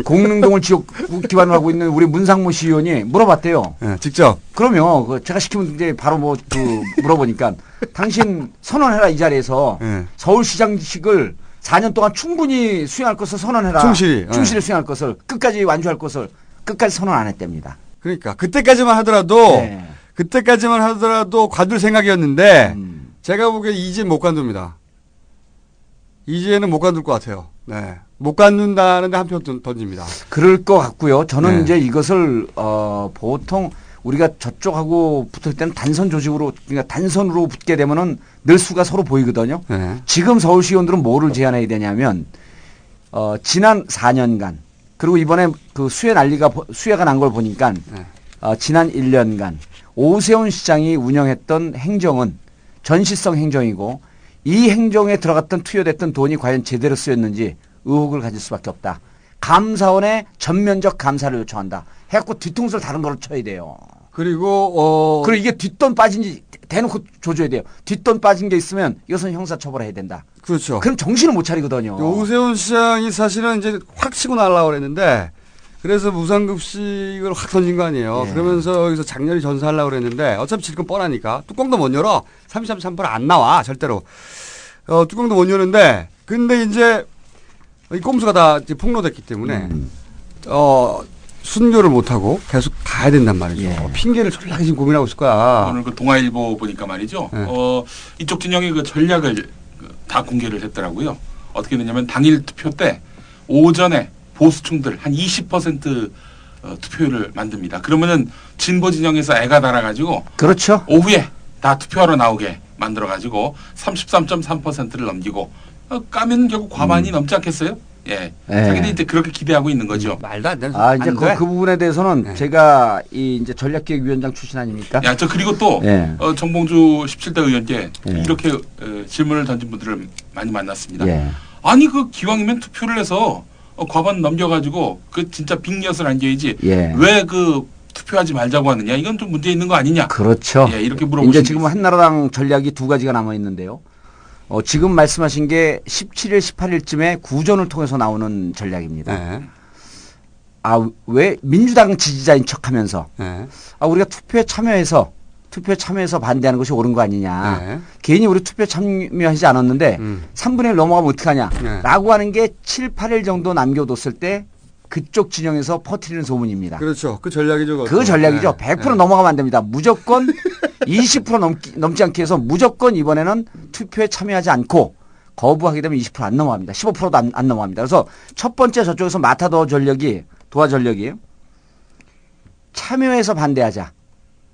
공릉동을 지역 기반으로 하고 있는 우리 문상무 시의원이 물어봤대요. 네, 직접. 그러면 그 제가 시키면 이제 바로 뭐 그 물어보니까 당신 선언해라 이 자리에서 네. 서울시장직을 4년 동안 충분히 수행할 것을 선언해라. 충실히 수행할 것을 끝까지 완주할 것을 끝까지 선언 안 했답니다. 그러니까 그때까지만 하더라도 관둘 생각이었는데 제가 보기엔 이제 못 관둡니다. 이제는 못 관둘 것 같아요. 네. 못 관둔다는데 한 표 던집니다. 그럴 것 같고요. 저는 네. 이제 이것을 보통 우리가 저쪽하고 붙을 때는 단선 조직으로 그러니까 단선으로 붙게 되면은 늘 수가 서로 보이거든요. 네. 지금 서울시의원들은 뭐를 제안해야 되냐면 지난 4년간 그리고 이번에 그 수혜가 난 걸 보니까 지난 1년간 오세훈 시장이 운영했던 행정은 전시성 행정이고 이 행정에 들어갔던 투여됐던 돈이 과연 제대로 쓰였는지 의혹을 가질 수밖에 없다. 감사원에 전면적 감사를 요청한다. 해갖고 뒤통수를 다른 걸로 쳐야 돼요. 그리고 이게 뒷돈 빠진지 대놓고 줘줘야 돼요. 뒷돈 빠진 게 있으면 이것은 형사처벌해야 된다. 그렇죠. 그럼 정신을 못 차리거든요. 오세훈 시장이 사실은 이제 확 치고 나가려고 그랬는데 그래서 무상급식을 확 던진 거 아니에요. 그러면서 여기서 장렬히 전사하려고 그랬는데 어차피 질 건 뻔하니까 뚜껑도 못 열어. 33.3% 안 나와 절대로. 뚜껑도 못 여는데 근데 이제 이 꼼수가 다 이제 폭로됐기 때문에 순교를 못하고 계속 가야 된단 말이죠. 핑계를 졸라게 지금 고민하고 있을 거야. 오늘 그 동아일보 보니까 말이죠. 이쪽 진영의 그 전략을 다 공개를 했더라고요. 어떻게 되냐면 당일 투표 때 오전에 보수층들 한 20% 투표율을 만듭니다. 그러면은 진보 진영에서 애가 달아가지고 그렇죠. 오후에 다 투표하러 나오게 만들어가지고 33.3%를 넘기고 까면 결국 과반이 넘지 않겠어요? 예. 자기들이 이제 그렇게 기대하고 있는 거죠. 말도 안 되는 이제 그 부분에 대해서는 제가 이제 전략기획위원장 출신 아닙니까? 야, 저 그리고 또 정봉주 17대 의원께 이렇게 질문을 던진 분들을 많이 만났습니다. 아니 그 기왕이면 투표를 해서 과반 넘겨가지고 그 진짜 빅엿을 안겨야지 왜 그 투표하지 말자고 하느냐 이건 좀 문제 있는 거 아니냐. 그렇죠. 이렇게 물어보시면 이제 지금 한나라당 전략이 두 가지가 남아 있는데요. 지금 말씀하신 게 17일, 18일쯤에 구전을 통해서 나오는 전략입니다. 왜 민주당 지지자인 척하면서 우리가 투표에 참여해서 반대하는 것이 옳은 거 아니냐. 괜히 우리 투표에 참여하지 않았는데 3분의 1 넘어가면 어떡하냐. 라고 하는 게 7, 8일 정도 남겨뒀을 때 그쪽 진영에서 퍼뜨리는 소문입니다. 그렇죠. 그 전략이죠. 그 전략이죠. 100% 넘어가면 안 됩니다. 무조건 20% 넘지 않게 해서 무조건 이번에는 투표에 참여하지 않고 거부하게 되면 20% 안 넘어갑니다. 15%도 안 넘어갑니다. 그래서 첫 번째 저쪽에서 도화 전력이 참여해서 반대하자.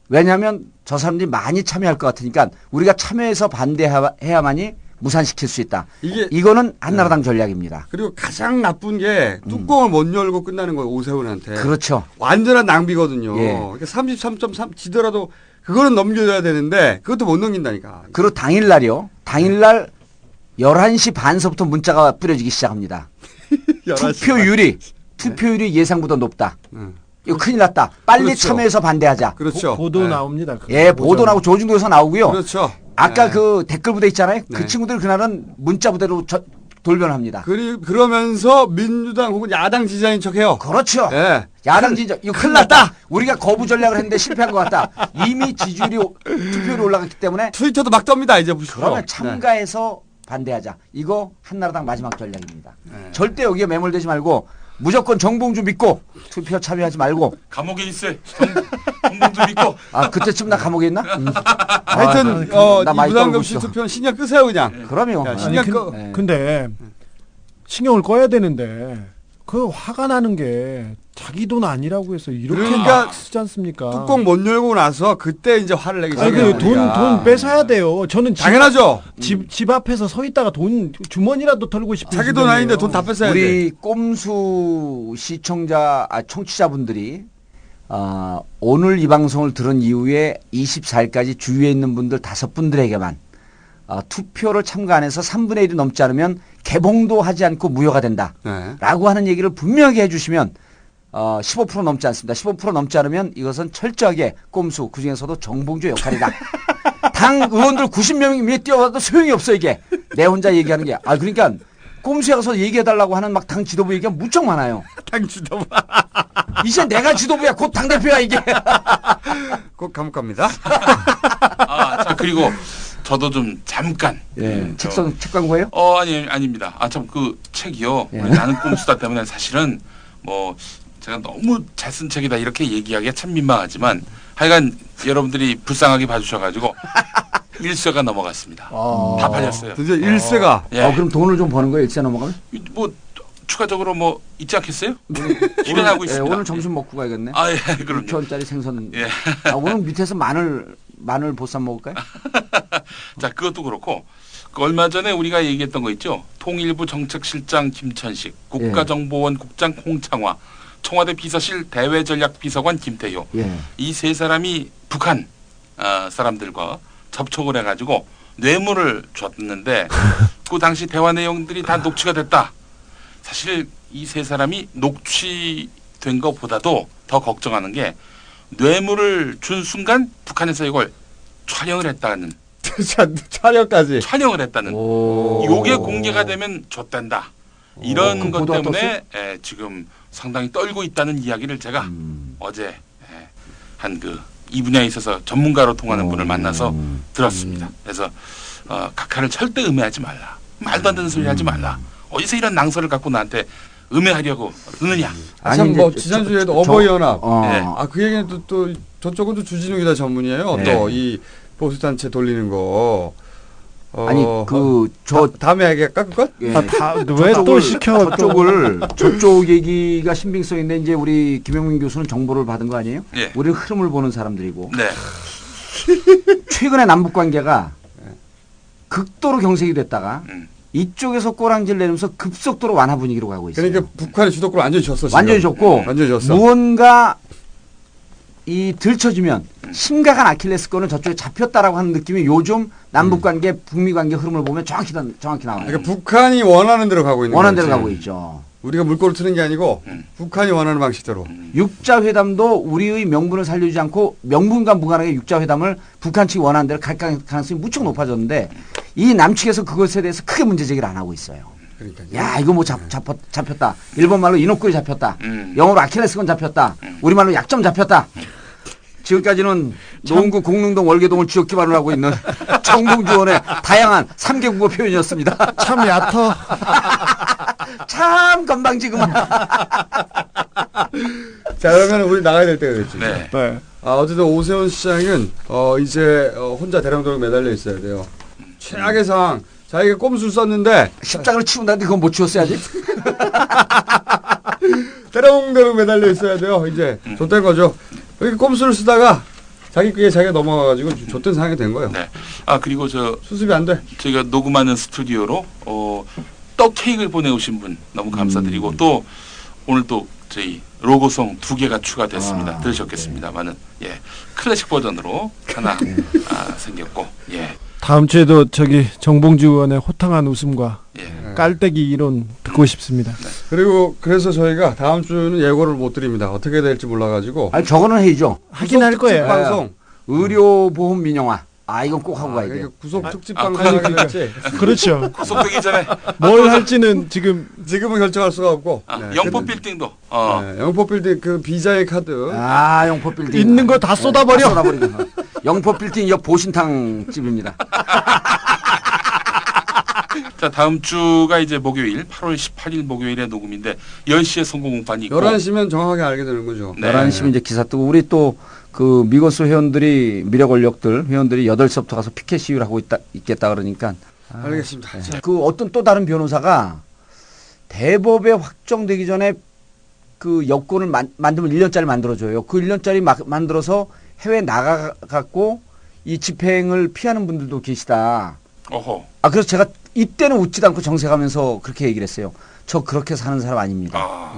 왜냐하면 저 사람들이 많이 참여할 것 같으니까 우리가 참여해서 반대해야만이 무산시킬 수 있다. 이거는 한나라당 전략입니다. 그리고 가장 나쁜 게 뚜껑을 못 열고 끝나는 거예요. 오세훈한테. 그렇죠. 완전한 낭비거든요. 그러니까 33.3 지더라도 그거는 넘겨줘야 되는데 그것도 못 넘긴다니까. 그리고 당일날이요. 당일날 11시 반서부터 문자가 뿌려지기 시작합니다. 투표율이 예상보다 높다. 이거 큰일 났다. 빨리 참여해서 반대하자. 그렇죠. 보도 나옵니다. 보도 나오고 조중동에서 나오고요. 그렇죠. 아까 그 댓글 부대 있잖아요. 그 친구들 그날은 문자 부대로 돌변합니다. 그러면서 민주당 혹은 야당 지지자인 척해요. 그렇죠. 야당 지지자 이거 큰일 났다. 우리가 거부 전략을 했는데 실패한 것 같다. 이미 투표율이 올라갔기 때문에 트위터도 막 떱니다. 이제 보시고. 그러면 참가해서 반대하자. 이거 한나라당 마지막 전략입니다. 절대 여기에 매몰되지 말고 무조건 정봉주 믿고 투표 참여하지 말고. 감옥에 있어. 정봉주 믿고. 그때쯤 나 감옥에 있나? 하여튼 이 무상급식 투표는 신경 끄세요 그냥. 그럼요. 신경 꺼. 근데 신경을 꺼야 되는데 그 화가 나는 게 자기 돈 아니라고 해서 이렇게 막 쓰지 않습니까? 뚜껑 못 열고 나서 그때 이제 화를 내기 시작해요. 돈 뺏어야 돼요. 저는 당연하죠. 집 앞에서 서 있다가 돈 주머니라도 털고 싶은 자기 돈 아닌데 돈 다 뺏어야 돼. 우리 꼼수 청취자분들이 오늘 이 방송을 들은 이후에 24일까지 주위에 있는 분들 5분들에게만 투표를 참가 안 해서 3분의 1이 넘지 않으면 개봉도 하지 않고 무효가 된다. 라고 하는 얘기를 분명하게 해주시면 15% 넘지 않습니다. 15% 넘지 않으면 이것은 철저하게 꼼수, 그중에서도 정봉주 역할이다. 당 의원들 90명 위에 뛰어와도 소용이 없어 이게. 내 혼자 얘기하는 게. 그러니까 꼼수에 가서 얘기해달라고 하는 막 당 지도부 얘기가 무척 많아요. 당 지도부. 이제 내가 지도부야. 곧 당대표야 이게. 곧 감옥 갑니다. 자, 그리고 저도 좀 잠깐. 책 광고예요? 아닙니다. 참 그 책이요. 우리 나는 꼼수다 때문에 사실은 뭐 제가 너무 잘 쓴 책이다 이렇게 얘기하기가 참 민망하지만 하여간 여러분들이 불쌍하게 봐주셔가지고 1쇄가 넘어갔습니다. 다 팔렸어요. 드디어 1쇄가. 그럼 돈을 좀 버는 거예요? 1쇄 넘어가면? 뭐 추가적으로 뭐 있지 않겠어요? 기대하고 있습니다. 오늘 점심 먹고 가야겠네. 그럼요. 6,000원짜리 생선. 오늘 밑에서 마늘 보쌈 먹을까요? 자, 그것도 그렇고 얼마 전에 우리가 얘기했던 거 있죠. 통일부 정책실장 김천식, 국가정보원 국장 홍창화, 청와대 비서실 대외전략비서관 김태효. 이 세 사람이 북한 사람들과 접촉을 해가지고 뇌물을 줬는데 그 당시 대화 내용들이 다 녹취가 됐다. 사실 이 세 사람이 녹취된 것보다도 더 걱정하는 게 뇌물을 준 순간 북한에서 이걸 촬영을 했다는 촬영을 했다는 요게 공개가 되면 좆된다 이런 것 때문에 지금 상당히 떨고 있다는 이야기를 제가 어제 한 이 분야에 있어서 전문가로 통하는 분을 만나서 들었습니다. 그래서 각하를 절대 음해하지 말라. 말도 안 되는 소리 하지 말라. 어디서 이런 낭설을 갖고 나한테 음해하려고 그러느냐. 참 뭐 지난주에도 어버이연합. 그 얘기는 또 저쪽은 또 주진우 기자 전문이에요. 또 이 보수단체 돌리는 거. 다음에 얘기할까 그것? 왜 또 시켜? 저쪽 얘기가 신빙성인데 이제 우리 김영민 교수는 정보를 받은 거 아니에요? 우리는 흐름을 보는 사람들이고. 최근에 남북 관계가 극도로 경색이 됐다가 이쪽에서 꼬랑지를 내면서 급속도로 완화 분위기로 가고 있어요. 그러니까 북한의 주도권을 완전히 줬어. 완전히 줬고 무언가 들쳐지면 심각한 아킬레스건은 저쪽에 잡혔다라고 하는 느낌이 요즘 남북관계, 북미관계 흐름을 보면 정확히 나와요. 그러니까 북한이 원하는 대로 가고 있는 원하는 대로 가고 있죠. 우리가 물꼬를 트는 게 아니고 북한이 원하는 방식대로. 육자회담도 우리의 명분을 살려주지 않고 명분과 무관하게 육자회담을 북한 측이 원하는 대로 갈 가능성이 무척 높아졌는데 이 남측에서 그것에 대해서 크게 문제제기를 안 하고 있어요. 그러니까요. 야 이거 뭐 잡혔다. 일본말로 인옥구이 잡혔다. 영어로 아킬레스건 잡혔다. 우리말로 약점 잡혔다. 지금까지는 노원구 공릉동 월계동을 지역 기반으로 하고 있는 정봉주 의원의 다양한 3개 국어 표현이었습니다. 참 얕어. 참 건방지구만. 자 그러면 우리 나가야 될 때가 됐죠. 네. 어쨌든 오세훈 시장은 이제 혼자 대량도로 매달려 있어야 돼요. 최악의 상황. 자기가 꼼수를 썼는데 십장을 치운다는데 그건 못 치웠어야지. 대량도로 매달려 있어야 돼요. 이제 좆된 거죠. 이렇게 꼼수를 쓰다가 자기가 넘어가가지고 좆된 상황이 된 거예요. 네. 그리고 수습이 안 돼. 저희가 녹음하는 스튜디오로 떡 케이크를 보내오신 분 너무 감사드리고 또 오늘 또 저희 로고송 2개가 추가됐습니다. 들으셨겠습니다만은 클래식 버전으로 하나 생겼고 다음 주에도 정봉주 의원의 호탕한 웃음과 깔때기 이론 듣고 싶습니다. 그리고 그래서 저희가 다음 주는 예고를 못 드립니다. 어떻게 될지 몰라가지고. 저거는 해야죠. 하긴 할 거예요. 방송 의료보험 민영화. 이건 꼭 하고 가야 돼요. 구속 특집 방송 하게 됐지. 그렇죠. 구속되기 전에 뭘 할지는 지금은 결정할 수가 없고. 영포 빌딩도. 영포 빌딩 그 비자의 카드. 영포 빌딩 있는 거 다 쏟아버려. 영포 빌딩 옆 보신탕 집입니다. 자 다음 주가 이제 목요일 8월 18일 목요일에 녹음인데 10시에 선거 공판이 있고 11시면 정확하게 알게 되는 거죠. 11시면 이제 기사 뜨고 우리 또 그 미거스 회원들이 미래 권력들 회원들이 8시부터 가서 피켓 시위를 하고 있겠다 그러니까 알겠습니다. 그 어떤 또 다른 변호사가 대법에 확정되기 전에 그 여권을 만들면 1년짜리 만들어줘요. 그 1년짜리 만들어서 해외 나가갖고 이 집행을 피하는 분들도 계시다. 그래서 제가 이때는 웃지도 않고 정색하면서 그렇게 얘기를 했어요. 저 그렇게 사는 사람 아닙니다.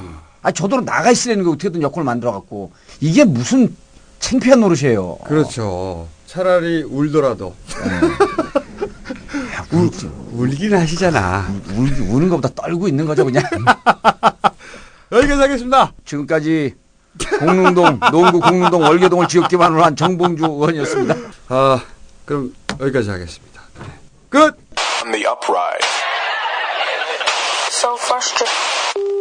저도 나가 있으려는 게 어떻게든 여권을 만들어갖고 이게 무슨 창피한 노릇이에요. 그렇죠. 차라리 울더라도. 울긴 하시잖아. 우는 것보다 떨고 있는 거죠 그냥. 여기까지 하겠습니다. 지금까지 농구 공릉동 월계동을 지역 기반으로 한 정봉주 의원이었습니다. 그럼 여기까지 하겠습니다. 네. 끝! On the upright. So frustrated.